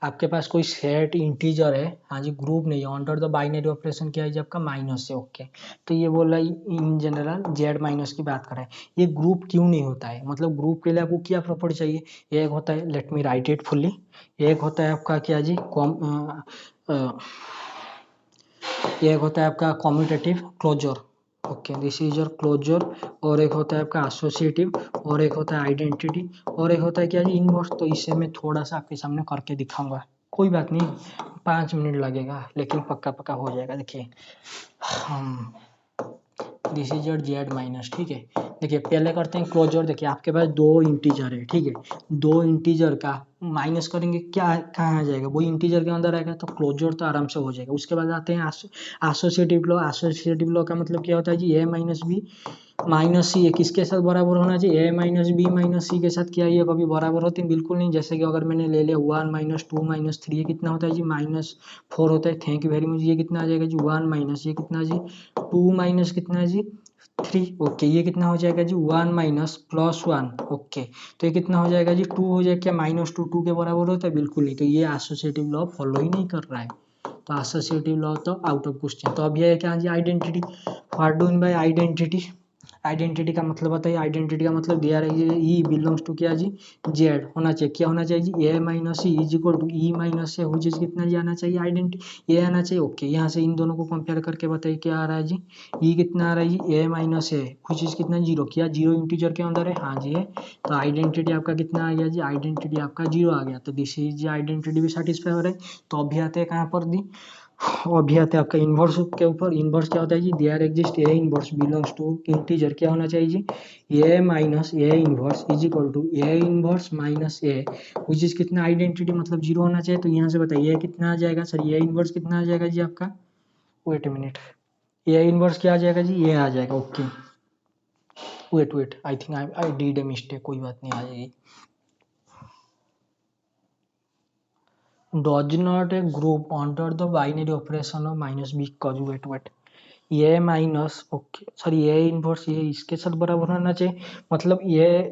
आपके पास कोई सेट इंटीजर है, हाँ जी, ग्रुप नहीं है, अंडर द बाइनरी ऑपरेशन क्या है जी आपका माइनस है, ओके। तो ये बोल रहा है इन जनरल जेड माइनस की बात कर रहे हैं, ये ग्रुप क्यों नहीं होता है, मतलब ग्रुप के लिए आपको क्या प्रॉपर्टी चाहिए, एक होता है, let me write it fully, एक होता है आपका क्या जी एक होता है आपका commutative closure, okay, this is your closure, और एक होता है आपका एसोसिएटिव, और एक होता है आइडेंटिटी, और एक होता है क्या जी इनवर्स, तो इसे मैं थोड़ा सा आपके सामने करके दिखाऊंगा, कोई बात नहीं, 5 मिनट लगेगा, लेकिन पक्का पक्का हो जाएगा। देखिए हम this is your Z minus, ठीक है। देखिए पहले करते हैं क्लोजर, देखिए आपके पास 2 इंटीजर है, ठीक है, 2 इंटीजर का माइनस करेंगे क्या कहाँ आ जाएगा, वही इंटीजर के अंदर आएगा, तो क्लोजर तो आराम से हो जाएगा। उसके बाद आते हैं एसोसिएटिव लॉ, एसोसिएटिव लॉ का मतलब क्या होता है जी ए माइनस बी माइनस सी, किसके साथ बराबर होना चाहिए, ए माइनस बी माइनस सी के साथ, क्या ये कभी बराबर होते हैं, बिल्कुल नहीं। जैसे कि अगर मैंने ले लिया 1 - 2 - 3, ये कितना होता है जी -4 होता है, थैंक यू वेरी मच। ये कितना आ जाएगा जी 1 माइनस ये कितना जी 2 माइनस कितना है जी 3। ओके, ये कितना हो जाएगा जी 1 माइनस प्लस 1। ओके, तो ये कितना हो जाएगा जी 2 हो जाएगा। क्या माइनस टू के बराबर होता है? बिल्कुल नहीं। तो ये एसोसिएटिव लॉ फॉलो ही नहीं कर रहा है, तो एसोसिएटिव लॉ तो आउट ऑफ क्वेश्चन। तो अब ये है क्या जी identity. What do mean by identity? Identity का मतलब बताइए। आइडेंटिटी का मतलब दिया रही ई बिलोंग्स टू क्या जी जेड होना चाहिए। क्या होना चाहिए जी A minus E is equal to E minus A, हुई चीज कितना जी आना चाहिए आइडेंटिटी ये आना चाहिए। ओके, यहाँ से इन दोनों को कंपेयर करके बताइए क्या आ रहा है जी। ई कितना आ रहा है जी ए माइनस ए, हुई चीज कितना जीरो। क्या जीरो इंटीजर के अंदर है? हाँ जी है। तो आइडेंटिटी आपका कितना आ गया जी? आइडेंटिटी आपका जीरो आ गया। तो दिस इज जी आइडेंटिटी भी सेटिस्फाई हो रहा है। तो अभी आते हैं कहाँ पर दी, अभी आते हैं आपका इन्वर्स के ऊपर। इन्वर्स क्या होता है जी? There exist A inverse belongs to integer. क्या होना चाहिए जी A minus A inverse is equal to A inverse minus A, which is कितना आइडेंटिटी मतलब जीरो होना चाहिए। तो यहाँ से बताइए कितना आ जाएगा सर? ए इन्वर्स कितना आ जाएगा जी आपका? Wait a minute, A inverse क्या आ जाएगा जी? ये आ जाएगा। Okay wait I think I did a mistake, कोई बात नहीं, आ जाएगी। Does not a group under the binary operation of minus B cause wait ये माइनस। ओके सर, ये इन्वर्स ये इसके साथ बराबर होना चाहिए, मतलब ये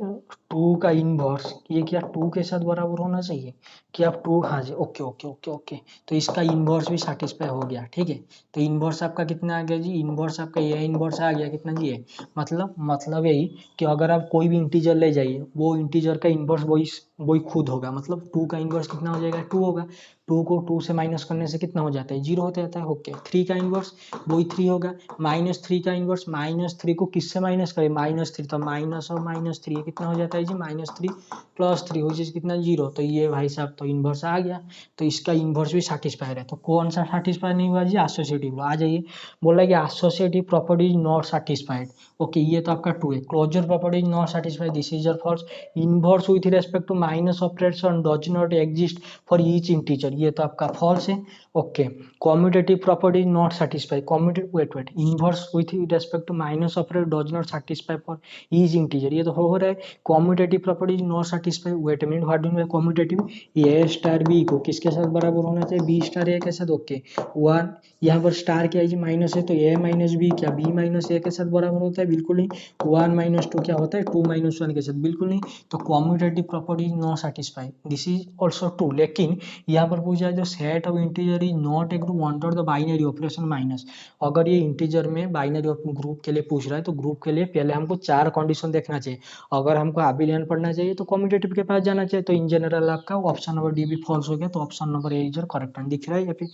टू का इन्वर्स ये क्या टू के साथ बराबर होना चाहिए। कि आप टू, हाँ जी ओके ओके ओके ओके, तो इसका इन्वर्स भी सेटिस्फाई हो गया। ठीक है, तो इन्वर्स आपका कितना आ गया जी? इन्वर्स आपका ये इन्वर्स आ गया कितना जी? ये मतलब यही कि अगर आप कोई भी इंटीजर ले जाइए, वो इंटीजर का इन्वर्स वही वही खुद होगा। मतलब टू का इन्वर्स कितना हो जाएगा? टू होगा। टू को टू से माइनस करने से कितना हो जाता है? जीरो हो जाता है। ओके, थ्री का इन्वर्स वही थ्री होगा। माइनस थ्री का इन्वर्स, माइनस थ्री को किससे माइनस करें? माइनस थ्री, तो माइनस और माइनस थ्री कितना हो जाता है जी? माइनस थ्री प्लस थ्री, हुई चीज कितना? जीरो। तो ये भाई साहब तो इन्वर्स आ गया, तो इसका इन्वर्स भी सेटिस्फाई है। तो कौन सा सेटिस्फाई नहीं हुआ जी? Associative law. आ जाइए, बोला कि associative property is not satisfied. Okay, ये तो आपका ट्रू है। Closure property is not satisfied, this is your false. Inverse with respect to minus operation does not exist for each integer, ये तो आपका फॉल्स है। Okay, commutative property is not satisfied. Wait, inverse with respect to minus operator does not satisfy for each integer, ये तो हो रहा है। commutative property is not satisfied. Wait a minute, what do you mean by commutative? a star b को किसके साथ बराबर होना चाहिए? b स्टार a के साथ। ओके, वन यहाँ पर स्टार क्या है जी? माइनस है, तो a माइनस बी क्या b माइनस a के साथ बराबर होता है? बिल्कुल नहीं। वन माइनस टू क्या होता है? टू माइनस वन के साथ, बिल्कुल नहीं। तो commutative property is not satisfied, this is also true. लेकिन यहाँ पर पूछा है जो set of integer is not a group under the binary operation minus. अगर ये इंटीजर में बाइनरी ग्रुप के लिए पूछ रहा है, तो ग्रुप के लिए पहले हमको चार कंडीशन देखना चाहिए। अगर हमको अबिलियन पढ़ना चाहिए तो कम्यूटेटिव के पास जाना चाहिए। तो इन जनरल आपका ऑप्शन नंबर डी भी फॉल्स हो गया, तो option number A is correct. दिख रहा है या फिर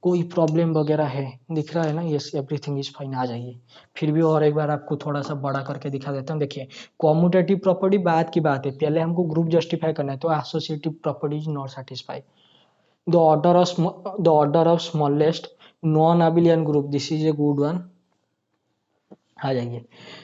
कोई प्रॉब्लम वगैरह है? दिख रहा है ना? Yes, everything is fine. आ जाइए, फिर भी और एक बार आपको थोड़ा सा बड़ा करके दिखा देता हूँ। देखिए, कॉम्यूटेटिव प्रॉपर्टी बाद की बात है, पहले हमको ग्रुप जस्टिफाई करना है। तो associative property is not satisfied. The order of smallest non-abelian group, this is a good one। आ जाइए,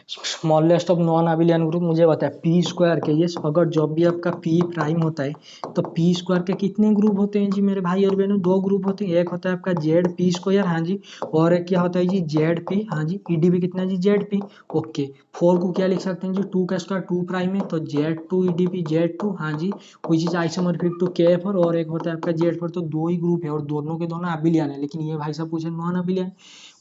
smallest of non abelian group मुझे बताया पी स्क्वायर के। ये अगर जब भी आपका पी प्राइम होता है, तो पी स्क्वायर के कितने ग्रुप होते हैं जी मेरे भाई और बहनों? दो ग्रुप होते हैं। एक होता है आपका जेड पी स्क्वायर, हाँ जी, और एक क्या होता है जी? जेड पी, हाँ जी। ईडी भी कितना जी? Z P. ओके, फोर को क्या लिख सकते हैं जी? टू का स्क्वायर टू प्राइम है, तो Z two ED P Z two, हाँ जी, कोई चीज आइसोमॉर्फिक टू के पर, और एक होता है आपका जेड पर। तो दो ही ग्रुप है और दोनों के दोनों अबिलियन है, लेकिन ये भाई साहब पूछे नॉन अबिलियन।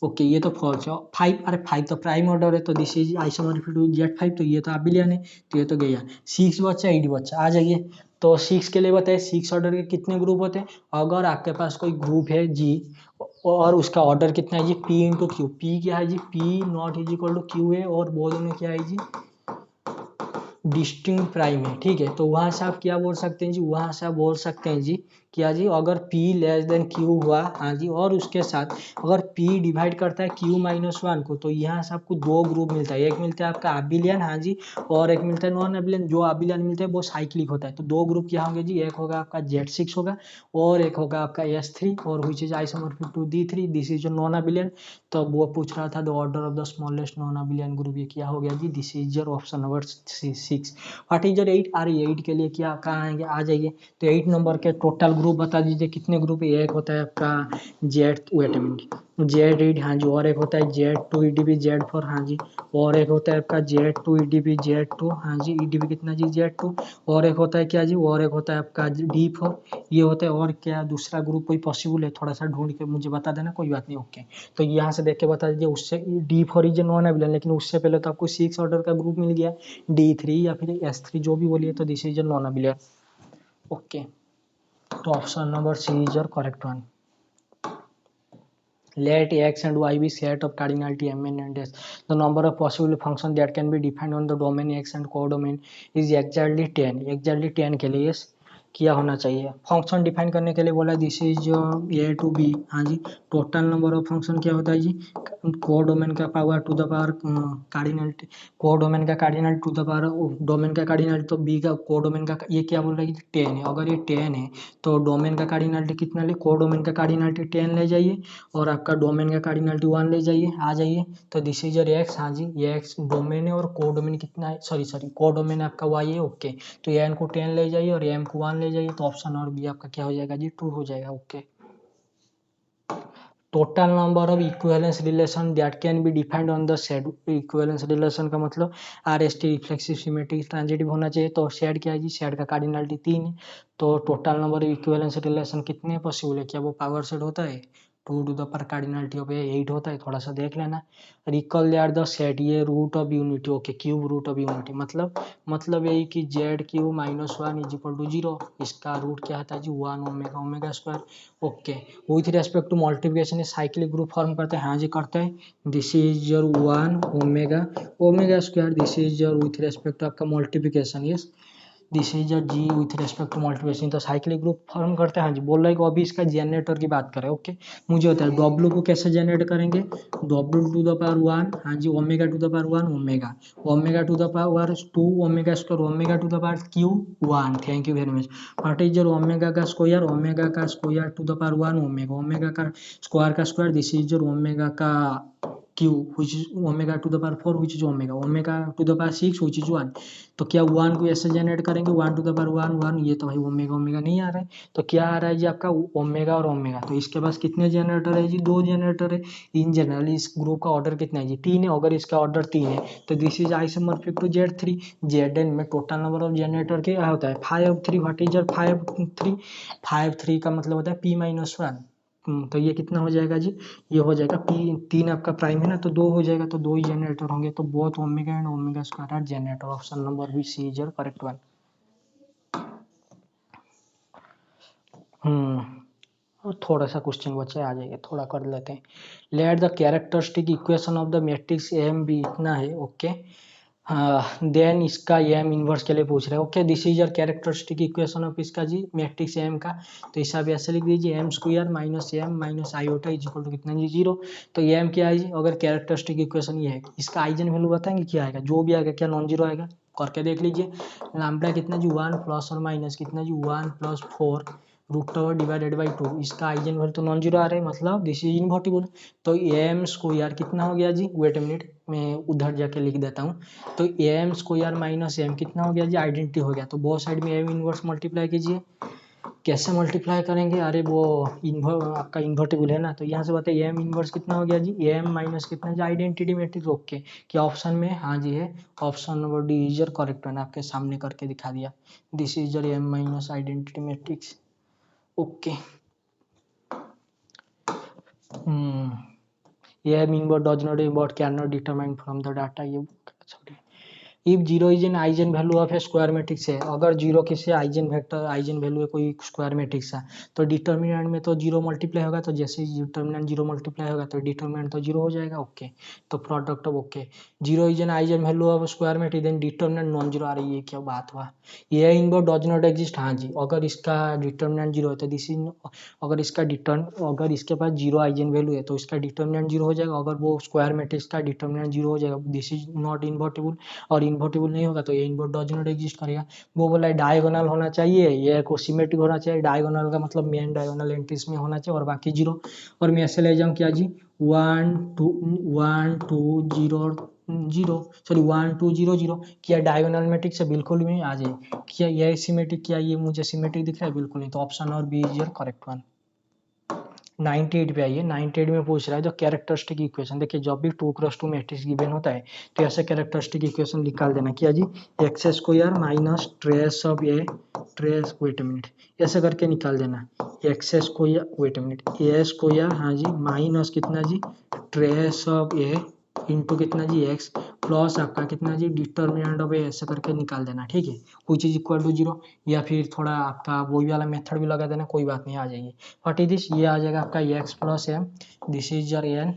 ओके, ये तो फॉल्स है। फाइव, अरे फाइव तो प्राइम ऑर्डर है, तो this is isomorphic to Z five, तो ये तो अबिलियन है, तो ये तो गया। सिक्स बच्चा एट बच्चा। आ जाइए, तो सिक्स के लिए बताइए सिक्स ऑर्डर के कितने ग्रुप होते हैं? अगर आपके पास कोई ग्रुप है जी और उसका ऑर्डर कितना है जी? P into Q. पी क्या है जी? P not is equal to Q है, और वो दोनों क्या है जी? डिस्टिंक्ट प्राइम है। ठीक है, तो वहां से आप क्या बोल सकते हैं जी? वहां से आप बोल सकते हैं जी क्या जी? अगर P लेस देन Q हुआ, हाँ जी, और उसके साथ अगर P डिवाइड करता है Q माइनस वन को, तो यहाँ से आपको दो ग्रुप मिलता है। एक मिलता है आपका अबिलियन, हाँ जी, और एक मिलता है नॉन अबिलियन। जो अबिलियन मिलता है वो साइक्लिक होता है। तो दो ग्रुप क्या होंगे जी? एक होगा आपका Z6 होगा, और एक होगा आपका S3, और which is isomorphic to D3, this is non abelian. तो वो पूछ रहा था the order of the smallest non abelian group, ये क्या हो गया जी? This is your option number 6। What is your 8? अरे 8 के लिए क्या कहाँ आएंगे? आ जाइए, तो 8 नंबर के टोटल ग्रुप बता दीजिए कितने ग्रुप है। एक होता है आपका जेड, वेट मिनट, जेड ईड, हाँ जी, और एक होता है जेड टू ईडीबी जेड फोर, हाँ जी, और एक होता है आपका जेड टू ईडीबी जेड टू, हाँ जी, ईडीबी कितना जी जेड टू, और एक होता है क्या जी, और एक होता है आपका डी फोर, ये होता है। और क्या दूसरा ग्रुप कोई पॉसिबल है, थोड़ा सा ढूंढ के मुझे बता देना, कोई बात नहीं, ओके। तो यहाँ से देख के बता दीजिए, उससे डी फोर इज नॉन एबिलियन, लेकिन उससे पहले तो आपको 6 ऑर्डर का ग्रुप मिल गया, D3 या फिर S3 जो भी बोलिए, तो this is non abelian, okay. तो option number C is your correct one. Let x and y be set of cardinality mn and s. The number of possible functions that can be defined on the domain x and codomain is exactly 10. Exactly 10 के लिए yes किया होना चाहिए। Function define करने के लिए बोला this is A to B, हाँ जी। टोटल नंबर ऑफ फंक्शन क्या होता है जी, कोडोमेन का power to the power cardinality, codomain का cardinal to the power domain का कार्डिनलिटी, तो बी का कोडोमेन का ये क्या बोल रहा है कि 10 है। अगर ये 10 है तो डोमेन का कार्डिनलिटी कितना ले, कोडोमेन का कार्डिनलिटी 10 ले जाइए, और आपका डोमेन का कार्डिनलिटी 1 ले जाइए, आ जाइए। तो दिस इज योर एक्स, हाँ जी, ये एक्स डोमेन है, और कोडोमेन कितना है, सॉरी कोडोमेन आपका वाई है, ओके। तो एन को 10 ले जाइए और एम को 1 ले जाइए, तो ऑप्शन और बी आपका क्या हो जाएगा जी, 2 हो जाएगा, okay. Total number of equivalence relation that can be defined on the set. Equivalence relation का मतलब RST रिफ्लेक्सिव सिमेट्रिक ट्रांजिटिव होना चाहिए। तो सेट क्या है जी, सेट का कार्डिनलिटी 3 है। तो total number of equivalence relation कितने पॉसिबल है, क्या वो पावर सेट होता है, 2 to the power cardinality of 8 होता है, थोड़ा सा देख लेना। रिकॉल दैट द सेट, ये root of unity, okay, cube root of unity, मतलब यही कि Z cube minus 1 is equal to 0, इसका रूट क्या आता है जी 1 omega omega square, okay. With respect to multiplication cyclic group form करते हैं, हाँ जी करते हैं। This is your 1 omega omega square, this is your with respect to आपका multiplication, yes, this is your G with respect to multiplication, तो cyclic group form करते हैं, हाँ जी। बोल रहा है कि अभी इसका जनरेटर की बात करें, ओके। मुझे होता है डब्ल्यू को कैसे जनरेट करेंगे, डब्ल्यू टू द पावर 1, हाँ जी, omega to the power 1 omega, omega to the power 2 omega square, omega to the power Q 1, thank you very much. What is your omega का square, omega का square to the power 1 omega, omega का square, this is your omega का Q which is omega to the power 4 which is omega to the power 6 which is 1। तो क्या 1 को ऐसे generate करेंगे, 1 to the power 1 1, ये तो भाई ओमेगा ओमेगा नहीं आ रहा है, तो क्या आ रहा है जी आपका ओमेगा और ओमेगा। तो इसके पास कितने जनरेटर है जी, 2 जनरेटर है। इन जनरल इस ग्रुप का ऑर्डर कितना है जी, 3 है। अगर इसका ऑर्डर 3 है तो this is isomorphic to Z3। Zn में टोटल नंबर ऑफ जनरेटर क्या होता है 5 3, व्हाट इज योर 5 3, 5 3 का मतलब होता है P-1। तो ये कितना हो जाएगा जी, ये हो जाएगा P3 आपका प्राइम है ना, तो 2 हो जाएगा, तो 2 ही जनरेटर होंगे, तो both omega and omega square are generator. Option number B C is your correct one. और थोड़ा सा क्वेश्चन बचा है, आ जाइए थोड़ा कर लेते हैं। Let the characteristic equation of the matrix M B, इतना है, ओके। देन इसका एम इनवर्स के लिए पूछ रहे हैं, okay. This is your characteristic equation of इसका जी मैट्रिक्स एम का। तो इस आप ऐसे लिख दीजिए M square minus M minus iota is equal to कितना जी 0। तो एम क्या है जी, अगर कैरेक्टरिस्टिक इक्वेशन ये है, इसका आइजन वैल्यू बताएंगे क्या आएगा, जो भी आएगा क्या नॉन जीरो आएगा, करके देख लीजिए। लैम्बडा कितना जी 1 प्लस और माइनस कितना जी 1 plus 4 root over divided by 2, इसका आइजन वैल्यू तो नॉन जीरो आ रहा है, मतलब दिस इज इनवर्टिबल। तो एम स्क्वायर कितना हो गया जी, वेट मिनट मैं उधर जाके लिख देता हूँ। तो एम स्क्वायर माइनस एम कितना हो गया जी, आइडेंटिटी हो गया। तो बहुत साइड में एम इनवर्स मल्टीप्लाई कीजिए, कैसे मल्टीप्लाई करेंगे, अरे वो आपका इन्वर्टिबल है ना, तो यहाँ से बताइए एम इनवर्स कितना हो गया जी, एम माइनस कितना जी आइडेंटिटी मैट्रिक्स, ओके। क्या ऑप्शन में, हाँ जी है, option number D is your correct one, आपके सामने करके दिखा दिया। This is your M minus identity matrix, okay. M inverse does not invert can not determine from the data, ये sorry. If zero is an eigen value of a square matrix है, अगर zero किसी eigen vector eigen value है कोई square matrix है, तो determinant में तो जीरो मल्टीप्लाई होगा, तो जैसे ही डिटर्मिनेंट जीरो मल्टीप्लाई होगा तो डिटर्मिनेंट तो जीरो हो जाएगा, ओके। तो product of, okay, zero is an eigen value of square matrix then determinant non zero आ रही है, क्या बात हुआ। ये इनवर्स डज नॉट एग्जिस्ट, हाँ जी, अगर इसका डिटर्मिनेंट जीरो है तो दिस इज, अगर इसके पास जीरो आइजन वैल्यू है तो इसका डिटर्मिनेंट जीरो हो जाएगा, अगर वो स्क्वायर मैट्रिक्स का डिटर्मिनेंट जीरो हो जाएगा, दिस इज नॉट इन्वर्टिबल। और इन्वर्टिबल नहीं होगा तो ये इन्वर्ट डज नॉट एग्जिस्ट करेगा। वो बोला है डायगोनल होना चाहिए, ये को सिमेट्रिक होना चाहिए, डायगोनल का मतलब मेन डायगोनल एंट्रीज में होना चाहिए और बाकी जीरो। और मैं ऐसे ले जाऊँ क्या जी 1 2 0 जीरो, सॉरी 1 2 0 0। क्या डायगोनल मैट्रिक्स है? बिल्कुल भी नहीं। आ जाए क्या ये सिमेट्रिक, क्या ये मुझे सिमेट्रिक दिख रहा है? बिल्कुल नहीं। तो ऑप्शन और B is your correct one. 98 पे आइए। 98 में पूछ रहा है जो कैरेक्टरिस्टिक इक्वेशन। देखिए जब भी 2x2 मैट्रिक्स गिवन होता है तो ऐसे कैरेक्टरिस्टिक इक्वेशन निकाल देना। क्या जी? X square minus trace of A trace, wait a minute, ऐसे करके निकाल देना। X square, wait a minute, A square, हाँ जी, माइनस कितना जी, ट्रेस ऑफ ए इंटू कितना जी एक्स, प्लस आपका कितना जी, डिटर्मिनेंट ऑफ ए, ऐसे करके निकाल देना। ठीक है, कोई चीज इक्वल टू जीरो, या फिर थोड़ा आपका वही वाला मेथड भी लगा देना, कोई बात नहीं, आ जाइए। What is this? ये आ जाएगा आपका x plus M, this is your N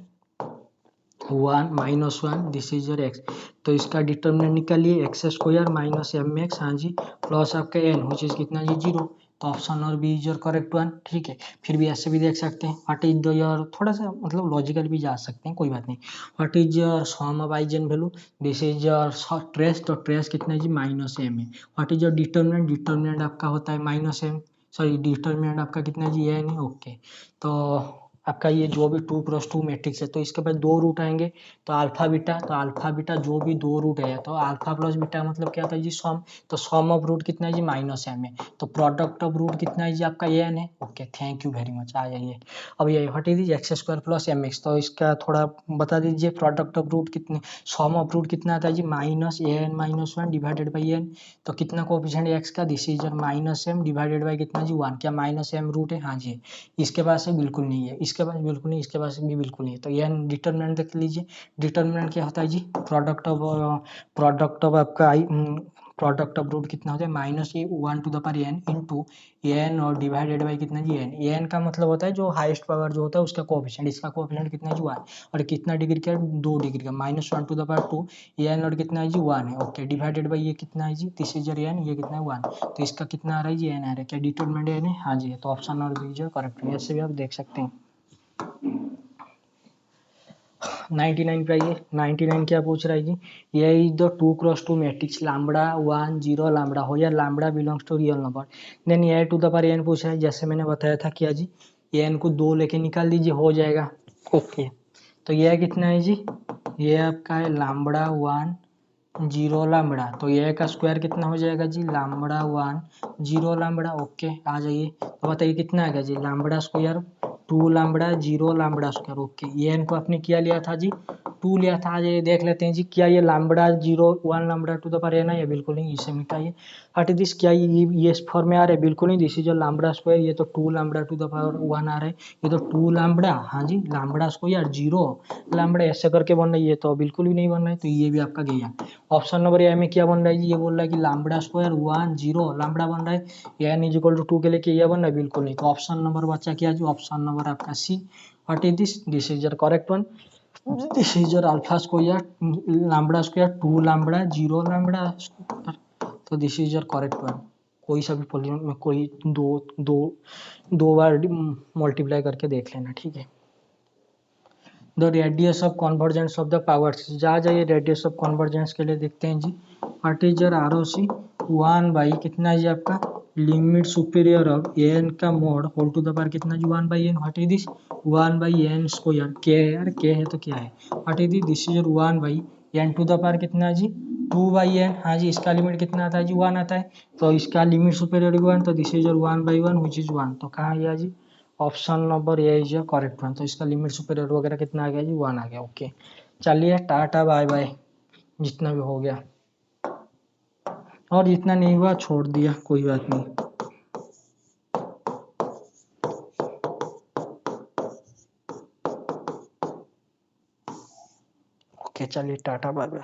1 minus 1, this is your X. तो इसका डिटर्मिनेंट निकालिए, X square minus M X, हाँ जी, प्लस आपका एन विच इज कितना जी, जीरो। तो ऑप्शन और B is your correct one. ठीक है, फिर भी ऐसे भी देख सकते हैं। व्हाट इज द योर, थोड़ा सा मतलब लॉजिकल भी जा सकते हैं, कोई बात नहीं। What is your sum of eigen value? This is your trace, तो ट्रेस कितना है जी, माइनस एम है। What is your determinant? Determinant आपका होता है माइनस एम, सॉरी डिटर्मिनेंट आपका कितना है जी, एन है। ओके, तो आपका ये जो भी 2x2 मैट्रिक्स है तो इसके पास दो रूट आएंगे, तो अल्फा बीटा, तो अल्फा बीटा जो भी दो रूट है तो अल्फा प्लस बीटा मतलब क्या होता है जी, सम। तो सम ऑफ रूट कितना है जी, माइनस एम है। तो प्रोडक्ट ऑफ रूट कितना है जी, आपका एन है। Okay, thank you very much. आ जाइए अब ये what is X square plus M X, तो इसका थोड़ा बता दीजिए प्रोडक्ट ऑफ रूट कितने, सम ऑफ रूट कितना आता है जी, minus A N minus one divided by N. तो कितना कोएफिशिएंट एक्स का, this is minus M divided by कितना जी, वन। क्या माइनस एम रूट है? हाँ जी। इसके पास है? बिल्कुल नहीं है। इसके पास बिल्कुल नहीं, इसके पास भी बिल्कुल नहीं है। तो यह डिटर्मिनेंट देख लीजिए। डिटर्मिनेंट क्या होता है जी, प्रोडक्ट ऑफ आपका आई, प्रोडक्ट ऑफ रूट कितना होता है, minus A 1 to the power N into N और डिवाइडेड बाई कितना जी, एन। एन का मतलब होता है जो हाईएस्ट पावर जो होता है उसका कोएफिशिएंट। इसका कोएफिशिएंट कितना है जी, 1। और कितना डिग्री का, 2 डिग्री का, minus 1 to the power 2, N और कितना है जी, 1 है। ओके, डिवाइडेड बाई ये कितना है जी, दिस इज एन, ये कितना है 1। तो इसका कितना आ रहा है जी, एन आ रहा है। क्या डिटरमिनेंट एन है? हाँ जी, तो ऑप्शन और बी जो करेक्ट है। ऐसे भी आप देख सकते हैं। 99 पे आइए। 99 क्या पूछ रहा है जी, ये is the 2x2 matrix lambda 1 0 lambda हो या lambda belongs to real number, then A to the power N पूछ रहा है। जैसे मैंने बताया था क्या जी, एन को 2 लेके निकाल दीजिए, हो जाएगा। ओके, तो ये कितना है जी, ये आपका है लैम्बडा 1 0 लैम्बडा, तो ये का स्क्वायर कितना हो जाएगा जी, लैम्बडा 1 0 लैम्बडा। ओके, आ जाइए। तो बताइए कितना आ गया जी, lambda square 2 lambda 0 lambda square. Okay, ये इनको आपने क्या लिया था जी, 2 लिया था। आ जाइए देख लेते हैं जी, क्या ये lambda 0 1 lambda to the power N है? ये बिल्कुल नहीं, इसे मिटाइए। हट दिस, क्या ये इस फॉर्म में आ रहा है? बिल्कुल नहीं, दिस इज लैम्बडा स्क्वायर, ये तो 2 लैम्बडा टू द पावर 1 आ रहा है। ये तो 2 लैम्बडा, हाँ जी, लैम्बडा स्क्वायर 0 लैम्बडा ऐसे करके बन रहा है, ये तो बिल्कुल भी नहीं बन रहा है। तो ये भी आपका गया। ऑप्शन नंबर ए में क्या बन रहा है जी, ये बोल रहा है कि लैम्बडा स्क्वायर 1 0 लैम्बडा बन रहा है, एन इज इक्वल टू 2 के लिए ये बन रहा है, बिल्कुल नहीं। तो ऑप्शन नंबर बचा क्या जी, ऑप्शन नंबर आपका C. What is this? This is your correct one. This is your alpha square lambda square 2 lambda 0 lambda, तो this is your correct one. कोई सा भी पॉलीनोमियल में कोई दो दो दो बार मल्टीप्लाई करके देख लेना, ठीक है। The radius of convergence of the powers, जा जाइए रेडियस ऑफ कन्वर्जेंस के लिए देखते हैं जी। What is your R O C, 1 by कितना है जी आपका, लिमिट सुपीरियर ऑफ एन का mod whole to the power कितना जी, 1 by N. What is this, 1 by N square, के है यार, के है तो क्या है। What is this is your 1 by N to the power कितना जी, 2 बाई एन। हाँ जी, इसका लिमिट कितना आता है जी, 1 आता है। तो इसका लिमिट सुपीरियर 1, तो this is your 1 by 1 which is 1। तो कहाँ गया जी, option number A is correct one. तो इसका लिमिट सुपीरियर वगैरह कितना आ गया जी, 1 आ गया। ओके, चलिए टाटा बाय बाय, जितना भी हो गया, और जितना नहीं हुआ छोड़ दिया, कोई बात नहीं। ओके, चलिए टाटा बाय बाय।